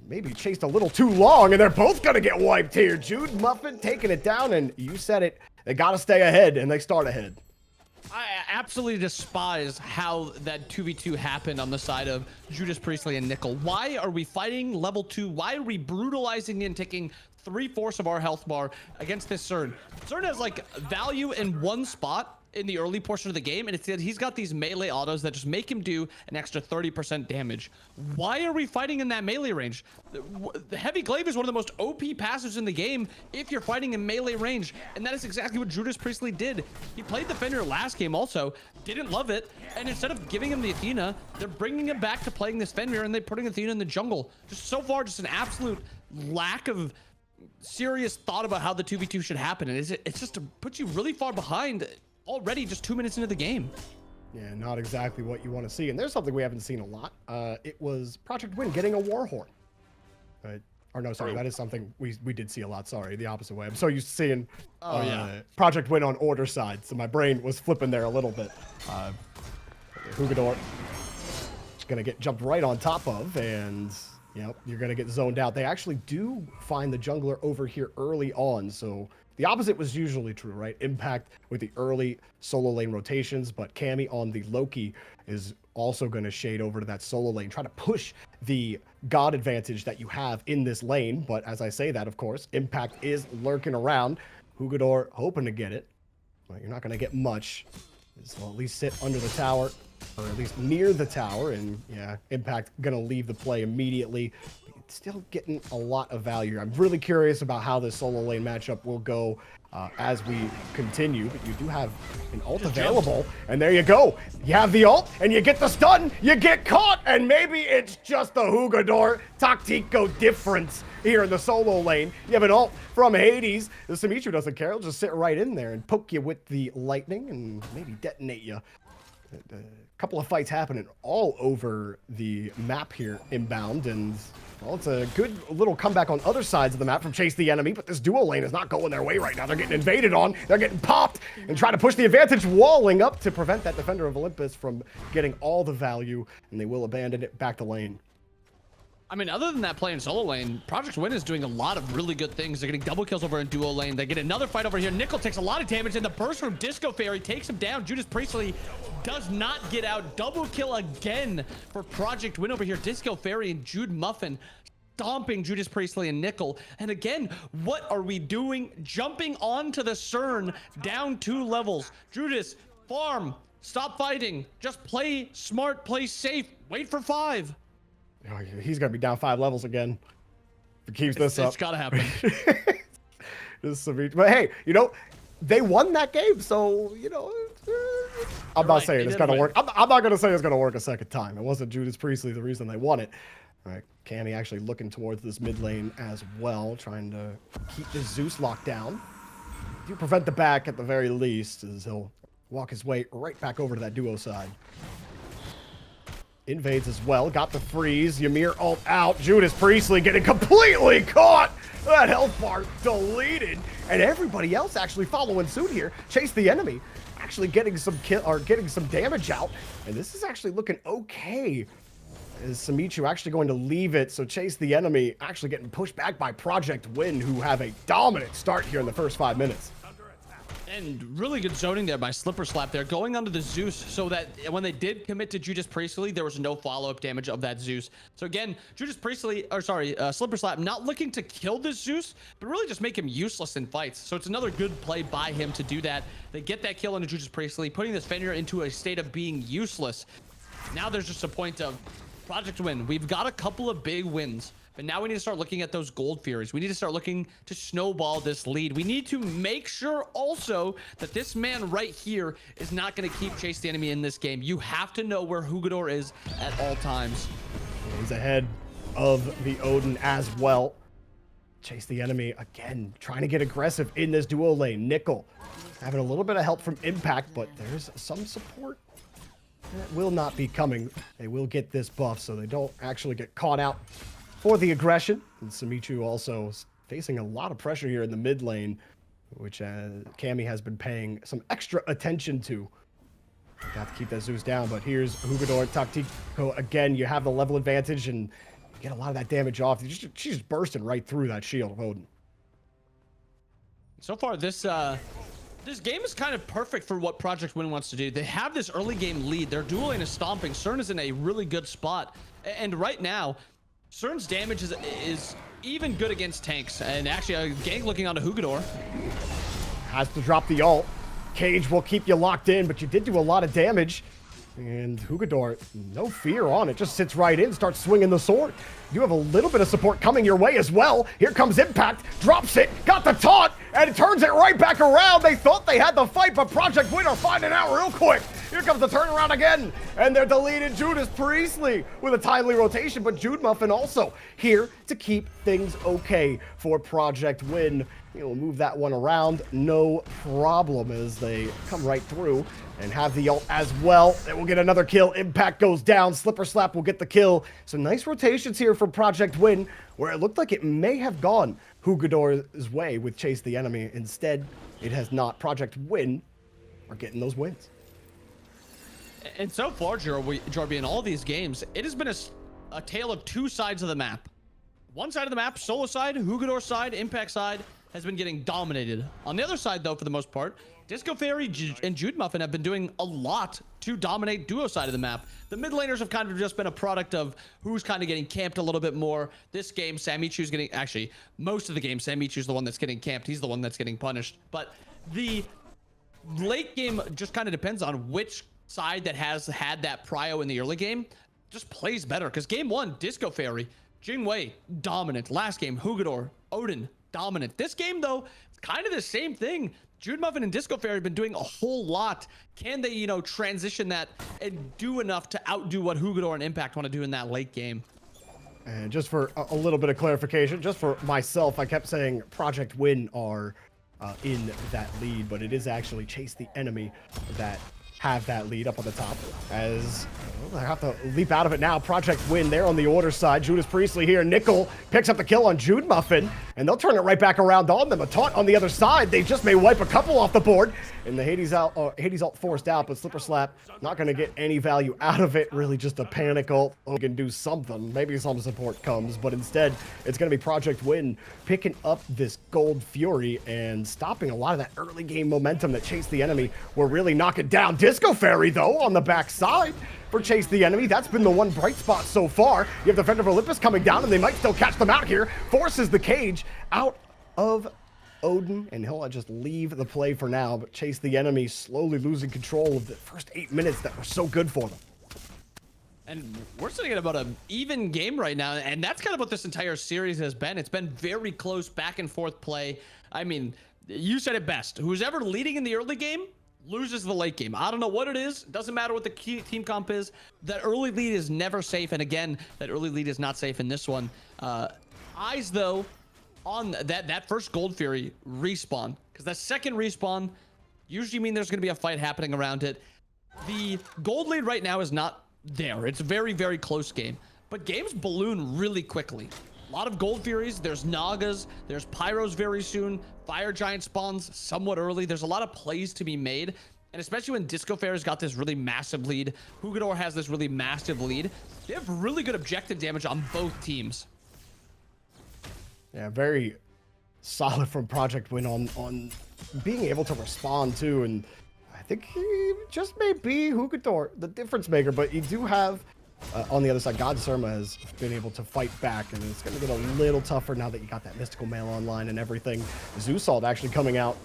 Maybe chased a little too long, and they're both gonna get wiped here. Jude Muffin taking it down, and you said it. They gotta stay ahead, and they start ahead. I absolutely despise how that 2v2 happened on the side of Judas Priestley and Nickel. Why are we fighting level 2? Why are we brutalizing and taking 3/4 of our health bar against this CERN? CERN has like value in one spot in the early portion of the game, and it's that he's got these melee autos that just make him do an extra 30% damage. Why are we fighting in that melee range? The Heavy Glaive is one of the most OP passives in the game if you're fighting in melee range, and that is exactly what Judas Priestley did. He played Defender last game also, didn't love it, and instead of giving him the Athena, they're bringing him back to playing this Fenrir, and they're putting Athena in the jungle. Just so far, just an absolute lack of serious thought about how the 2v2 should happen, and it's just to put you really far behind already just 2 minutes into the game. Yeah, not exactly what you want to see. And there's something we haven't seen a lot. It was Project Win getting a Warhorn. Or no, sorry, that is something we did see a lot. Sorry, the opposite way. I'm so used to seeing Project Win on order side, so my brain was flipping there a little bit. Hugador is going to get jumped right on top of, and yep, you're going to get zoned out. They actually do find the jungler over here early on, so the opposite was usually true, right? Impact with the early solo lane rotations, but Cammy on the Loki is also going to shade over to that solo lane, try to push the god advantage that you have in this lane. But as I say that, of course, Impact is lurking around. Hugador hoping to get it, but you're not going to get much. So at least sit under the tower, or at least near the tower, and yeah, Impact going to leave the play immediately. Still getting a lot of value. I'm really curious about how this solo lane matchup will go as we continue, but you do have an ult available, and there you go. You have the ult, and you get the stun, you get caught, and maybe it's just the Hugador Tactico difference here in the solo lane. You have an ult from Hades. The SMITE doesn't care. He'll just sit right in there and poke you with the lightning and maybe detonate you. A couple of fights happening all over the map here inbound, and well, it's a good little comeback on other sides of the map from Chase the Enemy, but this duo lane is not going their way right now. They're getting invaded on, they're getting popped, and trying to push the advantage, walling up to prevent that Defender of Olympus from getting all the value, and they will abandon it back to lane. I mean, other than that play in solo lane, Project Win is doing a lot of really good things. They're getting double kills over in duo lane. They get another fight over here. Nickel takes a lot of damage, and the burst from Disco Fairy takes him down. Judas Priestley does not get out. Double kill again for Project Win over here. Disco Fairy and Jude Muffin stomping Judas Priestley and Nickel. And again, what are we doing? Jumping onto the CERN down 2 levels. Judas, farm, stop fighting. Just play smart, play safe, wait for 5. Oh, he's going to be down 5 levels again. If he keeps this up. It's got to happen. But hey, you know, they won that game, so, you know, I'm not saying it's going to work. I'm not going to say it's going to work a second time. It wasn't Judas Priestley the reason they won it. All right, Cammy actually looking towards this mid lane as well, trying to keep this Zeus locked down. You prevent the back at the very least, as he'll walk his way right back over to that duo side. Invades as well, got the freeze, Ymir ult out, Judas Priestley getting completely caught! That health bar deleted, and everybody else actually following suit here. Chase the Enemy, actually getting some getting some damage out, and this is actually looking okay. Is SMITE actually going to leave it? So Chase the Enemy actually getting pushed back by Project Win, who have a dominant start here in the first 5 minutes. And really good zoning there by Slipper Slap there, going onto the Zeus so that when they did commit to Judas Priestley, there was no follow-up damage of that Zeus. So again, Slipper Slap not looking to kill this Zeus, but really just make him useless in fights. So it's another good play by him to do that. They get that kill into Judas Priestley, putting this Fenrir into a state of being useless. Now there's just a point of Project Win. We've got a couple of big wins. But now we need to start looking at those Gold Furies. We need to start looking to snowball this lead. We need to make sure also that this man right here is not going to keep Chase the Enemy in this game. You have to know where Hugador is at all times. He's ahead of the Odin as well. Chase the Enemy again, trying to get aggressive in this duo lane. Nickel having a little bit of help from Impact, but there's some support that will not be coming. They will get this buff so they don't actually get caught out for the aggression. And SMITE also facing a lot of pressure here in the mid lane, which Cammy has been paying some extra attention to. Got to keep that Zeus down, but here's Hugador, Tactico again. You have the level advantage and get a lot of that damage off. She's just bursting right through that shield of Odin. So far, this game is kind of perfect for what Project Win wants to do. They have this early game lead. Their dual lane is stomping. CERN is in a really good spot, and right now, CERN's damage is even good against tanks. And actually, a gank looking onto Hugador. Has to drop the ult. Cage will keep you locked in, but you did do a lot of damage. And Hugador, no fear on it. Just sits right in, starts swinging the sword. You have a little bit of support coming your way as well. Here comes Impact, drops it, got the taunt, and it turns it right back around. They thought they had the fight, but Project Win are finding out real quick. Here comes the turnaround again, and they're deleted Judas Priestley with a timely rotation, but Jude Muffin also here to keep things okay for Project Win. He'll move that one around, no problem, as they come right through and have the ult as well. They will get another kill. Impact goes down. Slipper Slap will get the kill. So nice rotations here from Project Win, where it looked like it may have gone Hugador's way with Chase the Enemy. Instead, it has not. Project Win are getting those wins. And so far, Jorby, in all these games, it has been a tale of two sides of the map. One side of the map, solo side, Hugador side, Impact side, has been getting dominated. On the other side, though, for the most part, Disco Fairy and Jude Muffin have been doing a lot to dominate duo side of the map. The mid laners have kind of just been a product of who's kind of getting camped a little bit more. This game, SMITE's getting, actually, most of the game, SMITE's the one that's getting camped. He's the one that's getting punished. But the late game just kind of depends on which side that has had that prio in the early game just plays better. Because game one, Disco Fairy, Jingwei, dominant. Last game, Hugador, Odin, dominant. This game, though, it's kind of the same thing. Jude Muffin and Disco Fairy have been doing a whole lot. Can they, you know, transition that and do enough to outdo what Hugador and Impact want to do in that late game? And just for a little bit of clarification, just for myself, I kept saying Project Win are in that lead, but it is actually Chase the Enemy that have that lead up on the top, as I have to leap out of it now. Project Win there on the order side. Judas Priestley here. Nickel picks up the kill on Jude Muffin, and they'll turn it right back around on them. A taunt on the other side. They just may wipe a couple off the board, and the Hades ult forced out, but Slipper Slap not going to get any value out of it. Really just a panic ult. Oh, can do something. Maybe some support comes, but instead it's going to be Project Win picking up this Gold Fury and stopping a lot of that early game momentum that Chase the Enemy were really knocking down. Disco Fairy, though, on the back side for Chase the Enemy. That's been the one bright spot so far. You have the Defender of Olympus coming down, and they might still catch them out here. Forces the cage out of Odin, and he'll just leave the play for now. But Chase the Enemy slowly losing control of the first 8 minutes that were so good for them. And we're sitting at about an even game right now, and that's kind of what this entire series has been. It's been very close back and forth play. I mean, you said it best. Who's ever leading in the early game loses the late game. I don't know what it is. It doesn't matter what the key team comp is. That early lead is never safe. And again, that early lead is not safe in this one. Eyes, though, on that first Gold Fury respawn, because that second respawn usually mean there's going to be a fight happening around it. The gold lead right now is not there. It's a very, very close game. But games balloon really quickly. A lot of Gold Furies. There's Nagas. There's Pyros very soon. Fire Giant spawns somewhat early. There's a lot of plays to be made. And especially when Disco Fair's got this really massive lead, Hugador has this really massive lead. They have really good objective damage on both teams. Yeah, very solid from Project Win on being able to respond too, and I think he just may be Hugador, the difference maker, but you do have on the other side, God Surma has been able to fight back, and it's going to get a little tougher now that you got that Mystical Mail online and everything. Zusalt actually coming out,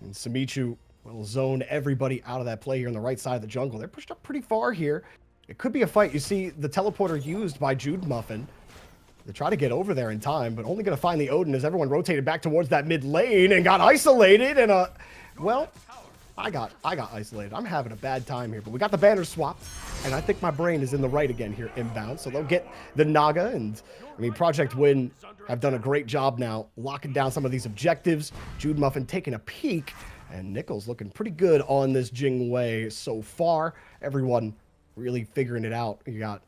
and SMITE will zone everybody out of that play here on the right side of the jungle. They're pushed up pretty far here. It could be a fight. You see the teleporter used by Jude Muffin to try to get over there in time, but only going to find the Odin as everyone rotated back towards that mid lane and got isolated. And well, I got isolated. I'm having a bad time here, but we got the banner swapped, and I think my brain is in the right again here inbound. So they'll get the Naga, and I mean, Project Win have done a great job now locking down some of these objectives. Jude Muffin taking a peek, and Nickel's looking pretty good on this Jingwei so far. Everyone really figuring it out. You got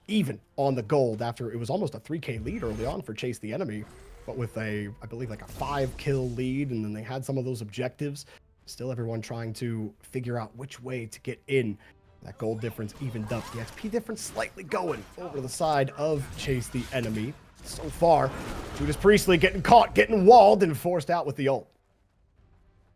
even on the gold after it was almost a 3K lead early on for Chase the Enemy, but with a, I believe, like a 5-kill lead, and then they had some of those objectives. Still everyone trying to figure out which way to get in. That gold difference evened up. The XP difference slightly going over the side of Chase the Enemy. So far, Judas Priestley getting caught, getting walled, and forced out with the ult.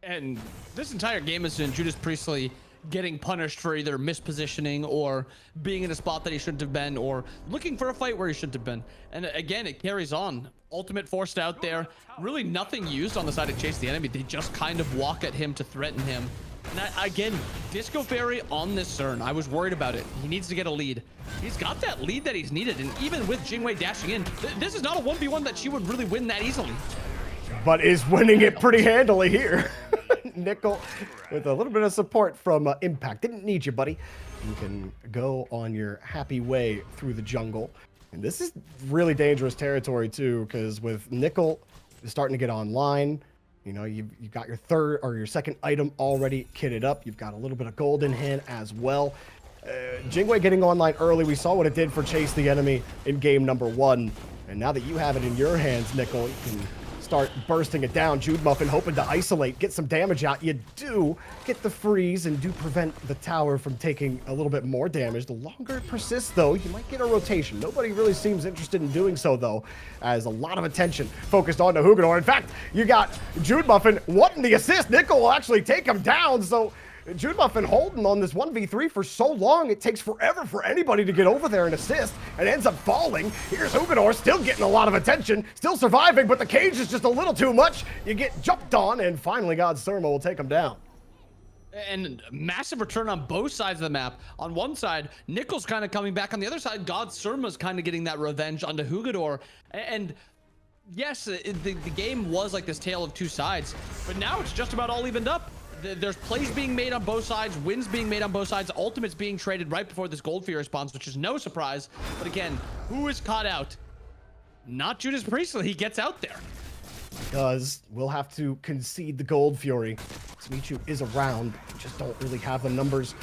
And this entire game has been Judas Priestley getting punished for either mispositioning or being in a spot that he shouldn't have been, or looking for a fight where he shouldn't have been. And again, it carries on. Ultimate forced out there. Really nothing used on the side of Chase the Enemy. They just kind of walk at him to threaten him. And again, Disco Fairy on this Cern, I was worried about it. He needs to get a lead. He's got that lead that he's needed, and even with Jingwei dashing in, this is not a 1v1 that she would really win that easily. But is winning it pretty handily here. Nickel with a little bit of support from Impact. Didn't need you, buddy. You can go on your happy way through the jungle. And this is really dangerous territory too, because with Nickel starting to get online, you know, you've got your third or your second item already kitted up. You've got a little bit of gold in hand as well. Jingwei getting online early. We saw what it did for Chase the Enemy in game number 1. And now that you have it in your hands, Nickel, you can start bursting it down. Jude Muffin hoping to isolate, get some damage out. You do get the freeze and do prevent the tower from taking a little bit more damage. The longer it persists, though, you might get a rotation. Nobody really seems interested in doing so, though, as a lot of attention focused on the Hugador. In fact, you got Jude Muffin wanting the assist. Nickel will actually take him down, so Jude Muffin holding on this 1v3 for so long, it takes forever for anybody to get over there and assist, and ends up falling. Here's Hugador still getting a lot of attention, still surviving, but the cage is just a little too much. You get jumped on, and finally God Surma will take him down. And massive return on both sides of the map. On one side, Nickel's kind of coming back. On the other side, God Surma's kind of getting that revenge onto Hugador. And yes, the game was like this tale of two sides, but now it's just about all evened up. There's plays being made on both sides, wins being made on both sides, ultimates being traded right before this Gold Fury spawns, which is no surprise. But again, who is caught out? Not Judas Priestley. He gets out there. Because we'll have to concede the Gold Fury. SMITE is around, just don't really have the numbers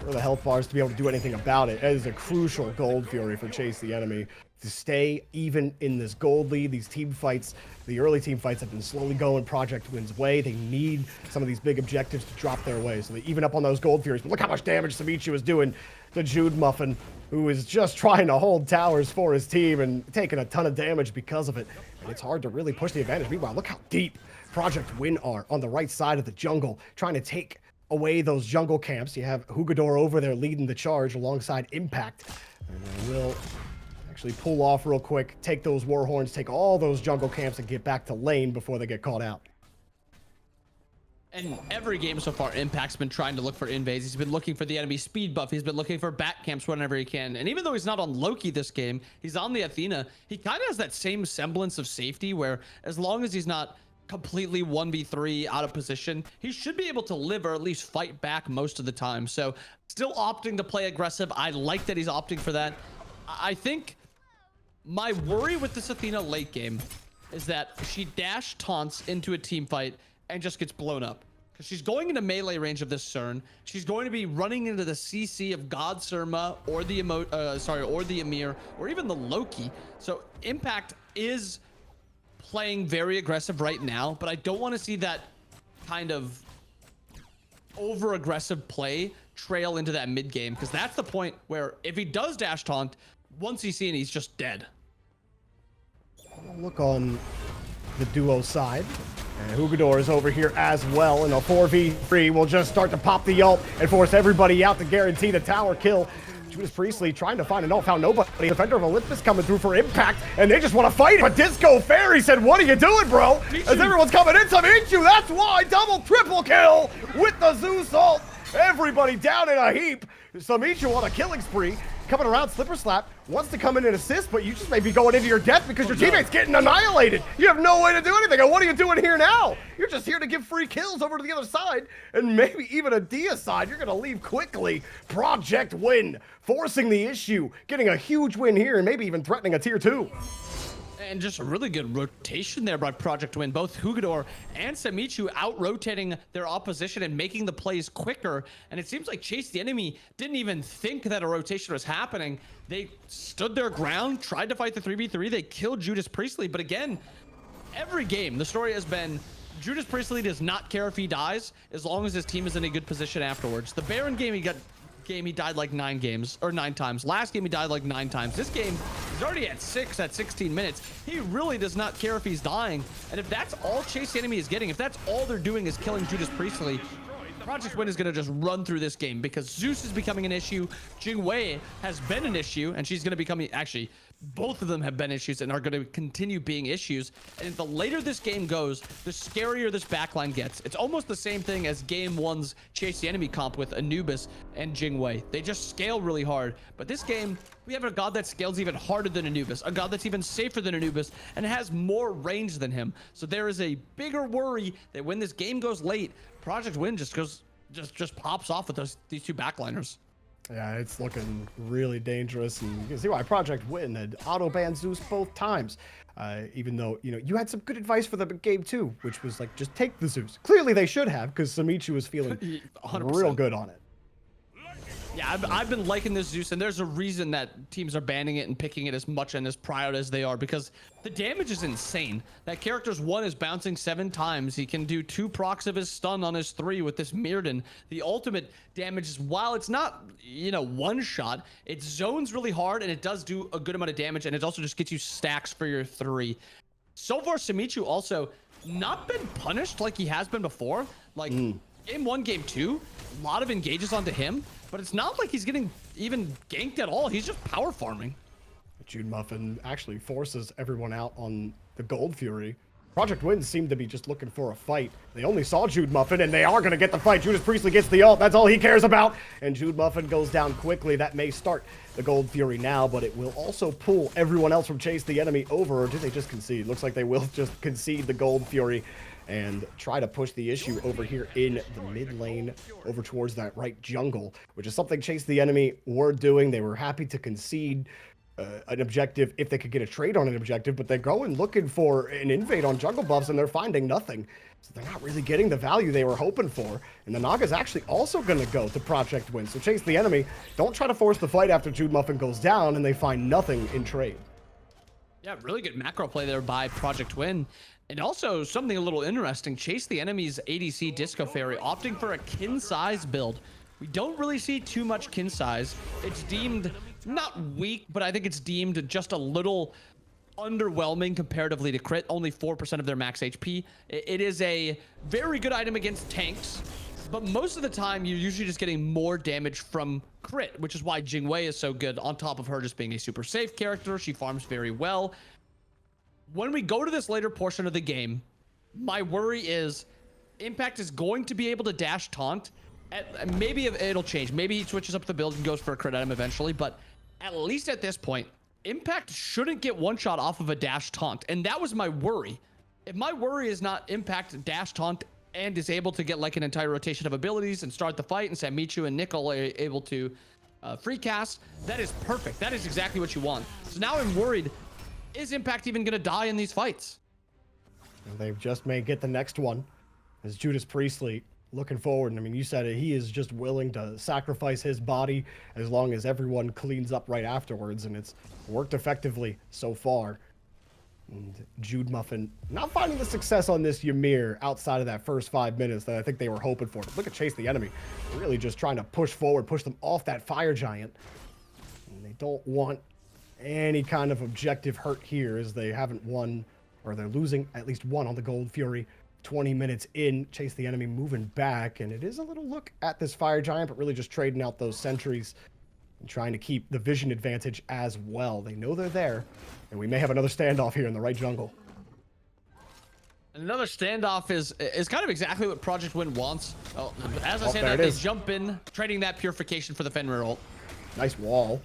or the health bars to be able to do anything about it. It is a crucial Gold Fury for Chase the Enemy to stay even in this gold lead. These team fights, the early team fights have been slowly going Project Win's way. They need some of these big objectives to drop their way, so they even up on those Gold Furies. But look how much damage SMITE was doing to Jude Muffin, who is just trying to hold towers for his team and taking a ton of damage because of it. And it's hard to really push the advantage. Meanwhile, look how deep Project Win are on the right side of the jungle, trying to take away those jungle camps. You have Hugador over there leading the charge alongside Impact. And they will actually pull off real quick, take those war horns, take all those jungle camps, and get back to lane before they get caught out. And every game so far, Impact's been trying to look for invades. He's been looking for the enemy speed buff. He's been looking for back camps whenever he can. And even though he's not on Loki this game, he's on the Athena. He kind of has that same semblance of safety where as long as he's not completely 1v3 out of position, he should be able to live or at least fight back most of the time. So still opting to play aggressive. I like that he's opting for that. I think my worry with this Athena late game is that she dash taunts into a team fight and just gets blown up. Because she's going into melee range of this Cern. She's going to be running into the CC of God Surma or the or the Emir or even the Loki. So Impact is playing very aggressive right now, but I don't want to see that kind of over aggressive play trail into that mid game, because that's the point where if he does dash taunt, once he's seen, he's just dead. Look on the duo side. And Hugador is over here as well, and a 4v3 will just start to pop the ult and force everybody out to guarantee the tower kill. Judas Priestley trying to find an ult, found nobody. Defender of Olympus coming through for impact, and they just want to fight. But Disco Fairy said, what are you doing, bro? As everyone's coming in to meet you, that's why. Double, triple kill with the Zeus ult. Everybody down in a heap. Samichu on a killing spree. Coming around, Slipper Slap wants to come in and assist, but you just may be going into your death because your teammate's getting annihilated. You have no way to do anything. And what are you doing here now? You're just here to give free kills over to the other side, and maybe even a Dia side. You're going to leave quickly. Project Win, forcing the issue, getting a huge win here, and maybe even threatening a tier 2. And just a really good rotation there by Project Win. Both Hugador and Samichu out-rotating their opposition and making the plays quicker. And it seems like Chase the Enemy didn't even think that a rotation was happening. They stood their ground, tried to fight the 3v3. They killed Judas Priestley. But again, every game, the story has been Judas Priestley does not care if he dies as long as his team is in a good position afterwards. The Baron game, he died like 9 times. Last game he died like 9 times. This game he's already at 6 at 16 minutes. He really does not care if he's dying. And if that's all Chase the Enemy is getting, if that's all they're doing is killing Judas Priestley, Project Win is going to just run through this game because Zeus is becoming an issue. Jingwei has been an issue, and she's going to become, actually, both of them have been issues and are going to continue being issues. And the later this game goes, the scarier this backline gets. It's almost the same thing as Game 1's Chase the Enemy comp with Anubis and Jingwei. They just scale really hard. But this game, we have a god that scales even harder than Anubis, a god that's even safer than Anubis, and has more range than him. So there is a bigger worry that when this game goes late, Project Win just pops off with these two backliners. Yeah, it's looking really dangerous, and you can see why Project Win had auto-banned Zeus both times. Even though, you had some good advice for them in game 2, which was like, just take the Zeus. Clearly they should have, because Samichu was feeling 100%. Real good on it. Yeah, I've been liking this Zeus, and there's a reason that teams are banning it and picking it as much and as proud as they are, because the damage is insane. That character's 1 is bouncing 7 times. He can do 2 procs of his stun on his 3 with this Mirrodin. The ultimate damage is, while it's not, one shot, it zones really hard, and it does do a good amount of damage, and it also just gets you stacks for your 3. So far, Samichu also not been punished like he has been before. Like, game 1, game 2, a lot of engages onto him, but it's not like he's getting even ganked at all. He's just power farming. Jude Muffin actually forces everyone out on the Gold Fury. Project Win seemed to be just looking for a fight. They only saw Jude Muffin, and they are going to get the fight. Judas Priestley gets the ult. That's all he cares about. And Jude Muffin goes down quickly. That may start the Gold Fury now, but it will also pull everyone else from Chase the Enemy over. Or do they just concede? Looks like they will just concede the Gold Fury and try to push the issue over here in the mid lane over towards that right jungle, which is something Chase the Enemy were doing. They were happy to concede an objective if they could get a trade on an objective, but they're going looking for an invade on jungle buffs, and they're finding nothing. So they're not really getting the value they were hoping for. And the Naga's actually also going to go to Project Win. So Chase the Enemy, don't try to force the fight after Jude Muffin goes down, and they find nothing in trade. Yeah, really good macro play there by Project Win. And also something a little interesting, Chase the Enemy's ADC Disco Fairy opting for a kin size build. We don't really see too much kin size. It's deemed not weak, but I think it's deemed just a little underwhelming comparatively to crit. Only 4% of their max HP. It is a very good item against tanks, but most of the time you're usually just getting more damage from crit, which is why Jingwei is so good, on top of her just being a super safe character. She farms very well. When we go to this later portion of the game, my worry is Impact is going to be able to dash taunt. Maybe it'll change. Maybe he switches up the build and goes for a crit item eventually, but at least at this point, Impact shouldn't get one shot off of a dash taunt, and that was my worry. If my worry is not Impact dash taunt and is able to get like an entire rotation of abilities and start the fight, and Samichu and Nickel are able to free cast, that is perfect. That is exactly what you want. So now I'm worried, is Impact even going to die in these fights? They just may get the next one, as Judas Priestley looking forward. And I mean, you said it, he is just willing to sacrifice his body as long as everyone cleans up right afterwards, and it's worked effectively so far. And Jude Muffin not finding the success on this Ymir outside of that first 5 minutes that I think they were hoping for. But look at Chase the Enemy, really just trying to push forward, push them off that fire giant. And they don't want any kind of objective hurt here, as they haven't won, or they're losing at least one on the Gold Fury 20 minutes in, Chase the Enemy moving back, and it is a little look at this Fire Giant, but really just trading out those sentries and trying to keep the vision advantage as well. They know they're there, and we may have another standoff here in the right jungle. Another standoff is kind of exactly what Project Win wants. Oh, as I say that, they jump in, trading that purification for the Fenrir ult. Nice wall.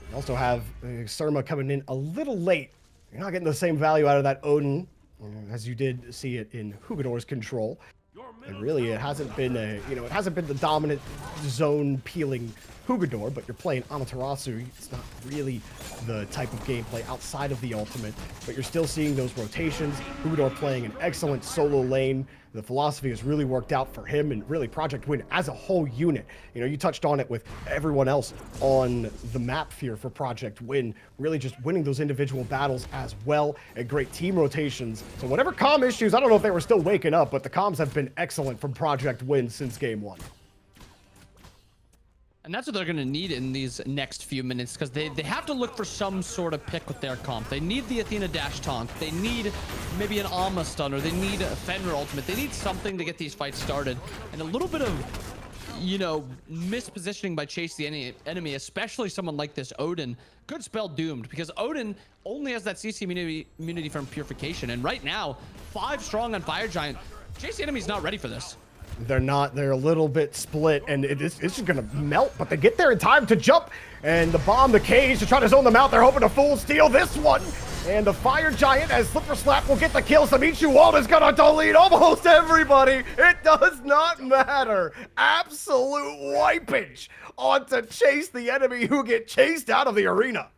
We also have Surma coming in a little late. You're not getting the same value out of that Odin as you did see it in Hugador's control. And really, it hasn't been it hasn't been the dominant zone peeling Hugador, but you're playing Amaterasu. It's not really the type of gameplay outside of the ultimate, but you're still seeing those rotations. Hugador playing an excellent solo lane. The philosophy has really worked out for him, and really Project Win as a whole unit. You know, you touched on it with everyone else on the map here for Project Win, really just winning those individual battles as well, and great team rotations. So whatever comm issues, I don't know if they were still waking up, but the comms have been excellent from Project Win since game one. And that's what they're going to need in these next few minutes, because they have to look for some sort of pick with their comp. They need the Athena dash taunt. They need maybe an Alma stun, or they need a Fenrir ultimate. They need something to get these fights started. And a little bit of, you know, mispositioning by Chase the Enemy, especially someone like this Odin, could spell doomed, because Odin only has that CC immunity from purification. And right now, 5 strong on Fire Giant. Chase the Enemy's not ready for this. They're not. They're a little bit split, and it's just going to melt, but they get there in time to jump, and the bomb the cage to try to zone them out. They're hoping to full steal this one, and the Fire Giant, as Slipper Slap will get the kill. SMITE Walt is going to delete almost everybody. It does not matter. Absolute wipage onto Chase the Enemy, who get chased out of the arena.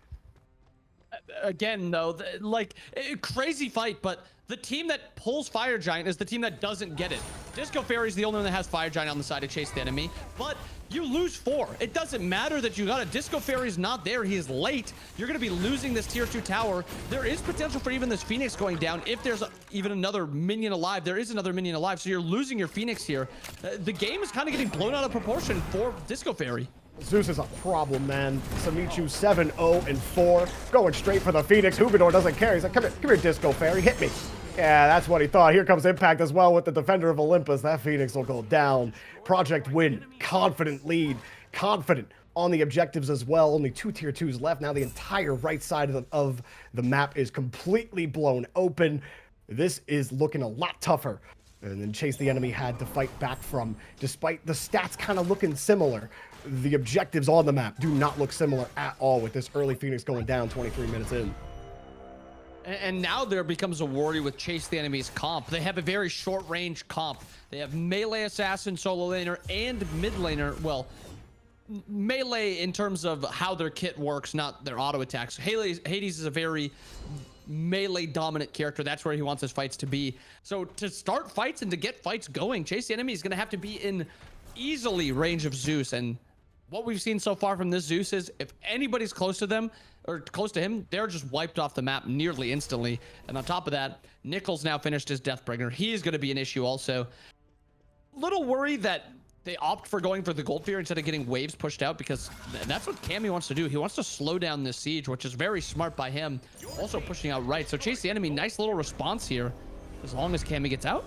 Again, though, like, crazy fight, but the team that pulls Fire Giant is the team that doesn't get it. Disco Fairy's the only one that has Fire Giant on the side to chase the enemy, but you lose 4. It doesn't matter that you got a Disco Fairy's not there. He is late. You're going to be losing this tier 2 tower. There is potential for even this Phoenix going down. If there's even another minion alive, there is another minion alive. So you're losing your Phoenix here. The game is kind of getting blown out of proportion for Disco Fairy. Zeus is a problem, man. SMITE 7-0-4, going straight for the Phoenix. Hugador doesn't care. He's like, come here, Disco Fairy, hit me. Yeah, that's what he thought. Here comes Impact as well with the Defender of Olympus. That Phoenix will go down. Project Win, confident lead, confident on the objectives as well. Only 2 tier 2s left. Now the entire right side of the map is completely blown open. This is looking a lot tougher. And then Chase the Enemy had to fight back from, despite the stats kind of looking similar. The objectives on the map do not look similar at all with this early Phoenix going down 23 minutes in. And now there becomes a worry with Chase the Enemy's comp. They have a very short range comp. They have melee assassin, solo laner, and mid laner. Well, melee in terms of how their kit works, not their auto attacks. Hades is a very melee dominant character. That's where he wants his fights to be. So to start fights and to get fights going, Chase the Enemy is going to have to be in easily range of Zeus. And what we've seen so far from this Zeus is if anybody's close to them or close to him, they're just wiped off the map nearly instantly. And on top of that, Nickel's now finished his Deathbringer. He is going to be an issue also. Little worry that they opt for going for the Gold Fear instead of getting waves pushed out, because that's what Cammy wants to do. He wants to slow down this siege, which is very smart by him. Also pushing out right. So Chase the Enemy, nice little response here, as long as Cammy gets out.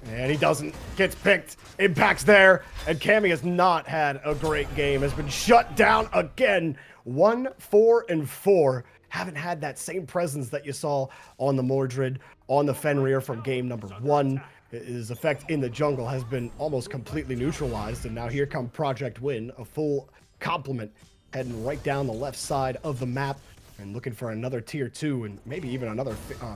And he doesn't. Gets picked. Impact's there. And Cammy has not had a great game. Has been shut down again. 1-4-4. Haven't had that same presence that you saw on the Mordred, on the Fenrir from game number 1. His effect in the jungle has been almost completely neutralized. And now here come Project Win, a full complement, heading right down the left side of the map and looking for another tier 2 and maybe even another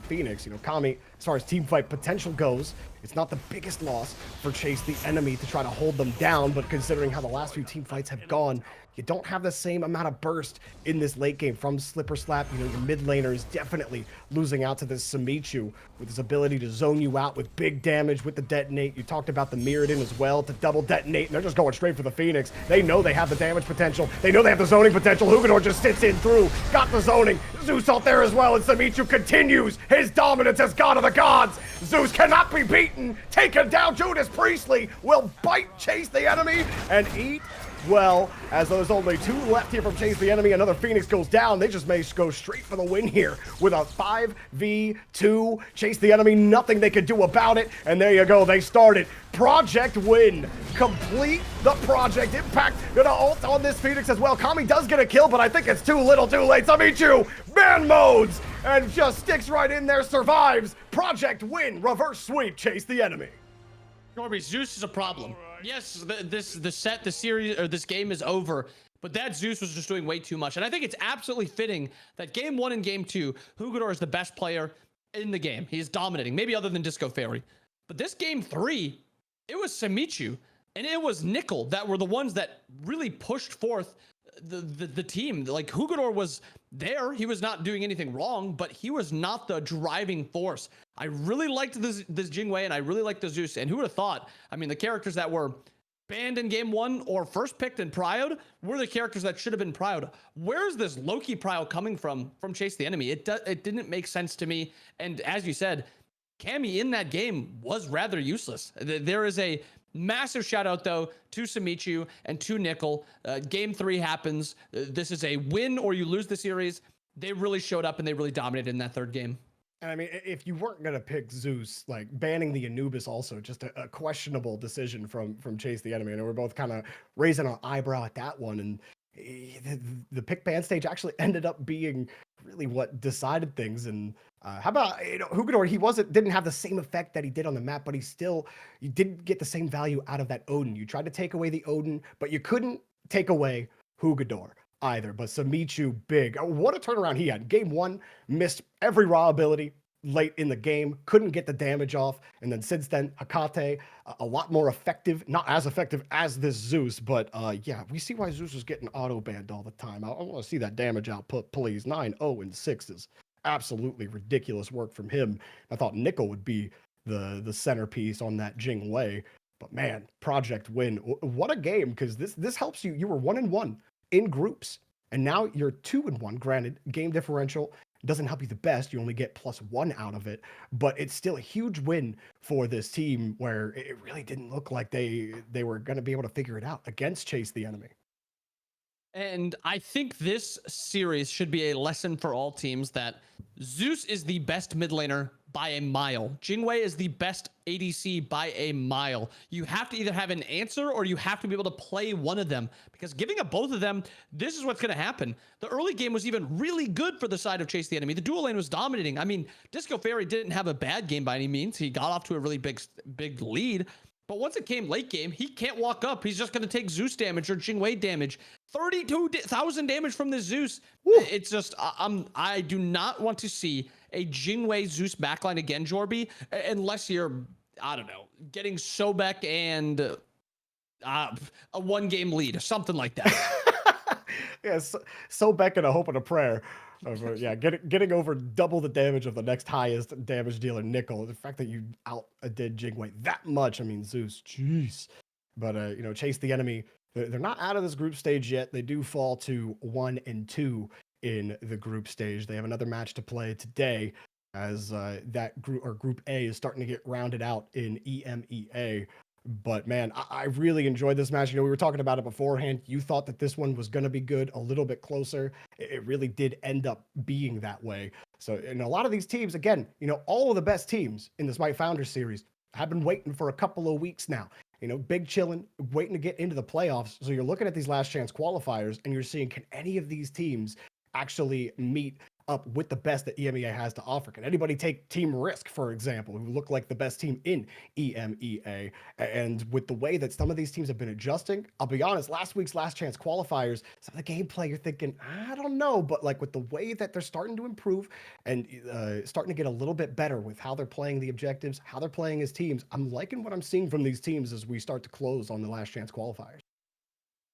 Phoenix. You know, Kami, as far as team fight potential goes, it's not the biggest loss for Chase the Enemy to try to hold them down, but considering how the last few team fights have gone, you don't have the same amount of burst in this late game from Slipper Slap. You know, your mid laner is definitely losing out to this SMITE with his ability to zone you out with big damage with the detonate. You talked about the Mirrodin as well to double detonate, and they're just going straight for the Phoenix. They know they have the damage potential. They know they have the zoning potential. Hugador just sits in through, got the zoning. Zeus out there as well, and SMITE continues his dominance as God of the Gods. Zeus cannot be beaten. Taken down. Judas Priestley will bite Chase the Enemy and eat well, as there's only 2 left here from Chase the Enemy. Another Phoenix goes down. They just may go straight for the win here with a 5v2. Chase the Enemy, nothing they could do about it. And there you go, they started. Project win. Complete the project. Impact gonna ult on this Phoenix as well. Kami does get a kill, but I think it's too little too late. SMITE man modes and just sticks right in there, survives. Project win, reverse sweep, Chase the Enemy. Norby, Zeus is a problem. Yes, the series, or this game is over, but that Zeus was just doing way too much. And I think it's absolutely fitting that game 1 and game 2, Hugador is the best player in the game. He's dominating, maybe other than Disco Fairy. But this game 3, it was SMITE and it was Nickel that were the ones that really pushed forth the team. Like, Hugador was there, he was not doing anything wrong, but he was not the driving force. I really liked this Jingwei, and I really liked the Zeus. And who would have thought? I mean, the characters that were banned in game 1 or first picked and prioed were the characters that should have been prioed. Where's this Loki prio coming from Chase the Enemy? It didn't make sense to me. And as you said, Cammy in that game was rather useless. There is a massive shout out though to SMITE and to Nickel. Game 3 happens. This is a win or you lose the series. They really showed up and they really dominated in that 3rd game. And I mean, if you weren't gonna pick Zeus, like banning the Anubis also just a questionable decision from Chase the Enemy. And we're both kind of raising our eyebrow at that one. And the pick ban stage actually ended up being really what decided things. And how about, Hugador? He didn't have the same effect that he did on the map, but you didn't get the same value out of that Odin. You tried to take away the Odin, but you couldn't take away Hugador either. But SMITE, big. What a turnaround he had. Game 1, missed every raw ability late in the game, couldn't get the damage off. And then since then, Hakate, a lot more effective, not as effective as this Zeus, but yeah, we see why Zeus was getting auto-banned all the time. I want to see that damage output, please. 9-0-6 is absolutely ridiculous work from him. I thought Nickel would be the centerpiece on that Jingwei, but man, project win. What a game, because this helps you. You were 1-1 in groups, and now you're 2-1. Granted, game differential doesn't help you the best. You only get +1 out of it, but it's still a huge win for this team where it really didn't look like they were going to be able to figure it out against Chase the Enemy. And I think this series should be a lesson for all teams that Zeus is the best mid laner by a mile. Jingwei is the best ADC by a mile. You have to either have an answer or you have to be able to play one of them, because giving up both of them, this is what's going to happen. The early game was even really good for the side of Chase the Enemy. The dual lane was dominating. I mean, Disco Fairy didn't have a bad game by any means. He got off to a really big lead. But once it came late game, he can't walk up. He's just going to take Zeus damage or Jingwei damage. 32,000 damage from the Zeus. Woo. It's just, I do not want to see a Jingwei Zeus backline again, Jorby, unless you're, I don't know, getting Sobek and a 1-game lead or something like that. Yes, Sobek and a hope and a prayer. Yeah, getting over double the damage of the next highest damage dealer, Nickel. The fact that you outdid Jingwei that much, I mean, Zeus, jeez. But Chase the Enemy, they're not out of this group stage yet. They do fall to 1-2 in the group stage. They have another match to play today, as that group A is starting to get rounded out in EMEA. But man, I really enjoyed this match. We were talking about it beforehand. You thought that this one was going to be good, a little bit closer. It really did end up being that way. So, and a lot of these teams, again, all of the best teams in the SMITE Founders Series have been waiting for a couple of weeks now. Big chillin', waiting to get into the playoffs. So you're looking at these last chance qualifiers and you're seeing, can any of these teams actually meet up with the best that EMEA has to offer? Can anybody take Team Risk, for example, who look like the best team in EMEA? And with the way that some of these teams have been adjusting, I'll be honest, last week's last chance qualifiers, some of the gameplay, you're thinking, I don't know, but like with the way that they're starting to improve and starting to get a little bit better with how they're playing the objectives, how they're playing as teams, I'm liking what I'm seeing from these teams as we start to close on the last chance qualifiers.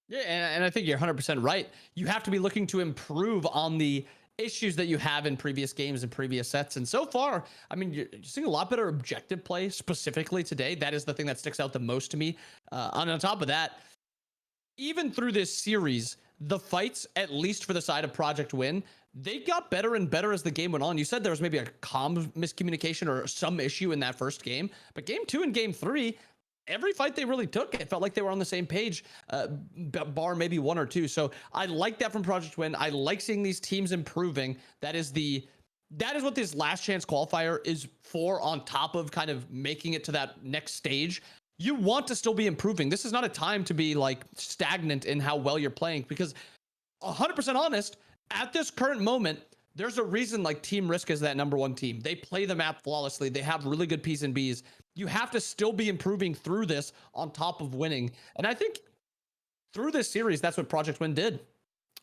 Yeah, and I think you're 100% right. You have to be looking to improve on the issues that you have in previous games and previous sets. And so far, I mean, you're seeing a lot better objective play specifically today. That is the thing that sticks out the most to me. On top of that, even through this series, the fights, at least for the side of Project Win, they got better and better as the game went on. You said there was maybe a comm miscommunication or some issue in that first game, but game 2 and game 3, every fight they really took, it felt like they were on the same page, bar maybe one or two. So I like that from Project Win. I like seeing these teams improving. That is what this last chance qualifier is for, on top of kind of making it to that next stage. You want to still be improving. This is not a time to be like stagnant in how well you're playing, because 100% honest, at this current moment, there's a reason like Team Risk is that #1 team. They play the map flawlessly. They have really good P's and B's. You have to still be improving through this on top of winning. And I think through this series, that's what Project Win did.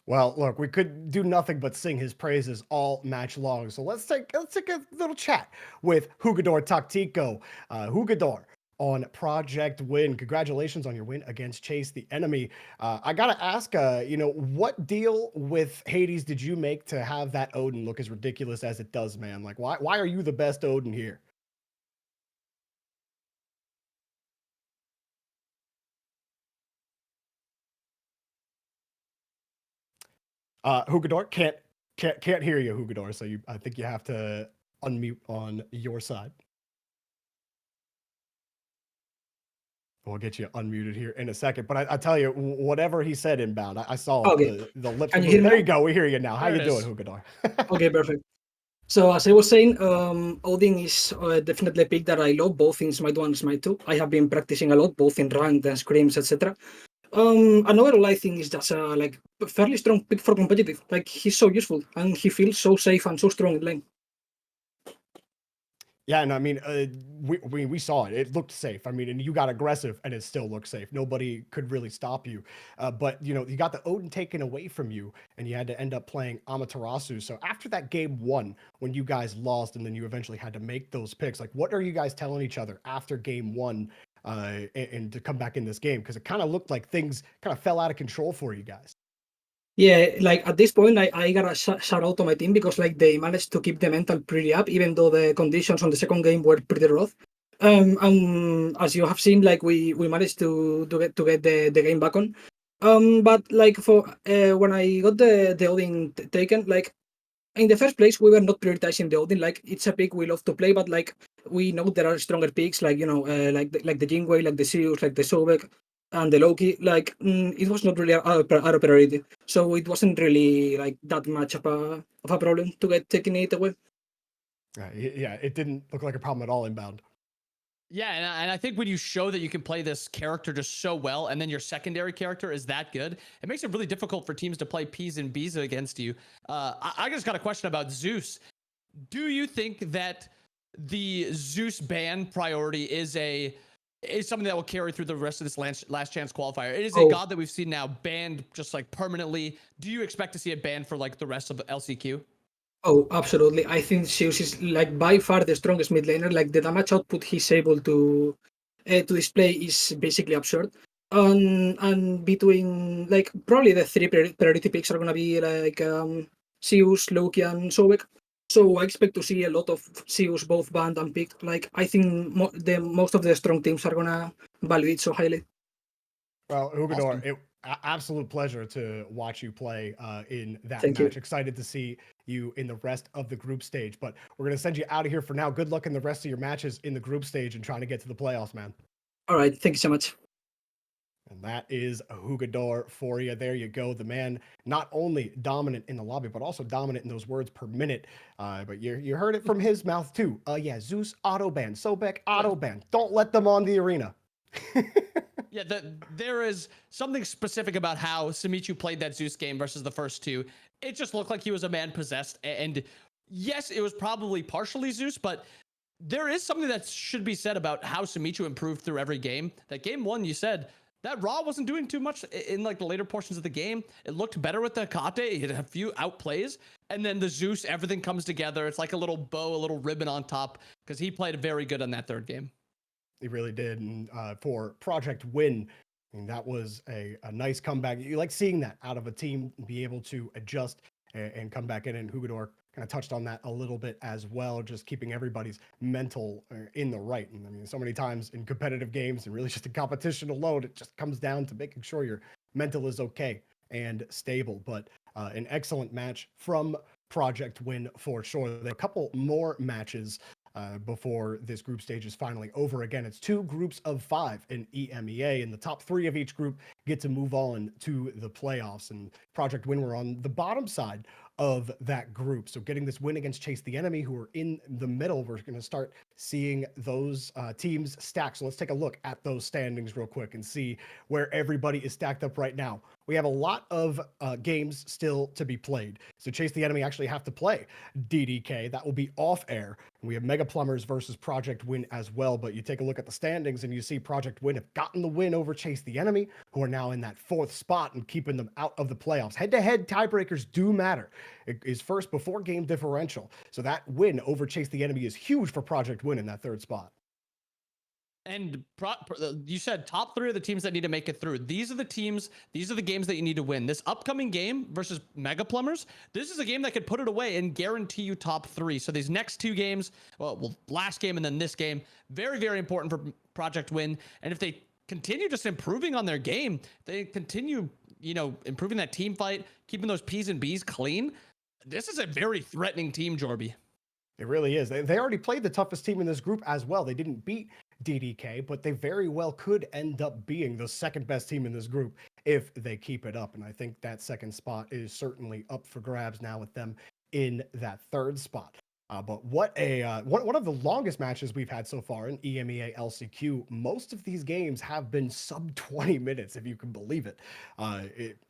Well, look, we could do nothing but sing his praises all match long. So let's take a little chat with Jugador Tactico. Jugador, on Project Win, congratulations on your win against Chase the Enemy. I gotta ask, what deal with hi-rez did you make to have that Odin look as ridiculous as it does, man? Like, why are you the best Odin here? Jugador, can't hear you, Jugador. So I think you have to unmute on your side. We'll get you unmuted here in a second. But I tell you, whatever he said inbound, I saw the lips. Can you hear me? There you go. We hear you now. How you doing, Jugador? Okay, perfect. So as I was saying, Odin is definitely a pick that I love, both in SMITE 1 and SMITE 2. I have been practicing a lot, both in ranked and scrims, etc. And overall, I think is just like a fairly strong pick for competitive. Like, he's so useful and he feels so safe and so strong in lane. Yeah, and I mean, we saw it. It looked safe. I mean, and you got aggressive, and it still looked safe. Nobody could really stop you. But you got the Odin taken away from you, and you had to end up playing Amaterasu. So after that game 1, when you guys lost, and then you eventually had to make those picks, like, what are you guys telling each other after game 1, and to come back in this game? Because it kind of looked like things kind of fell out of control for you guys. Yeah, like at this point, I gotta shout out to my team, because like they managed to keep the mental pretty up, even though the conditions on the second game were pretty rough. And as you have seen, like we managed to get the game back on. But like for when I got the Odin taken, like in the first place, we were not prioritizing the Odin. Like, it's a pick we love to play, but like we know there are stronger picks, like like the Jingwei, like the Sirius, like the Sobek, and the Loki. Like it was not really our priority, so it wasn't really like that much of a problem to get taking it away. Yeah, it didn't look like a problem at all inbound. Yeah, and I think when you show that you can play this character just so well, and then your secondary character is that good, it makes it really difficult for teams to play P's and B's against you. I just got a question about Zeus. Do you think that the Zeus ban priority is something that will carry through the rest of this last chance qualifier? It is a god that we've seen now banned just like permanently. Do you expect to see it banned for like the rest of LCQ? Oh, absolutely. I think Zeus is like by far the strongest mid laner. Like the damage output he's able to display is basically absurd. And between like probably the 3 priority picks are gonna be like Zeus, Loki, and Sobek. So I expect to see a lot of Zeus both banned and picked. Like I think most of the strong teams are gonna value it so highly. Well, Jugador, Awesome. Absolute pleasure to watch you play in that Thank match. you. Excited to see you in the rest of the group stage. But we're going to send you out of here for now. Good luck in the rest of your matches in the group stage and trying to get to the playoffs, man. All right. Thank you so much. And that is Jugador for you. There you go. The man not only dominant in the lobby, but also dominant in those words per minute. But you heard it from his mouth too. Yeah, Zeus auto ban, Sobek auto ban. Don't let them on the arena. Yeah, there is something specific about how SMITE played that Zeus game versus the first 2. It just looked like he was a man possessed. And yes, it was probably partially Zeus, but there is something that should be said about how SMITE improved through every game. That game 1, you said, that Raw wasn't doing too much in like the later portions of the game. It looked better with the Kate. He had a few outplays. And then the Zeus, everything comes together. It's like a little bow, a little ribbon on top, because he played very good on that 3rd game. He really did. And for Project Win, I mean, that was a nice comeback. You like seeing that out of a team, be able to adjust and come back in. And Jugador kind of touched on that a little bit as well, just keeping everybody's mental in the right. And I mean, so many times in competitive games and really just in competition alone, it just comes down to making sure your mental is okay and stable. But an excellent match from Project Win for sure. There are a couple more matches before this group stage is finally over. Again, it's 2 groups of 5 in EMEA, and the top 3 of each group get to move on to the playoffs. And Project Win were on the bottom side of that group. So getting this win against Chase the Enemy, who are in the middle, we're going to start seeing those teams stack. So let's take a look at those standings real quick and see where everybody is stacked up right now. We have a lot of games still to be played. So Chase the Enemy actually have to play DDK. That will be off air. And we have Mega Plumbers versus Project Win as well. But you take a look at the standings and you see Project Win have gotten the win over Chase the Enemy, who are now in that 4th spot and keeping them out of the playoffs. Head-to-head tiebreakers do matter. It is first before game differential. So that win over Chase the Enemy is huge for Project Win in that 3rd spot. And you said top 3 of the teams that need to make it through. These are the teams, these are the games that you need to win. This upcoming game versus Mega Plumbers, this is a game that could put it away and guarantee you top 3. So these next 2 games, well, last game and then this game, very, very important for Project Win. And if they continue just improving on their game, they continue, improving that team fight, keeping those P's and B's clean, this is a very threatening team, Jorby. It really is. They already played the toughest team in this group as well. They didn't beat DDK, but they very well could end up being the 2nd best team in this group if they keep it up. And I think that 2nd spot is certainly up for grabs now with them in that 3rd spot. But what one of the longest matches we've had so far in EMEA LCQ. Most of these games have been sub 20 minutes, if you can believe it.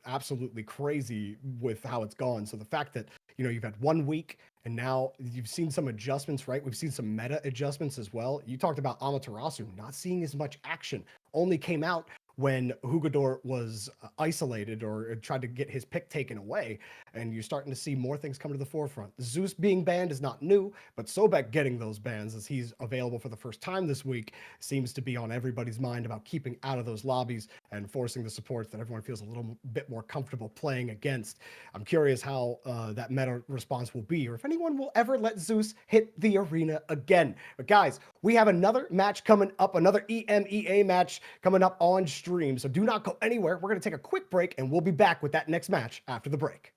Absolutely crazy with how it's gone. So the fact that you've had 1 week and now you've seen some adjustments, right? We've seen some meta adjustments as well. You talked about Amaterasu not seeing as much action. Only came out when Hugador was isolated or tried to get his pick taken away, and you're starting to see more things come to the forefront. Zeus being banned is not new, but Sobek getting those bans as he's available for the first time this week seems to be on everybody's mind about keeping out of those lobbies and forcing the supports that everyone feels a little bit more comfortable playing against. I'm curious how that meta response will be, or if anyone will ever let Zeus hit the arena again. But guys, we have another match coming up, another EMEA match coming up on stream. So do not go anywhere. We're going to take a quick break and we'll be back with that next match after the break.